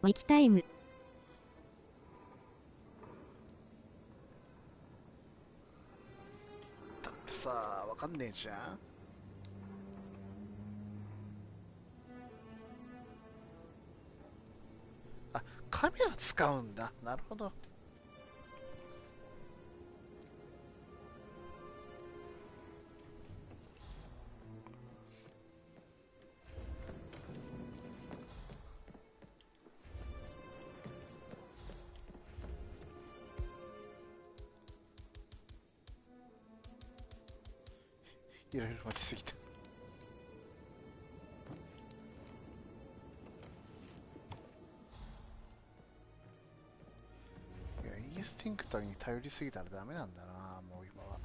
ウィキタイム。だってさ、わかんねえじゃん。あ、カメラ使うんだ。なるほど。いろいろ待ちすぎた。いや、インスティンクトに頼りすぎたらダメなんだな、もう今は。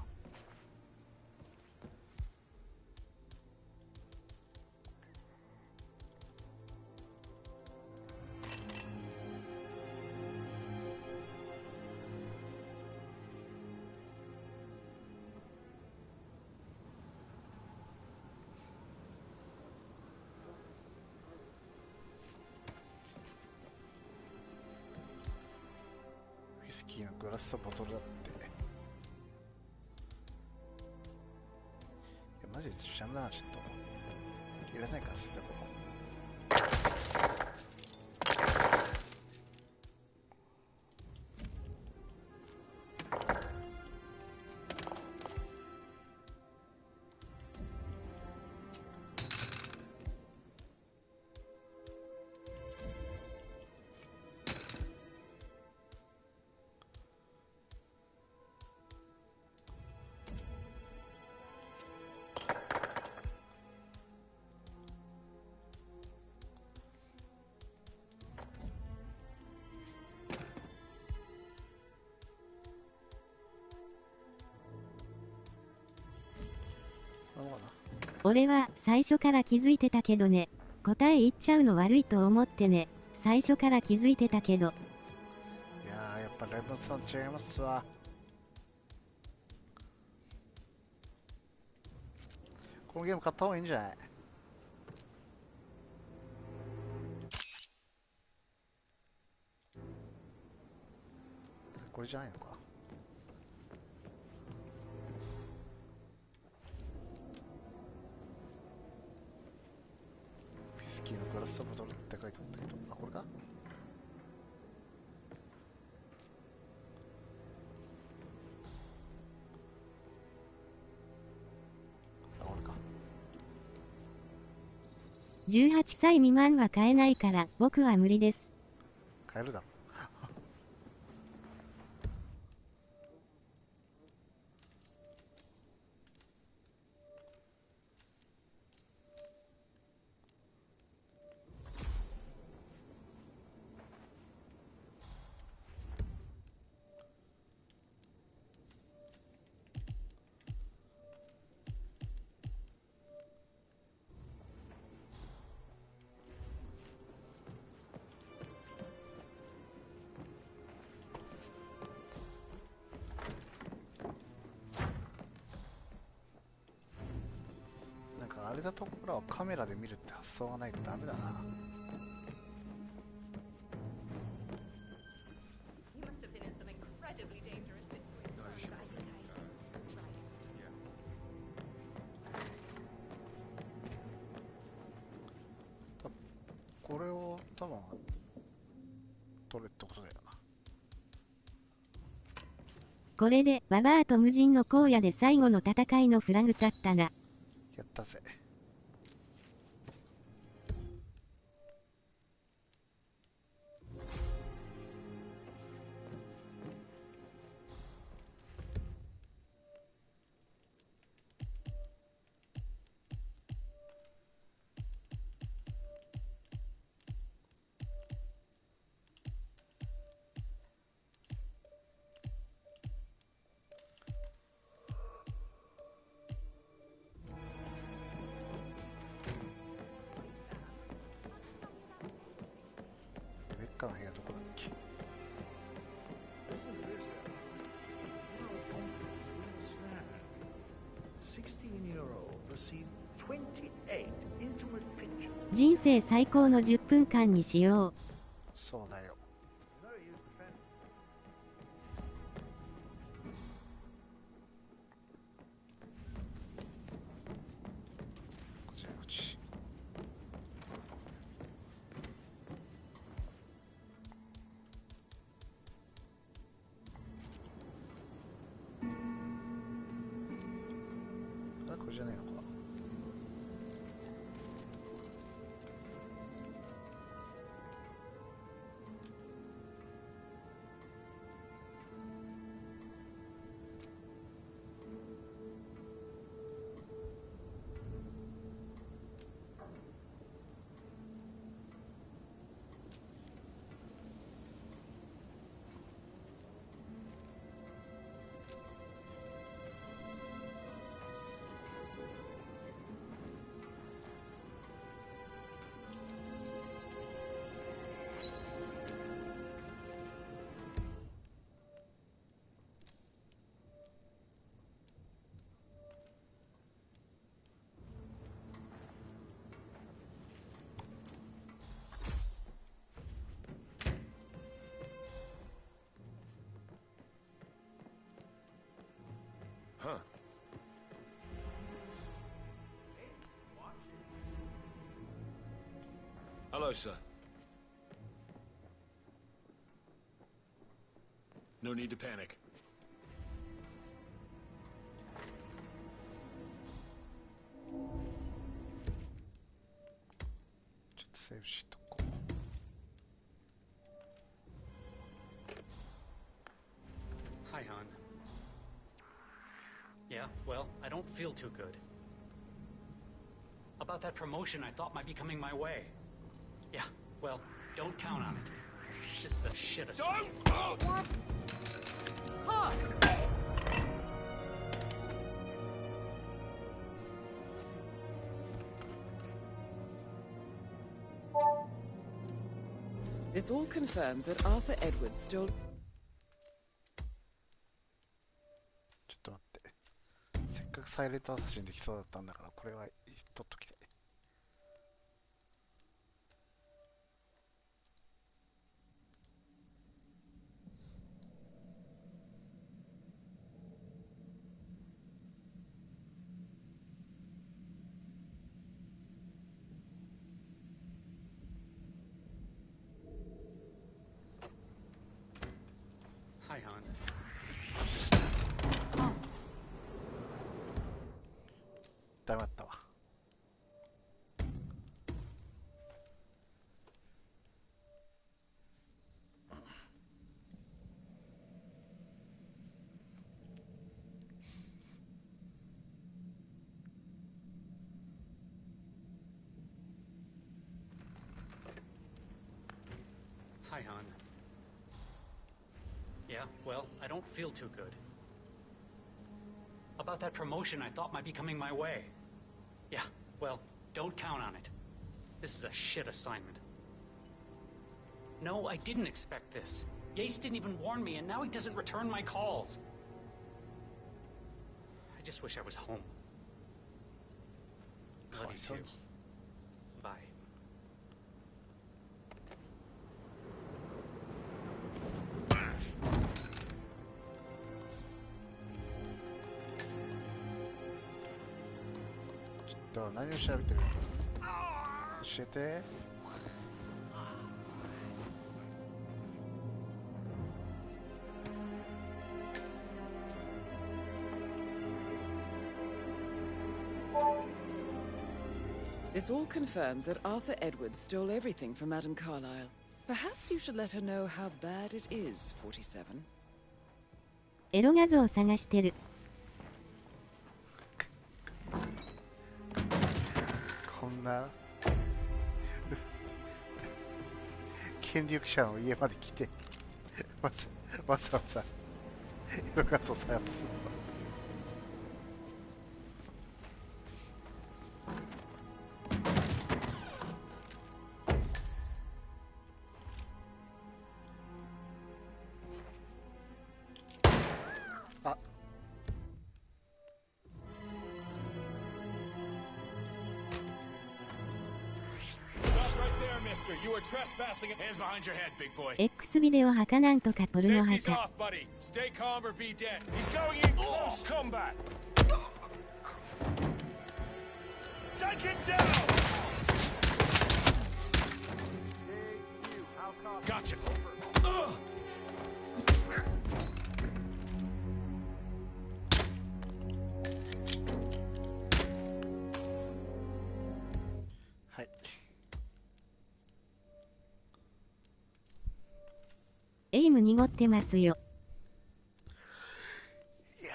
ウイスキーのグラスとボトルだって。いや、マジでしゃんだな、ちょっと。いらないから、捨てとこう。俺は最初から気づいてたけどね。答え言っちゃうの悪いと思ってね。最初から気づいてたけど。いやー、やっぱレモンさん違いますわ。このゲーム買った方がいいんじゃない？これじゃないのか。ウイスキーのグラスとボトルって書いてあったけど、あ、これか？あ、これか。18歳未満は買えないから僕は無理です。買えるだろ。なんか荒れたところはカメラで見るって発想がないとダメだな。これを多分取れってことだよな。これでババアと無人の荒野で最後の戦いのフラグ立ったな。やったぜ。かな部屋どこだっけ。 人生最高の10分間にしよう。そうだよ。これじゃねえのか。Huh. Hello, sir. No need to panic. ちょっとセーブしとこう。Hi, hon. Yeah, well, I don't feel too good. About that promotion I thought might be coming my way. Yeah, well, don't count on it. This is a shit assignment. Don't! Huh! This all confirms that Arthur Edwards stole... ちょっと待って。せっかくサイレントアサシンできそうだったんだから、これは取っときたい。Hi, hon. 黙ったわ。Hi, hon. Yeah, well, I don't feel too good. About that promotion I thought might be coming my way. Yeah, well, don't count on it. This is a shit assignment. No, I didn't expect this. Yates didn't even warn me, and now he doesn't return my calls. I just wish I was home. Love you too. Bye. ちょっと何を調べてる？教えて。This all confirms that Arthur Edwards stole everything from Madame Carlyle. Perhaps you should let her know how bad it is, 47. エロ画像を探してる。こんな権力者の家まで来てわざわざエロ画像探す。Mister, you are trespassing. Hands behind your head, big boy. X ビデオ墓なんとかポルノ Safety's 墓。 off, buddy. Stay calm or be dead. He's going in close combat. Take him down. Gotcha. Hi. エイム濁ってますよ。いや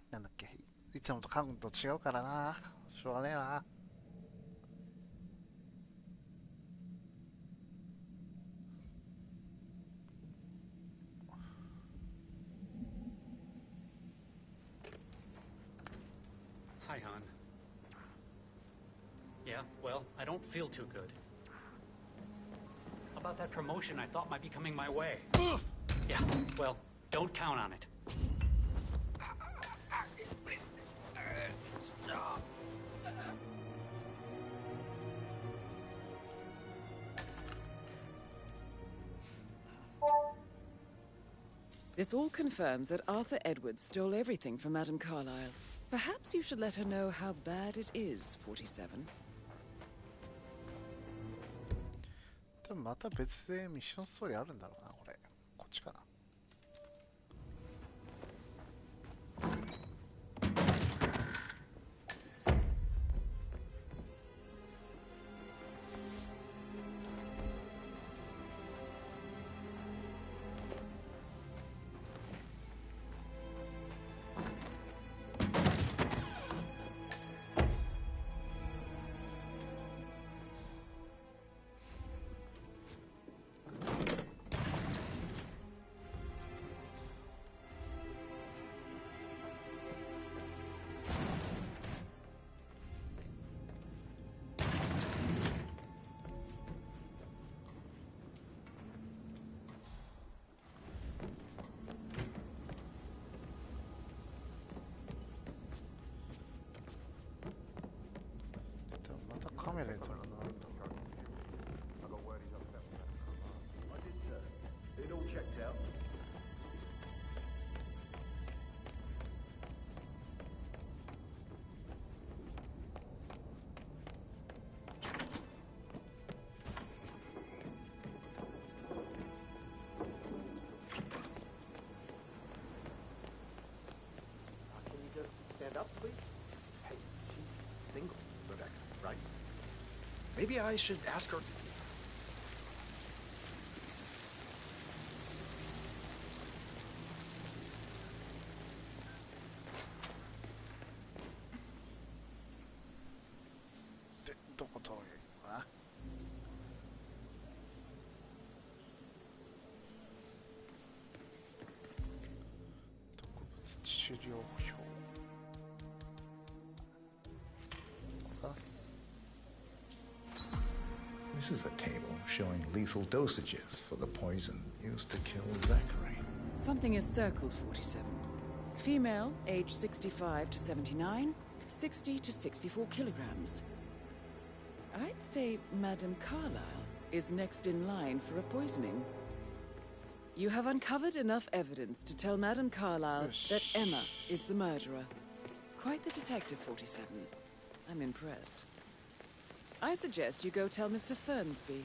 ー、なんだっけ、いつもとカウント違うからな。しょうがねえな。Hi, hon. Yeah, well, I don't feel too good. About that promotion I thought might be coming my way. Yeah, well, don't count on it. Stop. This all confirms that Arthur Edwards stole everything from Madame Carlyle. Perhaps you should let her know how bad it is, 47. 多分また別でミッションストーリーあるんだろうな、これ。こっちかな。カメラで撮るのなんだ。 I did, sir. It all checked out. Can you just stand up, please? Hey, she's single, Rebecca, right? Maybe I should ask her. De, どこ遠いのかな。特別治療表。This is a table showing lethal dosages for the poison used to kill Zachary. Something is circled, 47. Female, age 65 to 79, 60 to 64 kilograms. I'd say Madame Carlyle is next in line for a poisoning. You have uncovered enough evidence to tell Madame Carlyle that Emma is the murderer. Quite the detective, 47. I'm impressed. I suggest you go tell Mr. Fernsby.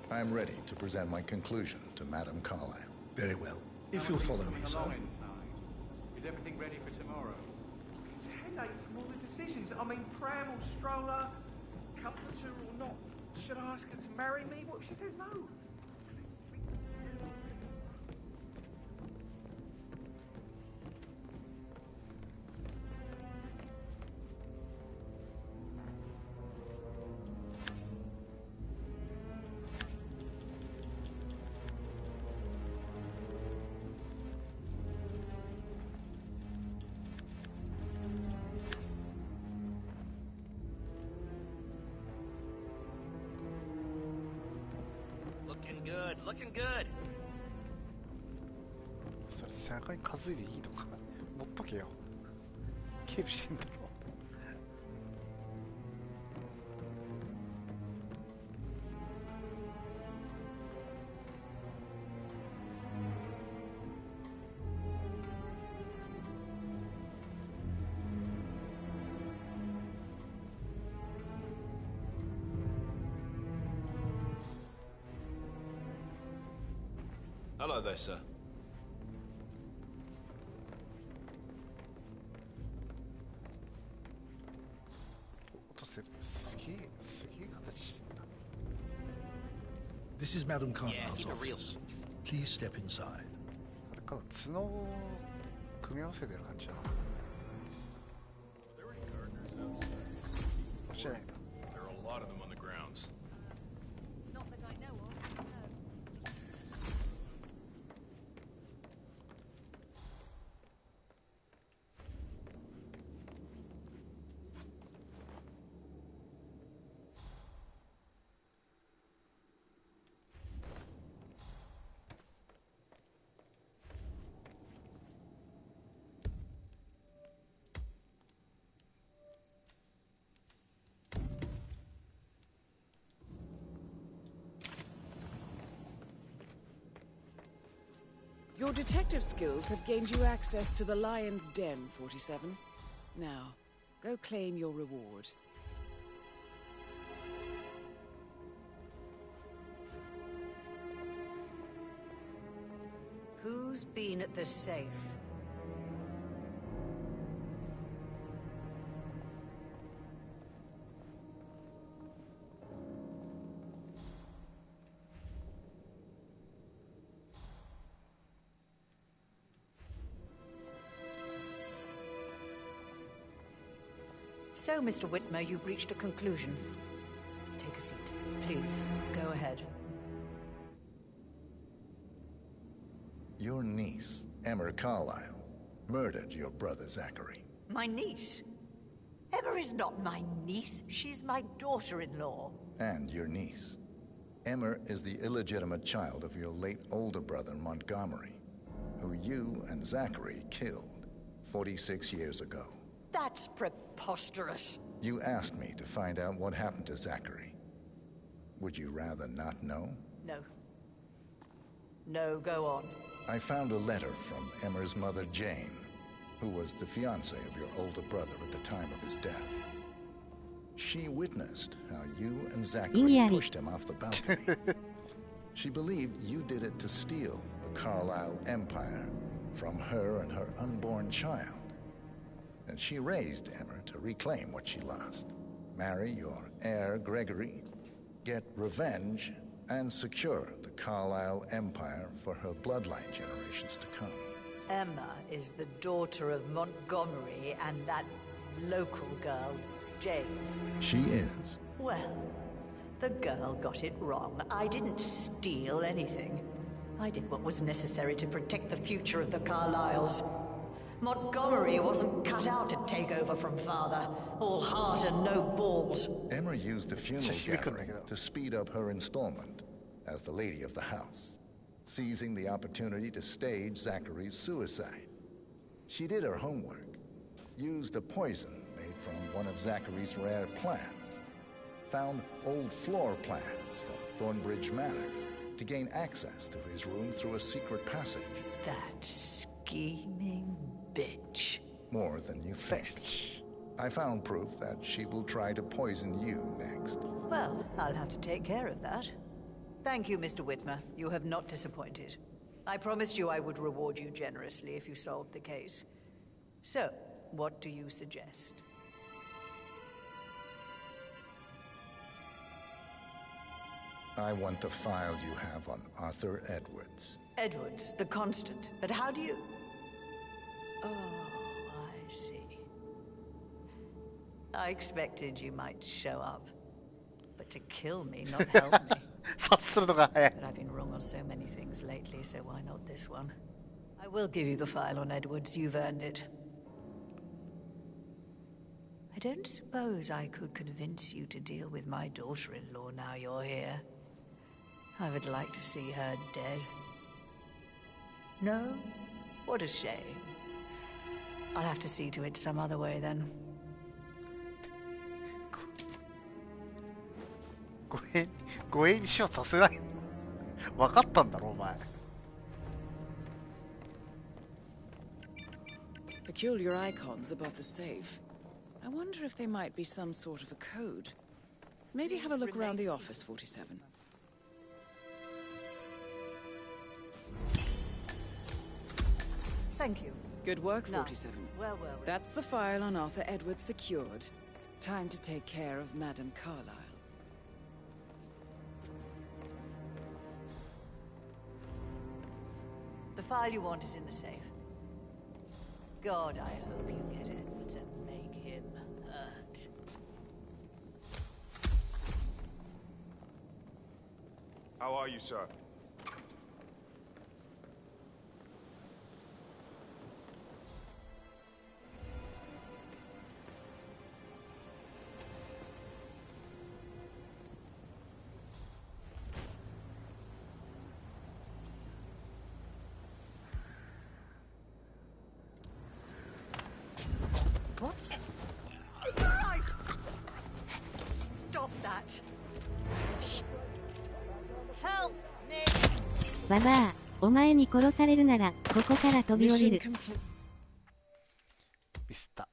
I'm ready to present my conclusion to Madame Carlyle. Very well. If you'll follow me, sir. Is everything ready for tomorrow? Headache from all the decisions. I mean, pram or stroller, comforter or not. Should I ask her to marry me? What if she says no? good, looking good. それ背中に担いでいいのか持っとけよ警備してんだろ Hello there, sir. This is Madame Carlyle's keep it real. office. Please step inside. あれかな角を組み合わせてる感じだ There are gardeners outside. 知らないな There are a lot of them on the grounds. Not that I know of. Your detective skills have gained you access to the Lion's Den, 47. Now, go claim your reward. Who's been at the safe? So, Mr. Whitmer, you've reached a conclusion. Take a seat. Please, go ahead. Your niece, Emma Carlyle, murdered your brother Zachary. My niece? Emma is not my niece. She's my daughter-in-law. And your niece. Emma is the illegitimate child of your late older brother Montgomery, who you and Zachary killed 46 years ago. That's preposterous. You asked me to find out what happened to Zachary. Would you rather not know? No. No, go on. I found a letter from Emma's mother, Jane, who was the fiancée of your older brother at the time of his death. She witnessed how you and Zachary pushed him off the balcony. She believed you did it to steal the Carlyle empire from her and her unborn child. And she raised Emma to reclaim what she lost. Marry your heir, Gregory, get revenge, and secure the Carlyle empire for her bloodline generations to come. Emma is the daughter of Montgomery and that local girl, Jane. She is. Well, the girl got it wrong. I didn't steal anything. I did what was necessary to protect the future of the Carlyles. Montgomery wasn't cut out to take over from father. All heart and no balls. Emma used the funeral gathering to speed up her installment as the lady of the house, seizing the opportunity to stage Zachary's suicide. She did her homework, used a poison made from one of Zachary's rare plants, found old floor plans from Thornbridge Manor to gain access to his room through a secret passage. That scheming bitch. More than you think. I found proof that she will try to poison you next. Well, I'll have to take care of that. Thank you, Mr. Whitmer. You have not disappointed. I promised you I would reward you generously if you solved the case. So, what do you suggest? I want the file you have on Arthur Edwards. Edwards, the Constant. But how do you... Oh, I see. I expected you might show up. But to kill me, not help me. But I've been wrong on so many things lately, so why not this one? I will give you the file on Edwards. You've earned it. I don't suppose I could convince you to deal with my daughter-in-law now you're here. I would like to see her dead. No? What a shame. I'll have to see to it some other way then. 護衛にしようさせない。分かったんだろお前。Peculiar icons above the safe. I wonder if they might be some sort of a code. Maybe have a look around the office, 47. Thank you. Good work, Now, 47. well. That's the file on Arthur Edwards secured. Time to take care of Madame Carlyle. The file you want is in the safe. God, I hope you get Edwards and make him hurt. How are you, sir? What? Christ! Stop that! Help me! ババア、お前に殺されるなら、ここから飛び降りる。ミスった。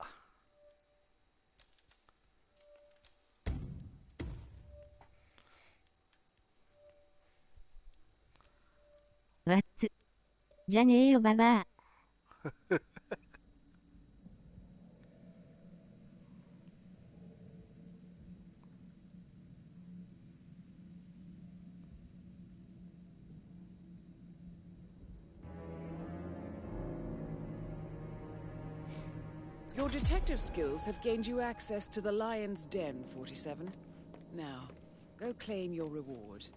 わっつ。じゃねえよババア。Your detective skills have gained you access to the Lion's Den, 47. Now, go claim your reward.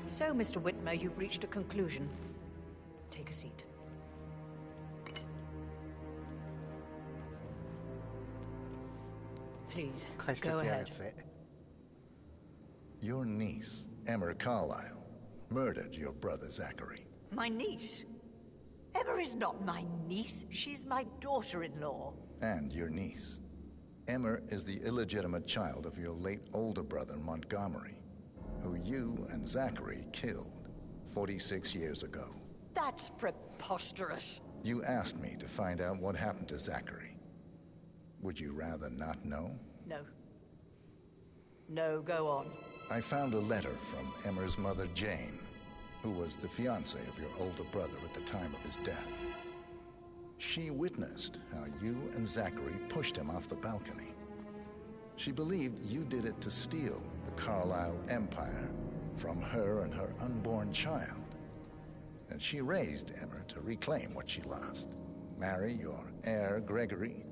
So, Mr. Whitmer, you've reached a conclusion. Take a seat. Please, go ahead. Your niece, Emma Carlyle, murdered your brother Zachary. My niece? Emma is not my niece. She's my daughter-in-law. And your niece. Emma is the illegitimate child of your late older brother Montgomery, who you and Zachary killed 46 years ago. That's preposterous. You asked me to find out what happened to Zachary. Would you rather not know? No. No, go on. I found a letter from Emma's mother, Jane, who was the fiancée of your older brother at the time of his death. She witnessed how you and Zachary pushed him off the balcony. She believed you did it to steal the Carlyle empire from her and her unborn child. And she raised Emma to reclaim what she lost. Marry your heir, Gregory,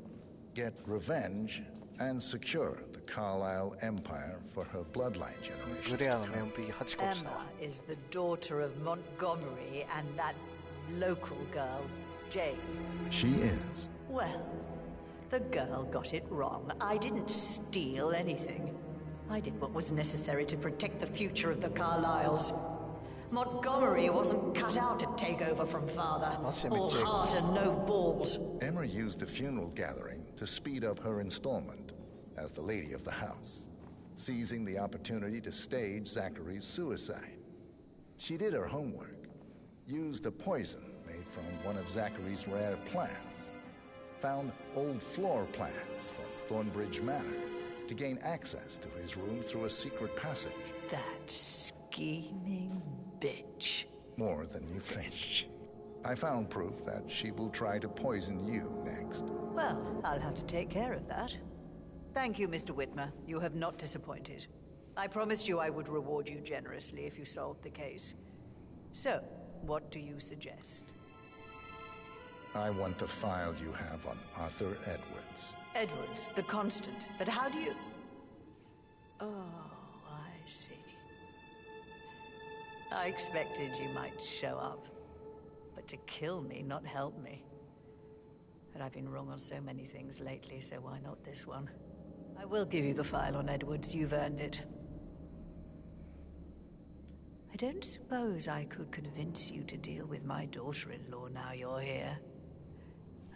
get revenge, and secure the Carlyle empire for her bloodline generations to come. Emma is the daughter of Montgomery and that local girl, Jane. She is. Well, the girl got it wrong. I didn't steal anything. I did what was necessary to protect the future of the Carlyles. Montgomery wasn't cut out to take over from father. All heart and no balls. Emma used the funeral gathering to speed up her installment as the lady of the house, seizing the opportunity to stage Zachary's suicide. She did her homework, used a poison made from one of Zachary's rare plants, found old floor plans from Thornbridge Manor to gain access to his room through a secret passage. That scheming bitch. More than you think. I found proof that she will try to poison you next. Well, I'll have to take care of that. Thank you, Mr. Whitmer. You have not disappointed. I promised you I would reward you generously if you solved the case. So, what do you suggest? I want the file you have on Arthur Edwards. Edwards, the Constant. But how do you... Oh, I see. I expected you might show up. But but to kill me, not help me. But I've been wrong on so many things lately, so why not this one? I will give you the file on Edwards. You've earned it. I don't suppose I could convince you to deal with my daughter-in-law now you're here.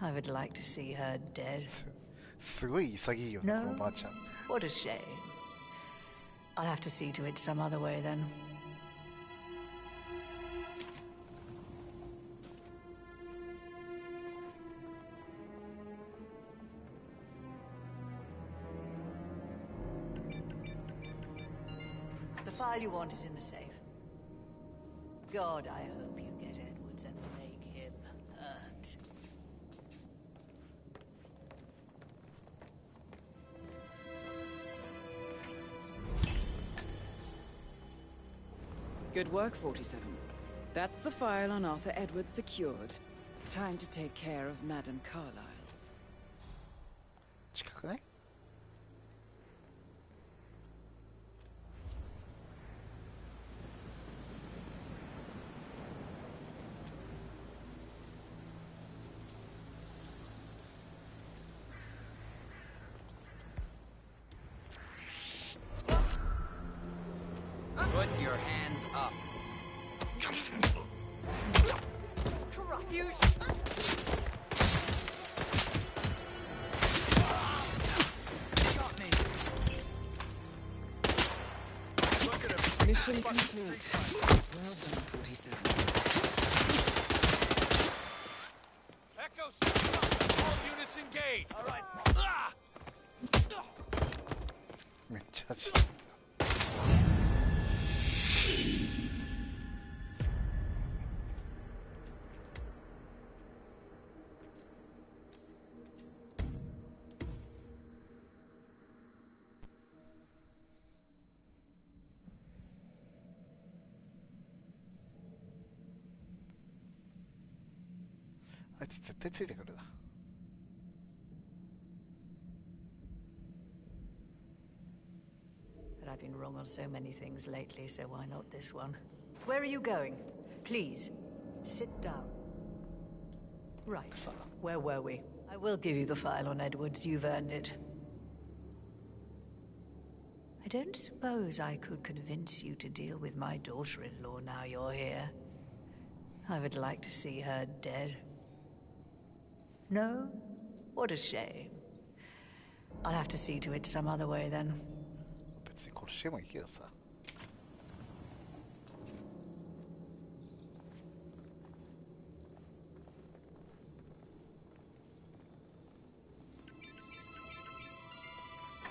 I would like to see her dead. すごい潔いよね、このばあちゃん。 What a shame. I'll have to see to it some other way then. The file you want is in the safe. God, I hope you get Edwards and make him hurt. Good work, 47. That's the file on Arthur Edwards secured. Time to take care of Madame Carlyle. 近くない? Put your hands up. You got me. Look at him. Mission complete. Well done, 47. Echo, set up. All units engaged. All right. めっちゃ走ってた。あいつ絶対ついてくるな。But I've been wrong on so many things lately, so why not this one? Where are you going? Please, sit down. Right, where were we? I will give you the file on Edwards. You've earned it. I don't suppose I could convince you to deal with my daughter-in-law now you're here. I would like to see her dead. No? What a shame. I'll have to see to it some other way then. 別に殺してもいいけどさ。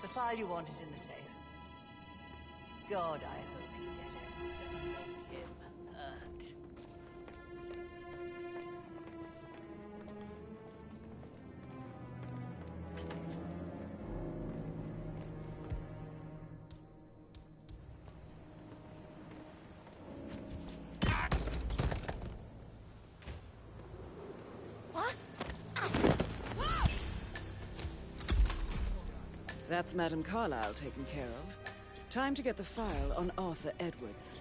The file you want is in the safe. God, I hope you get Edwards and make him hurt. That's Madame Carlyle taken care of. Time to get the file on Arthur Edwards.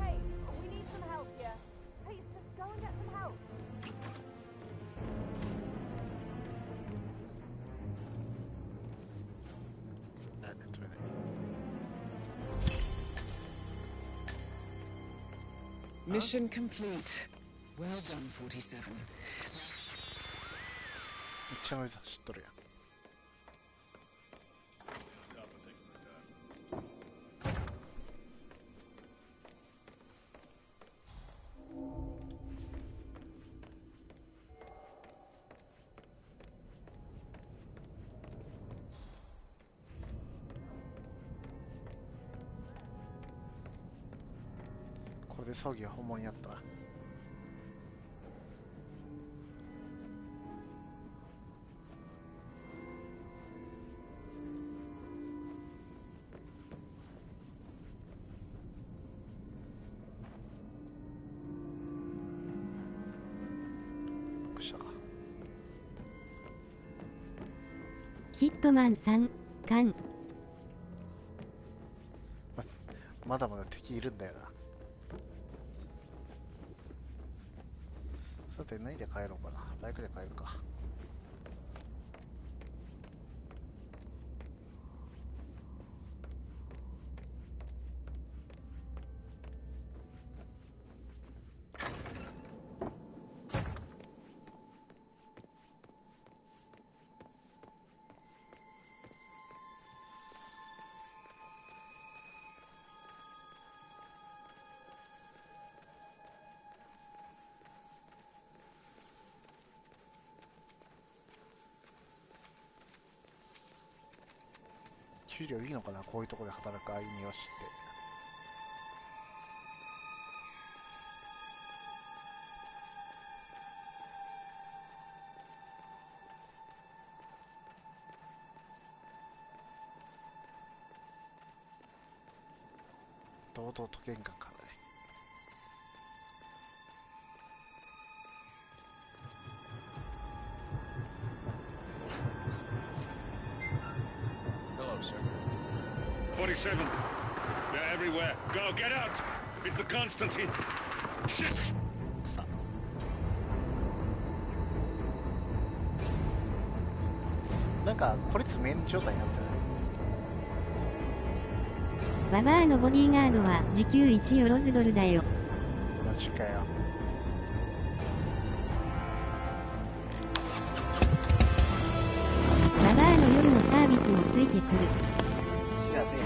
Hey, we need some help here. Please, just go and get some help. Mission complete. Well done, 47. めっちゃノイズ走っとるやん。これで葬儀は本物になった。ヒットマン3巻。まだまだ敵いるんだよな。さて何で帰ろうかな。バイクで帰るか。給料いいのかな、こういうところで働くアイニヨシって。堂々と玄関からね。Sir. 47. They're everywhere. Go, get out! It's the Constantine. Shit! なんか孤立無援状態になってない？ババアのボディーガードは時給1ヨロズドルだよ。マジかよ。ババアの夜のサービスもついてくる。やべえ。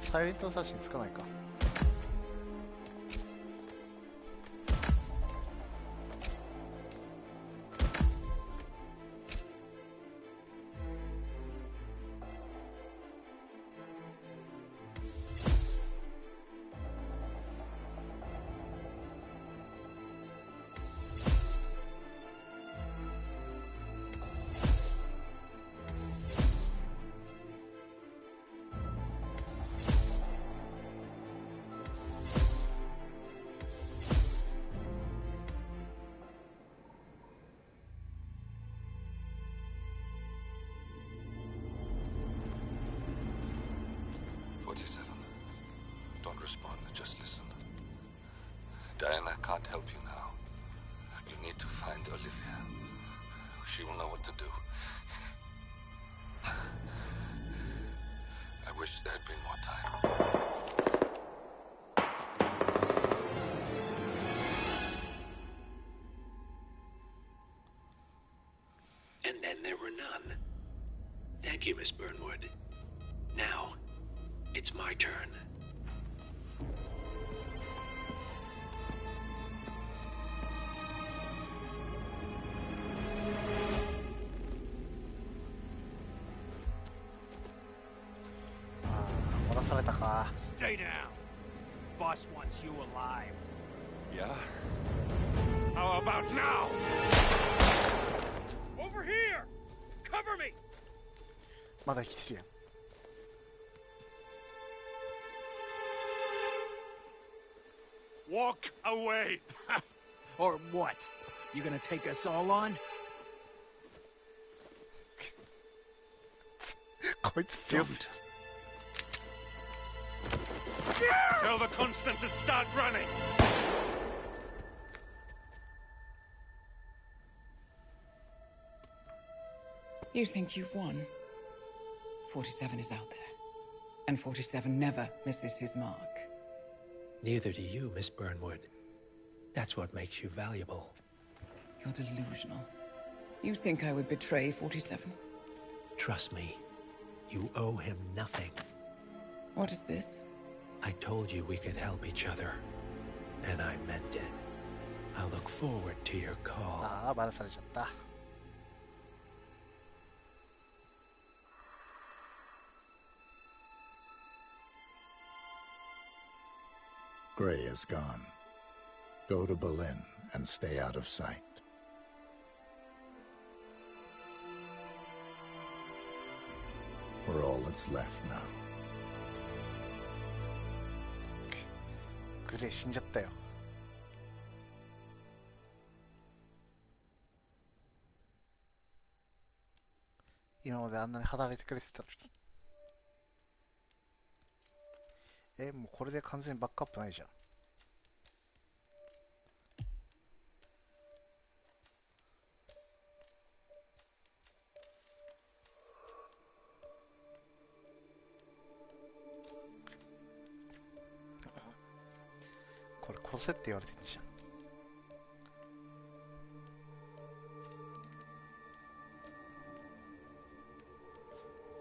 サイレントアサシンつかないか。Don't respond, just listen. Diana can't help you now. You need to find Olivia. She will know what to do. I wish there had been more time. And then there were none. Thank you, Miss Burnwood. Now, it's my turn. Stay down. Boss wants you alive. Yeah? How about now? Over here! Cover me! まだ生きてるやん。Walk away! Or what? You gonna take us all on? こいつ強すぎる。Tell the Constant to start running! You think you've won? 47 is out there. And 47 never misses his mark. Neither do you, Miss Burnwood. That's what makes you valuable. You're delusional. You think I would betray 47? Trust me. You owe him nothing. What is this? I told you we could help each other. And I meant it. I look forward to your call. ああ、バラされちゃった。Gray is gone. Go to Berlin and stay out of sight. We're all that's left now. グレイ死んじゃったよ。今まであんなに働いてくれてたのに。もうこれで完全にバックアップないじゃん。これ殺せって言われてるじゃん。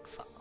さあ。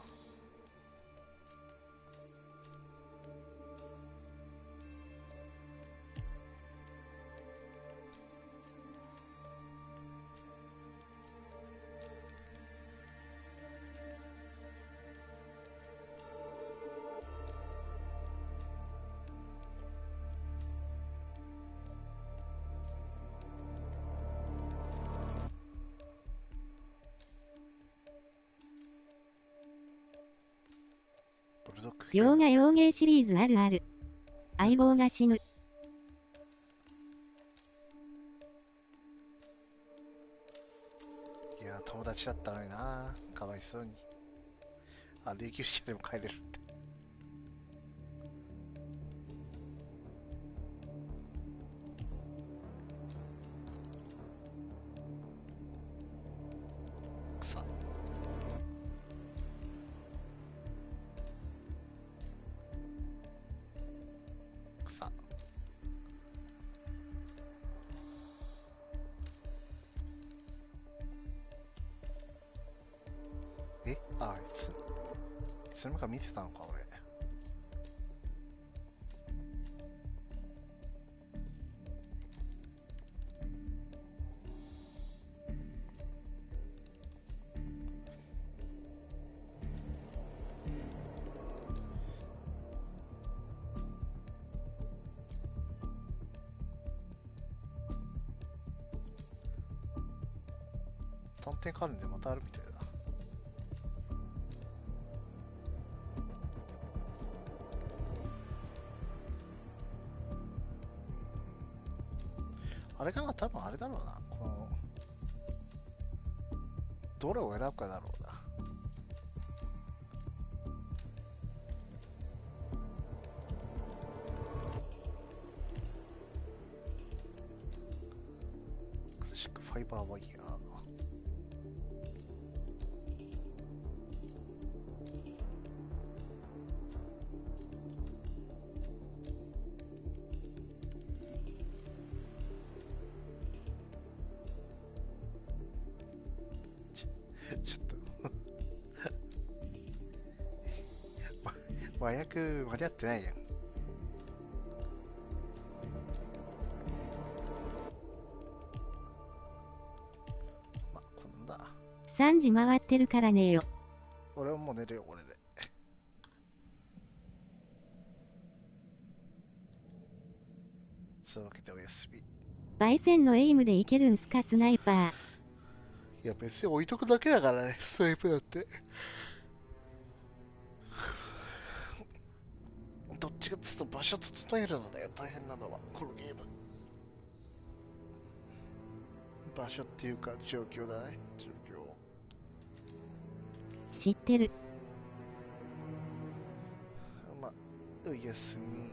洋画洋芸シリーズあるある。相棒が死ぬ。いや、友達だったのにな。かわいそうに。あ、霊柩車でも帰れるって。さあ。あ、いつの間にか見てたのか、俺。探偵関連でまたあるみたいだな。あれかな、多分あれだろうな。このどれを選ぶかだろうな。クラシックファイバーワイヤー。ちょっと和訳間に合ってないやん。まあ、こんな。3時回ってるからねよ。俺はもう寝るよ、これで。そういうわけでおやすみ。焙煎のエイムでいけるんすか、スナイパー。いや、別に置いとくだけだからね、スナイプだって。どっちかっつうと場所整えるのだよ、大変なのは、このゲーム。場所っていうか、状況だね、状況。知ってる。まあ、おやすみ。